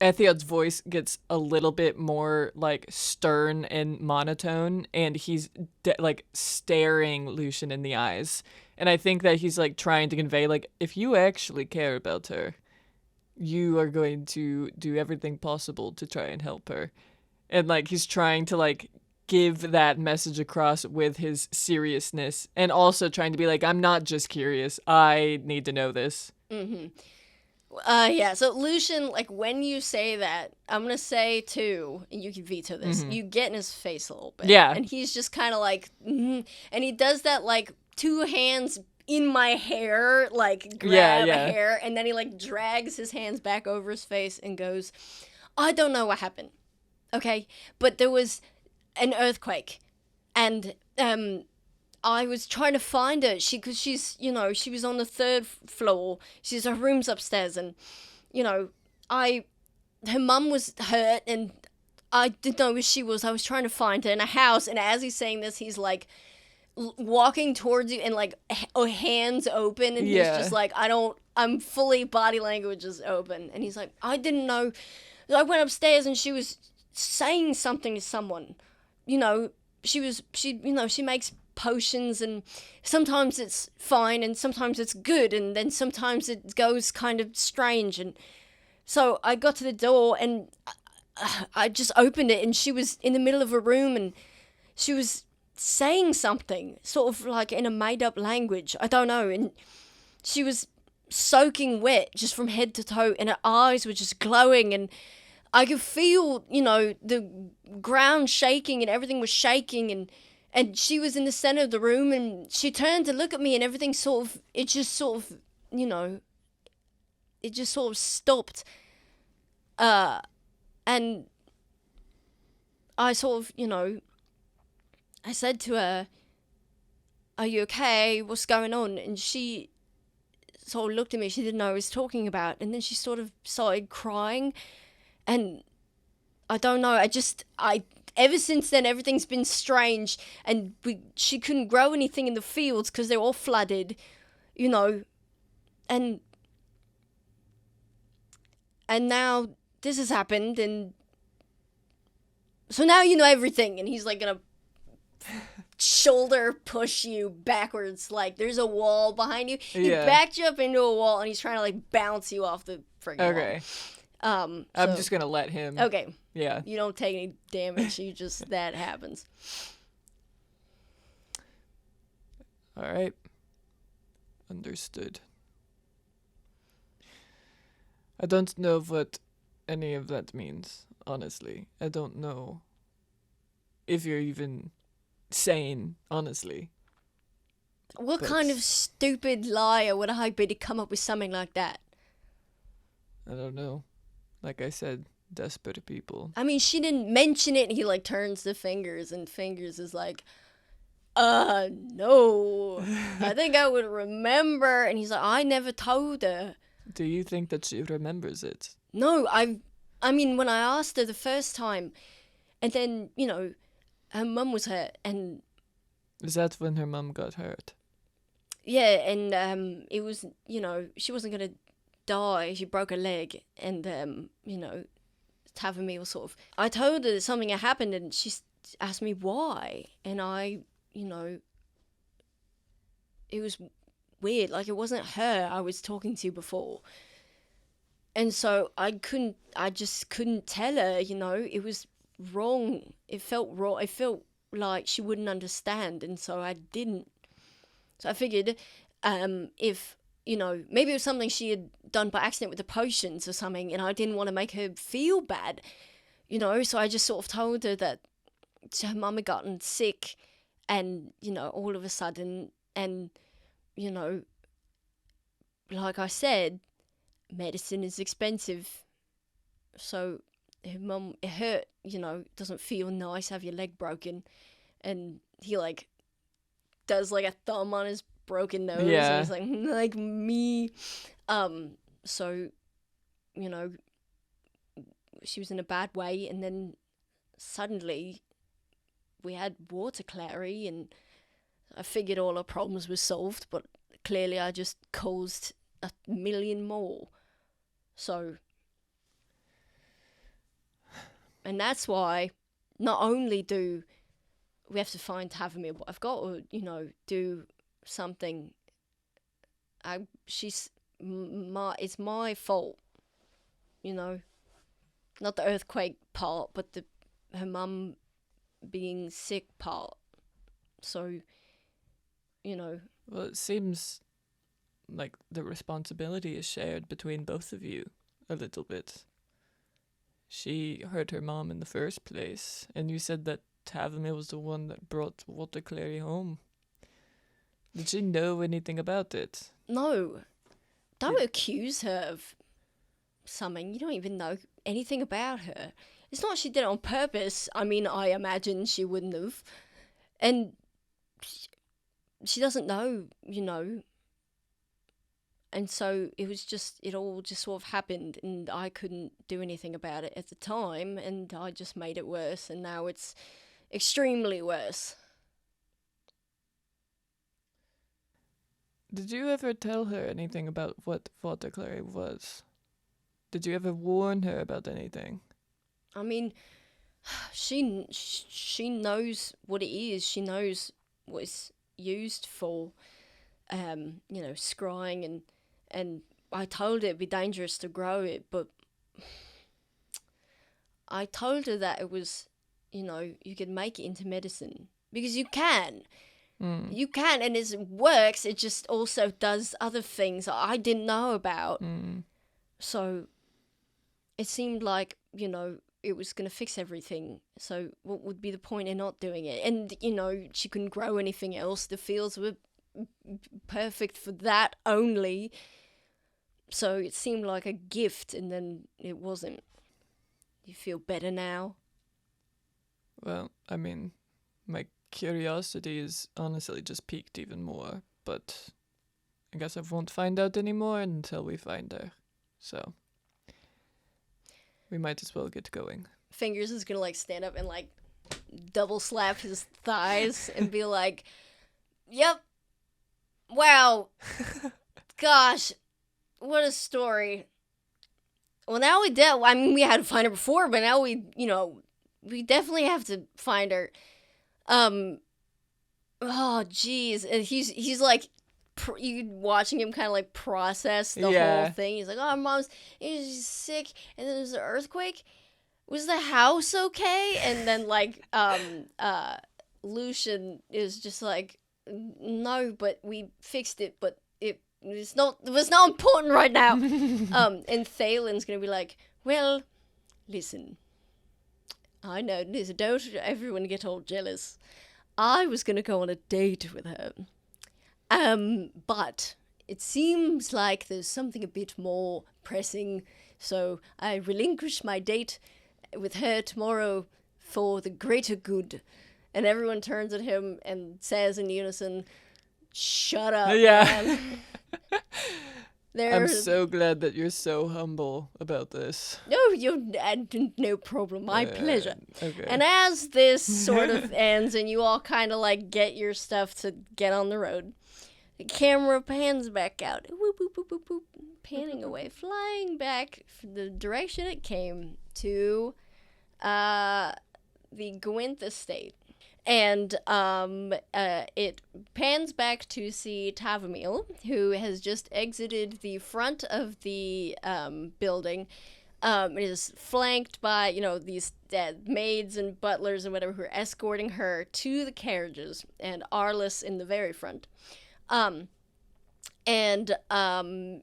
Speaker 1: Etheod's voice gets a little bit more like stern and monotone, and he's like staring Lucien in the eyes. And I think that he's like trying to convey, like, if you actually care about her, you are going to do everything possible to try and help her. And like he's trying to like give that message across with his seriousness, and also trying to be like, I'm not just curious, I need to know this.
Speaker 2: Yeah, so Lucien, like, when you say that, I'm gonna say, too, and you can veto this, you get in his face a little bit.
Speaker 1: Yeah.
Speaker 2: And he's just kind of like, and he does that, like, 2 hands in my hair, like, grab
Speaker 1: Yeah.
Speaker 2: hair, and then he, like, drags his hands back over his face and goes, I don't know what happened, okay? But there was an earthquake, and, I was trying to find her. Cause she's, you know, she was on the 3rd floor. Her room's upstairs, and, you know, her mum was hurt, and I didn't know where she was. I was trying to find her in a house, and as he's saying this, he's like walking towards you, and like hands open, and he's just like, I'm fully body language is open, and he's like, I didn't know. I went upstairs, and she was saying something to someone, you know. She makes potions, and sometimes it's fine and sometimes it's good, and then sometimes it goes kind of strange. And so I got to the door, and I just opened it, and she was in the middle of a room, and she was saying something sort of like in a made up language, I don't know, and she was soaking wet just from head to toe, and her eyes were just glowing, and I could feel, you know, the ground shaking, and everything was shaking, and she was in the center of the room, and she turned to look at me, and everything it just sort of stopped. And I sort of, you know, I said to her, are you okay? What's going on? And she sort of looked at me. She didn't know what I was talking about. And then she sort of started crying. And I don't know. Ever since then, everything's been strange. And she couldn't grow anything in the fields because they're all flooded, you know. And now this has happened. And so now you know everything. And he's like going to shoulder push you backwards, like there's a wall behind you. He backed you up into a wall, and he's trying to like bounce you off the friggin' wall.
Speaker 1: I'm just gonna let him.
Speaker 2: Okay.
Speaker 1: Yeah.
Speaker 2: You don't take any damage. You just that happens.
Speaker 1: All right. Understood. I don't know what any of that means, honestly. I don't know if you're even sane, honestly.
Speaker 2: What kind of stupid liar would I be to come up with something like that?
Speaker 1: I don't know. Like I said, desperate people.
Speaker 2: I mean, she didn't mention it, and he like turns to Fingers, and Fingers is like, no. I think I would remember. And he's like, I never told her.
Speaker 1: Do you think that she remembers it?
Speaker 2: No, I mean, when I asked her the first time, and then, you know, her mum was hurt, and...
Speaker 1: Is that when her mum got hurt?
Speaker 2: Yeah, and it was, you know, she wasn't going to die. She broke her leg, and, you know, Tavumile sort of... I told her that something had happened, and she asked me why, and I, you know... It was weird, like it wasn't her I was talking to before. And so I just couldn't tell her, you know, it was wrong. It felt wrong. I felt like she wouldn't understand, and so I didn't. So I figured, if, you know, maybe it was something she had done by accident with the potions or something, and I didn't want to make her feel bad, you know, so I just sort of told her that her mum had gotten sick, and, you know, all of a sudden, and, you know, like I said, medicine is expensive, so her mum, it hurt, you know, doesn't feel nice to have your leg broken, and he like does like a thumb on his broken nose, and he's like me, so, you know, she was in a bad way, and then suddenly we had water clary, and I figured all our problems were solved, but clearly I just caused 1,000,000 more. So, and that's why not only do we have to find Tavumile, but I've got to, you know, do something. It's my fault, you know, not the earthquake part, but her mum being sick part. So, you know,
Speaker 1: Well, it seems like the responsibility is shared between both of you a little bit. She hurt her mom in the first place, and you said that Tavumile was the one that brought Water Clary home. Did she know anything about it?
Speaker 2: no, don't accuse her of something. You don't even know anything about her. It's not she did it on purpose. I mean, I imagine she wouldn't have. And she doesn't know, you know. And so it all just sort of happened, and I couldn't do anything about it at the time, and I just made it worse, and now it's extremely worse.
Speaker 1: Did you ever tell her anything about what Water Clary was? Did you ever warn her about anything?
Speaker 2: I mean, she knows what it is. She knows what it's used for. You know, scrying and I told her it'd be dangerous to grow it, but I told her that it was, you know, you could make it into medicine because you can. You can, and it works. It just also does other things I didn't know about. So it seemed like, you know, it was going to fix everything. So what would be the point in not doing it? And, you know, she couldn't grow anything else. The fields were perfect for that only. So it seemed like a gift, and then it wasn't. You feel better now?
Speaker 1: Well, I mean, my curiosity is honestly just piqued even more, but I guess I won't find out anymore until we find her. So we might as well get going.
Speaker 2: Fingers is gonna like stand up and like double slap his thighs and be like, "Yep, wow, gosh, what a story." Well, now we I mean, we had to find her before, but now we, you know, we definitely have to find her. Oh, jeez, and he's like, you watching him kind of like process the whole thing. He's like, "Oh, mom's she's sick, and then there's an earthquake. Was the house okay?" And then like, Lucien is just like, "No, but we fixed it, but it was not important right now." And Thalen's gonna be like, "Well, listen, I know, listen, don't everyone get all jealous. I was gonna go on a date with her. But it seems like there's something a bit more pressing, so I relinquish my date with her tomorrow for the greater good." And everyone turns at him and says in unison, "Shut up, man."
Speaker 1: I'm so glad that you're so humble about this.
Speaker 2: No, no problem. My pleasure.
Speaker 1: Okay.
Speaker 2: And as this sort of ends and you all kind of like get your stuff to get on the road, the camera pans back out. Whoop, whoop, whoop, whoop, whoop, panning away, flying back from the direction it came to the Gwynth estate. And it pans back to see Tavumile, who has just exited the front of the building. It is flanked by, you know, these maids and butlers and whatever who are escorting her to the carriages, and Arliss in the very front. And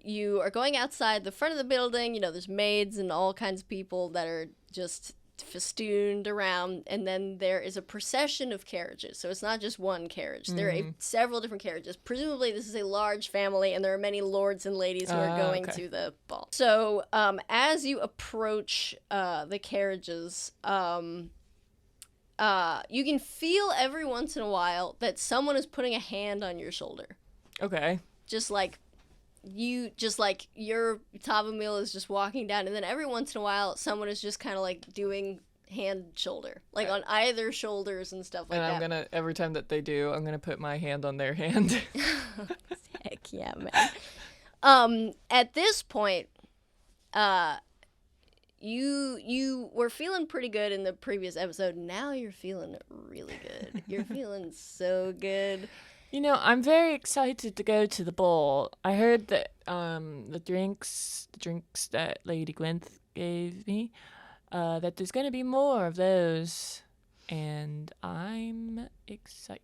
Speaker 2: you are going outside the front of the building. You know, there's maids and all kinds of people that are just festooned around, and then there is a procession of carriages. So it's not just one carriage. There are several different carriages. Presumably this is a large family, and there are many lords and ladies who are going to the ball. So as you approach the carriages, you can feel every once in a while that someone is putting a hand on your shoulder.
Speaker 1: Okay.
Speaker 2: Just like your Tavumile is just walking down, and then every once in a while someone is just kind of like doing hand shoulder, like on either shoulders and stuff like that.
Speaker 1: And I'm gonna, every time that they do, I'm gonna put my hand on their hand.
Speaker 2: Heck yeah, man. At this point, you were feeling pretty good in the previous episode. Now you're feeling really good. You're feeling so good.
Speaker 3: You know, I'm very excited to go to the ball. I heard that the drinks that Lady Gwynth gave me, that there's going to be more of those. and I'm excited.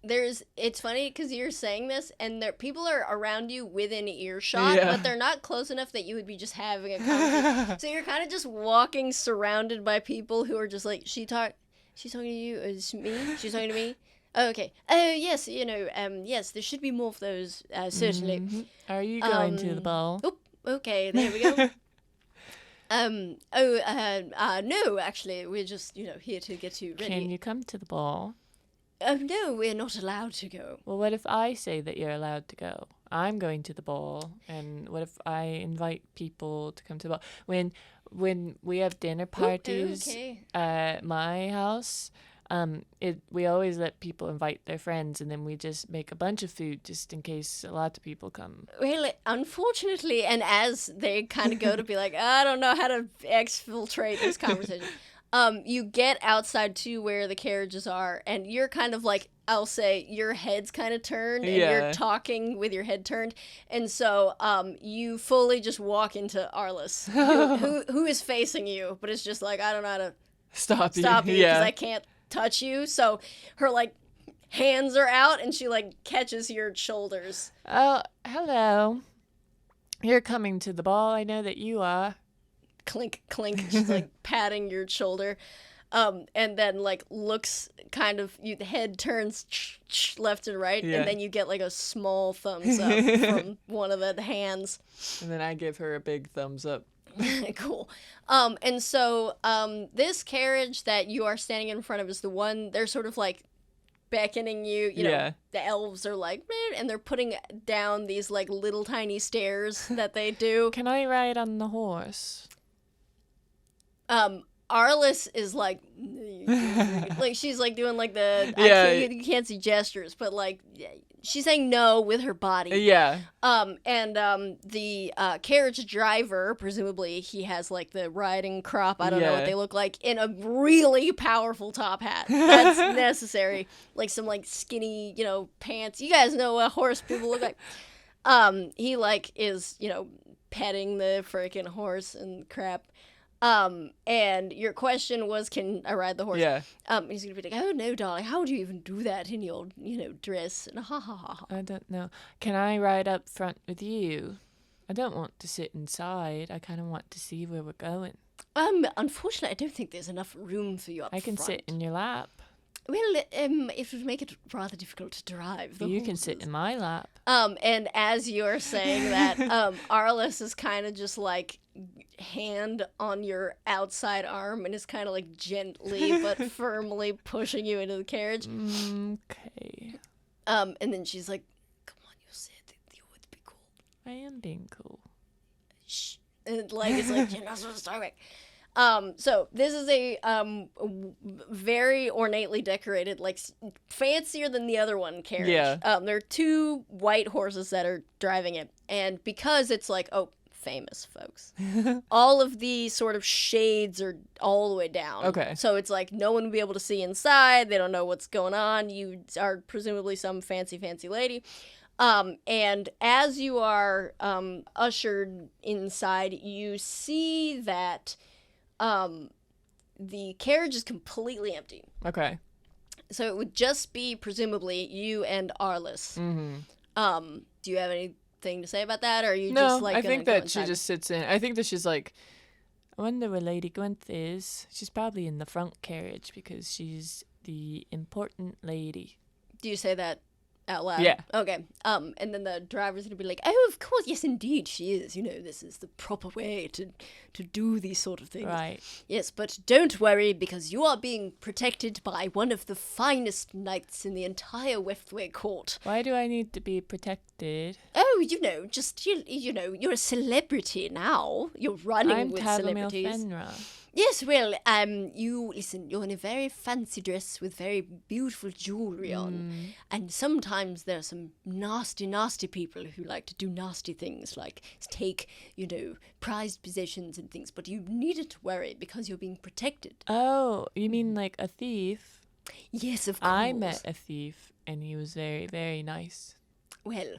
Speaker 2: It's funny because you're saying this and people are around you within earshot,
Speaker 1: Yeah.
Speaker 2: but they're not close enough that you would be just having a conversation. So you're kind of just walking surrounded by people who are just like, she's talking to you, it's me, she's talking to me. Oh, okay. Oh, yes, yes, there should be more of those, certainly.
Speaker 3: Mm-hmm. Are you going to the ball?
Speaker 2: Oh, okay, there we go. No, actually, we're just, here to get you ready.
Speaker 3: Can you come to the ball?
Speaker 2: No, we're not allowed to go.
Speaker 3: Well, what if I say that you're allowed to go? I'm going to the ball, and what if I invite people to come to the ball? When we have dinner parties
Speaker 2: okay.
Speaker 3: at my house, we always let people invite their friends, and then we just make a bunch of food just in case a lot of people come.
Speaker 2: Well, unfortunately, and as they kind of go to be like, I don't know how to exfiltrate this conversation, you get outside to where the carriages are, and you're kind of like, I'll say, your head's kind of turned, and you're talking with your head turned, and so you fully just walk into Arliss, who is facing you, but it's just like, I don't know how to
Speaker 1: Stop you.
Speaker 2: because I can't touch you. So her like hands are out and she like catches your shoulders.
Speaker 3: Oh, hello. You're coming to the ball. I know that you are.
Speaker 2: Clink, clink. She's like patting your shoulder. And then like looks kind of, the head turns left and right, and then you get like a small thumbs up from one of the hands.
Speaker 1: And then I give her a big thumbs up.
Speaker 2: Cool. And so this carriage that you are standing in front of is the one, they're sort of like beckoning you, know, the elves are like, meh, and they're putting down these like little tiny stairs that they do.
Speaker 3: Can I ride on the horse?
Speaker 2: Arliss is like she's like doing like the you can't see gestures, but like she's saying no with her body.
Speaker 1: Yeah.
Speaker 2: And the carriage driver, presumably he has like the riding crop, I don't know what they look like, in a really powerful top hat. That's necessary. Like some like skinny, pants. You guys know what horse people look like. He like is, petting the freaking horse and crap. And your question was, can I ride the horse?
Speaker 1: Yeah.
Speaker 2: He's gonna be like, oh no, darling, how would you even do that in your, dress? And ha ha ha ha.
Speaker 3: I don't know. Can I ride up front with you? I don't want to sit inside. I kind of want to see where we're going.
Speaker 2: Unfortunately, I don't think there's enough room for you up
Speaker 3: I can
Speaker 2: front.
Speaker 3: sit in your lap.
Speaker 2: Well, it would make it rather difficult to drive.
Speaker 3: You can sit in my lap.
Speaker 2: And as you're saying that, Arliss is kind of just like hand on your outside arm and is kind of like gently but firmly pushing you into the carriage.
Speaker 3: Okay.
Speaker 2: And then she's like, come on, you said that you would be cool.
Speaker 3: I am being cool.
Speaker 2: Shh. And like, it's like, you're not supposed to talk back. So this is a very ornately decorated, like fancier than the other one carriage.
Speaker 1: Yeah.
Speaker 2: There are two white horses that are driving it, and because it's like, famous folks, all of the sort of shades are all the way down.
Speaker 1: Okay.
Speaker 2: So it's like no one will be able to see inside. They don't know what's going on. You are presumably some fancy lady. And as you are ushered inside, you see that the carriage is completely empty.
Speaker 1: Okay.
Speaker 2: So it would just be presumably you and Arliss.
Speaker 1: Mm-hmm.
Speaker 2: Do you have anything to say about that, or are you
Speaker 1: No,
Speaker 2: just like
Speaker 1: I
Speaker 2: gonna
Speaker 1: think
Speaker 2: go
Speaker 1: that
Speaker 2: inside?
Speaker 1: she just sits in. I think that she's like,
Speaker 3: I wonder where Lady Gwent is. She's probably in the front carriage because she's the important lady.
Speaker 2: Do you say that out loud?
Speaker 1: Yeah.
Speaker 2: Okay. And then the driver's gonna be like, oh, of course, yes, indeed, she is. This is the proper way to do these sort of things.
Speaker 3: Right.
Speaker 2: Yes, but don't worry, because you are being protected by one of the finest knights in the entire Weftway court.
Speaker 3: Why do I need to be protected?
Speaker 2: Oh, just, you're a celebrity now. You're running
Speaker 3: I'm
Speaker 2: with
Speaker 3: Tavumile
Speaker 2: celebrities.
Speaker 3: Fenra.
Speaker 2: Yes, well, you're in a very fancy dress with very beautiful jewelry on. And sometimes there are some nasty, nasty people who like to do nasty things, like take, prized possessions and things. But you needn't worry because you're being protected.
Speaker 3: Oh, you mean like a thief?
Speaker 2: Yes, of course.
Speaker 3: I met a thief, and he was very, very nice.
Speaker 2: Well,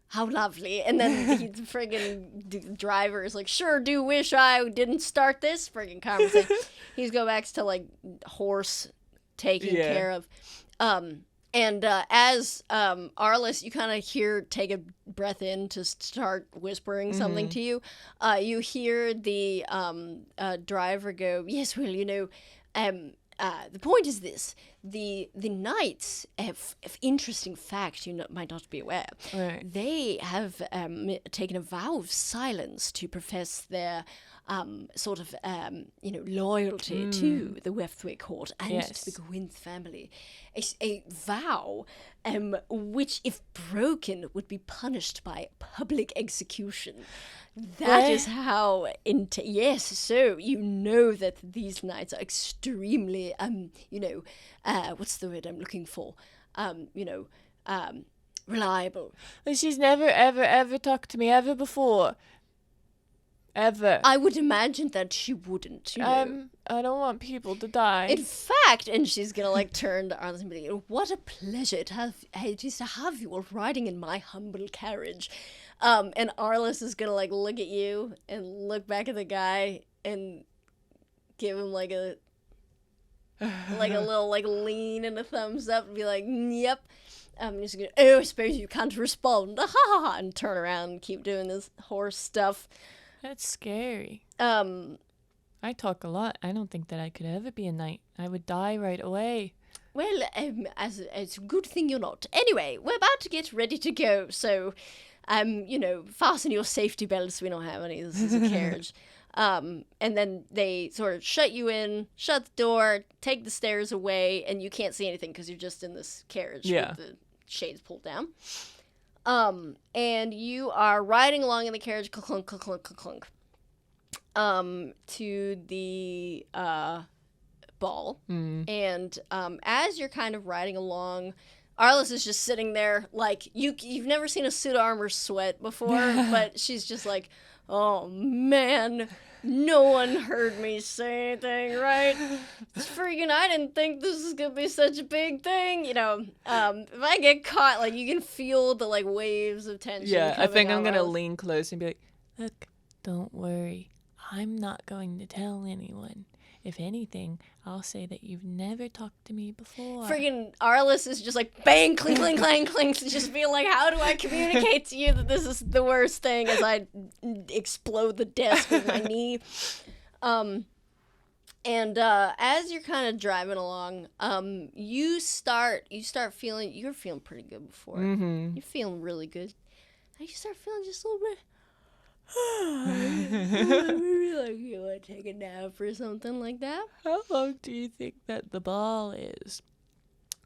Speaker 2: how lovely. And then the friggin' driver is like, sure do wish I didn't start this friggin' conversation. He's go back to like horse taken care of. And as Arliss, you kind of take a breath in to start whispering something to you. You hear the driver go, "Yes, well, the point is this: the knights have interesting fact you might not be aware.
Speaker 3: Right.
Speaker 2: They have taken a vow of silence to profess their loyalty to the Wefthwick court and to the Gwynth family. A vow which, if broken, would be punished by public execution. That is how... yes, so you know that these knights are extremely, what's the word I'm looking for? Reliable.
Speaker 3: She's never, ever, ever talked to me ever before. Ever.
Speaker 2: I would imagine that she wouldn't,
Speaker 3: I don't want people to die.
Speaker 2: In fact, and she's gonna turn to Arliss and be like, "What a pleasure it is to have you all riding in my humble carriage." And Arliss is gonna look at you and look back at the guy and give him a little lean and a thumbs up and be like, "Yep." He's gonna, "Oh, I suppose you can't respond," ha ha ha, and turn around and keep doing this horse stuff.
Speaker 3: That's scary. I talk a lot. I don't think that I could ever be a knight. I would die right away.
Speaker 2: Well, it's a good thing you're not. Anyway, we're about to get ready to go, so, fasten your safety belts. We don't have any. This is a carriage. And then they sort of shut you in, shut the door, take the stairs away, and you can't see anything because you're just in this carriage with the shades pulled down. And you are riding along in the carriage, clunk, clunk, clunk, clunk, to the, ball. And, as you're kind of riding along, Arliss is just sitting there, you've never seen a suit of armor sweat before, but she's just like, "Oh, man, no one heard me say anything, right? Freaking, I didn't think this was gonna be such a big thing, if I get caught, you can feel the, waves of tension.
Speaker 1: Yeah, I think I'm gonna
Speaker 2: Arliss.
Speaker 1: lean close and be like,
Speaker 3: Look, don't worry. I'm not going to tell anyone. If anything, I'll say that you've never talked to me before.
Speaker 2: Friggin' Arliss is just bang, clink, clink, clang, clink, just being how do I communicate to you that this is the worst thing as I explode the desk with my knee? And as you're kind of driving along, you start feeling, you're feeling pretty good before.
Speaker 1: mm-hmm.
Speaker 2: You're feeling really good. And you start feeling just a little bit, maybe you want to take a nap or something like that.
Speaker 3: How long do you think that the ball is?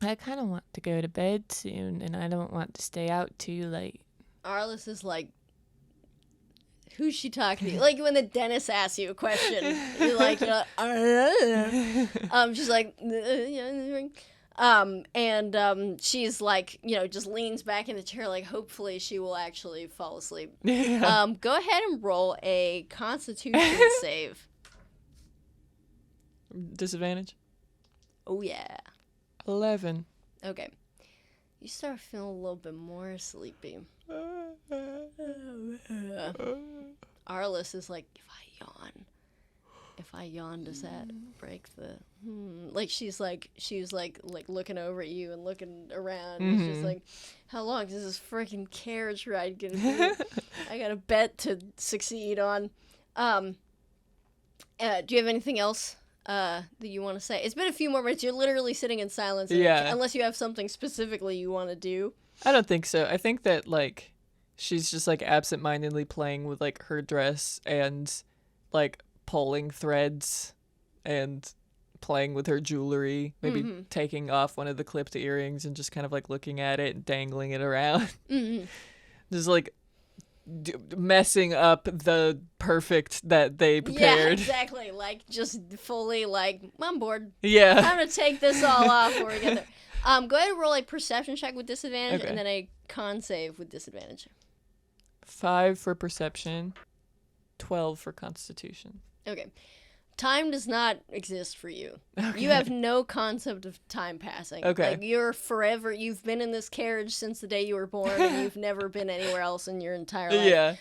Speaker 3: I kind of want to go to bed soon, and I don't want to stay out too late.
Speaker 2: Arliss is who's she talking to? When the dentist asks you a question, you're like, she's like, and she's just leans back in the chair, hopefully she will actually fall asleep. Go ahead and roll a Constitution save.
Speaker 1: Disadvantage?
Speaker 2: Oh, yeah.
Speaker 1: 11.
Speaker 2: Okay. You start feeling a little bit more sleepy. Arliss is if I yawn, does that break the... She's looking over at you and looking around.
Speaker 1: Mm-hmm.
Speaker 2: She's like, how long is this freaking carriage ride gonna be? I got a bet to succeed on. Do you have anything else that you want to say? It's been a few more minutes. You're literally sitting in silence. Unless you have something specifically you want to do.
Speaker 1: I don't think so. I think that, she's just, absentmindedly playing with, her dress and, pulling threads and playing with her jewelry, maybe taking off one of the clipped earrings and just kind of, looking at it and dangling it around. Just, messing up the perfect that they prepared.
Speaker 2: Yeah, exactly. Just fully, I'm bored.
Speaker 1: Yeah.
Speaker 2: Time to take this all off before we get there. Go ahead and roll a perception check with disadvantage,
Speaker 1: Okay.
Speaker 2: and then a con save with disadvantage.
Speaker 1: 5 for perception, 12 for constitution.
Speaker 2: Okay. Time does not exist for you.
Speaker 1: Okay.
Speaker 2: You have no concept of time passing.
Speaker 1: Okay.
Speaker 2: You're forever, you've been in this carriage since the day you were born, and you've never been anywhere else in your entire life.
Speaker 1: Yeah.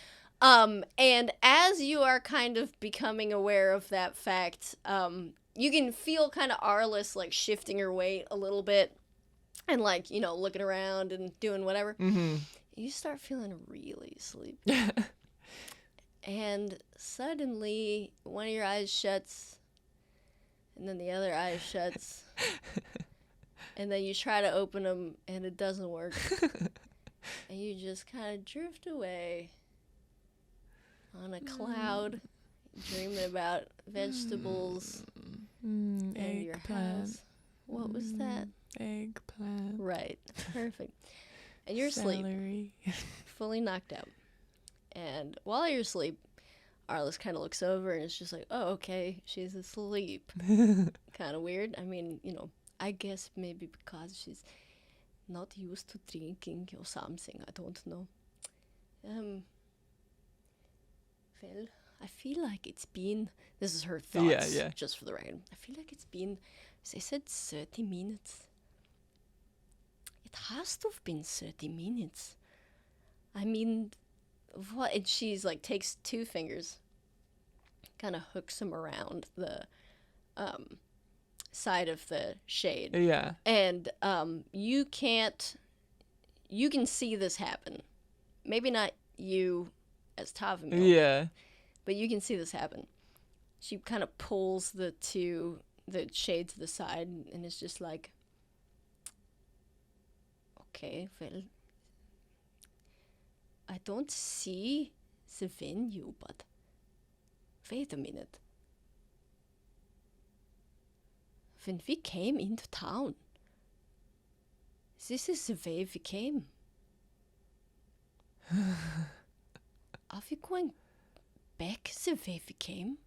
Speaker 2: And as you are kind of becoming aware of that fact, you can feel kind of Arliss like shifting her weight a little bit and like, you know, looking around and doing whatever.
Speaker 1: Mm-hmm.
Speaker 2: You start feeling really sleepy. And suddenly one of your eyes shuts and then the other eye shuts. And then you try to open them and it doesn't work. And you just kind of drift away on a cloud, dreaming about vegetables and your house. What was that?
Speaker 1: Eggplant.
Speaker 2: Right. Perfect. And you're asleep,
Speaker 1: Celery.
Speaker 2: fully knocked out. And while you're asleep, Arliss kind of looks over and it's just like, oh, okay, she's asleep. Kind of weird. I mean, you know, I guess maybe because she's not used to drinking or something. I don't know. Well, I feel like it's been... This is her thoughts,
Speaker 1: Yeah.
Speaker 2: just for the record. I feel like it's been... They said 30 minutes. It has to have been 30 minutes. I mean, what? And she's like, takes two fingers, kind of hooks them around the side of the shade.
Speaker 1: Yeah.
Speaker 2: And you can see this happen. Maybe not you as Tavumile,
Speaker 1: Yeah.
Speaker 2: but you can see this happen. She kind of pulls the shade to the side and it's just like, okay, well, I don't see the venue, but wait a minute. When we came into town, this is the way we came. Are we going back the way we came?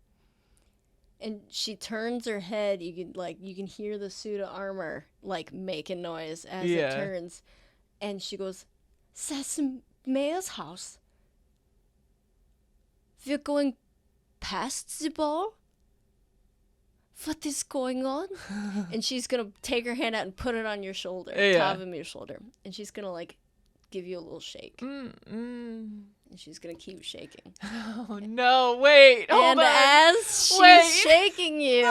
Speaker 2: And she turns her head. You can hear the suit of armor like making noise as it turns, and she goes, "That's the mayor's house. We're going past the ball. What is going on?" And she's gonna take her hand out and put it on your shoulder, top of your shoulder, and she's gonna like give you a little shake. And she's gonna keep shaking.
Speaker 1: Oh no! Wait, hold
Speaker 2: and
Speaker 1: on.
Speaker 2: as she's shaking you,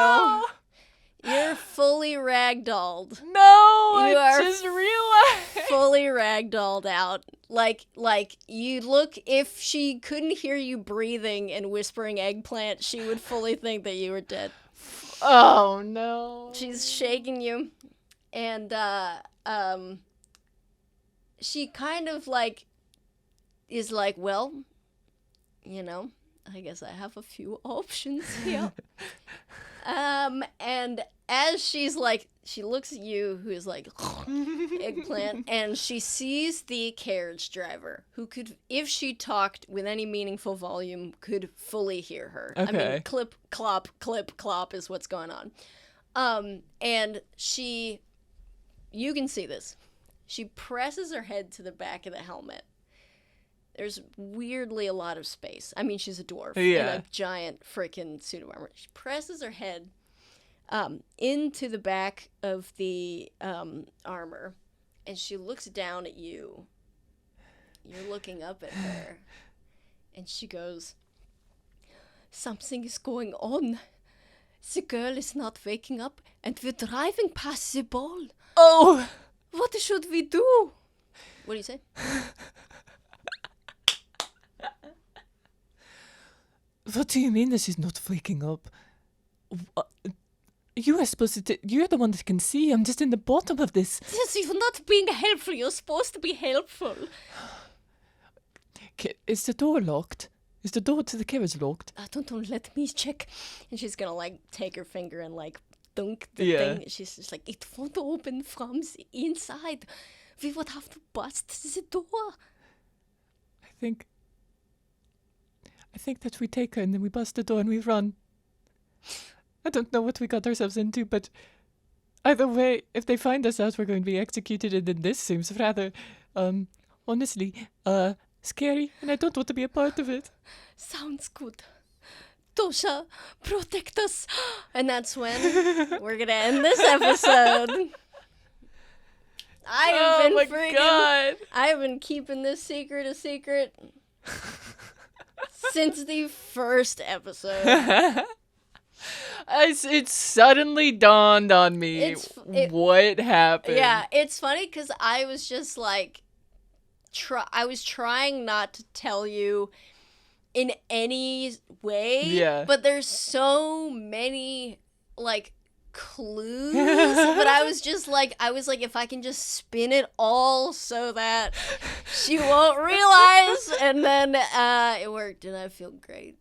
Speaker 2: you're fully ragdolled.
Speaker 1: No,
Speaker 2: You
Speaker 1: I
Speaker 2: are
Speaker 1: just realized.
Speaker 2: Fully ragdolled out. Like you look. If she couldn't hear you breathing and whispering eggplant, she would fully think that you were dead.
Speaker 1: Oh no!
Speaker 2: She's shaking you, and she kind of like is like, well, you know, I guess I have a few options here. And as she's like, she looks at you, who is like eggplant, and she sees the carriage driver, who could, if she talked with any meaningful volume, could fully hear her.
Speaker 1: Okay.
Speaker 2: I mean, clip, clop is what's going on. And you can see this. She presses her head to the back of the helmet. There's weirdly a lot of space. I mean, she's a dwarf in a giant freaking suit of armor. She presses her head into the back of the armor, and she looks down at you. You're looking up at her, and she goes, "Something is going on. The girl is not waking up, and we're driving past the ball.
Speaker 1: Oh!
Speaker 2: What should we do?" What do you say?
Speaker 3: What do you mean this is not waking up? You are supposed to... You're the one that can see. I'm just in the bottom of this.
Speaker 2: Yes, you're not being helpful. You're supposed to be helpful.
Speaker 3: Is the door locked? Is the door to the carriage locked?
Speaker 2: Don't let me check. And she's gonna like take her finger and like dunk the thing. She's just like, it won't open from the inside. We would have to bust the door.
Speaker 3: I think that we take her and then we bust the door and we run. I don't know what we got ourselves into, but either way, if they find us out, we're going to be executed, and then this seems rather, honestly, scary, and I don't want to be a part of it.
Speaker 2: Sounds good. Tosha, protect us. And that's when we're going to end this episode. I have been keeping this secret a secret since the first episode.
Speaker 1: It suddenly dawned on me what happened.
Speaker 2: Yeah, it's funny because I was just like, I was trying not to tell you in any way.
Speaker 1: Yeah.
Speaker 2: But there's so many like clues. But I was like, if I can just spin it all so that she won't realize, and then it worked, and I feel great.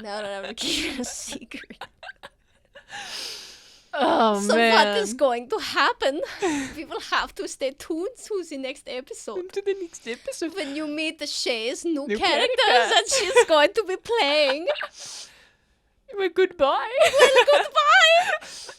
Speaker 2: Now that I have to keep it a secret.
Speaker 1: Oh,
Speaker 2: So
Speaker 1: man.
Speaker 2: what is going to happen? People have to stay tuned to the next episode.
Speaker 1: To the next episode.
Speaker 2: When you meet the Shay's new characters
Speaker 1: characters.
Speaker 2: that she's going to be playing.
Speaker 1: Well, goodbye.
Speaker 2: Well, goodbye!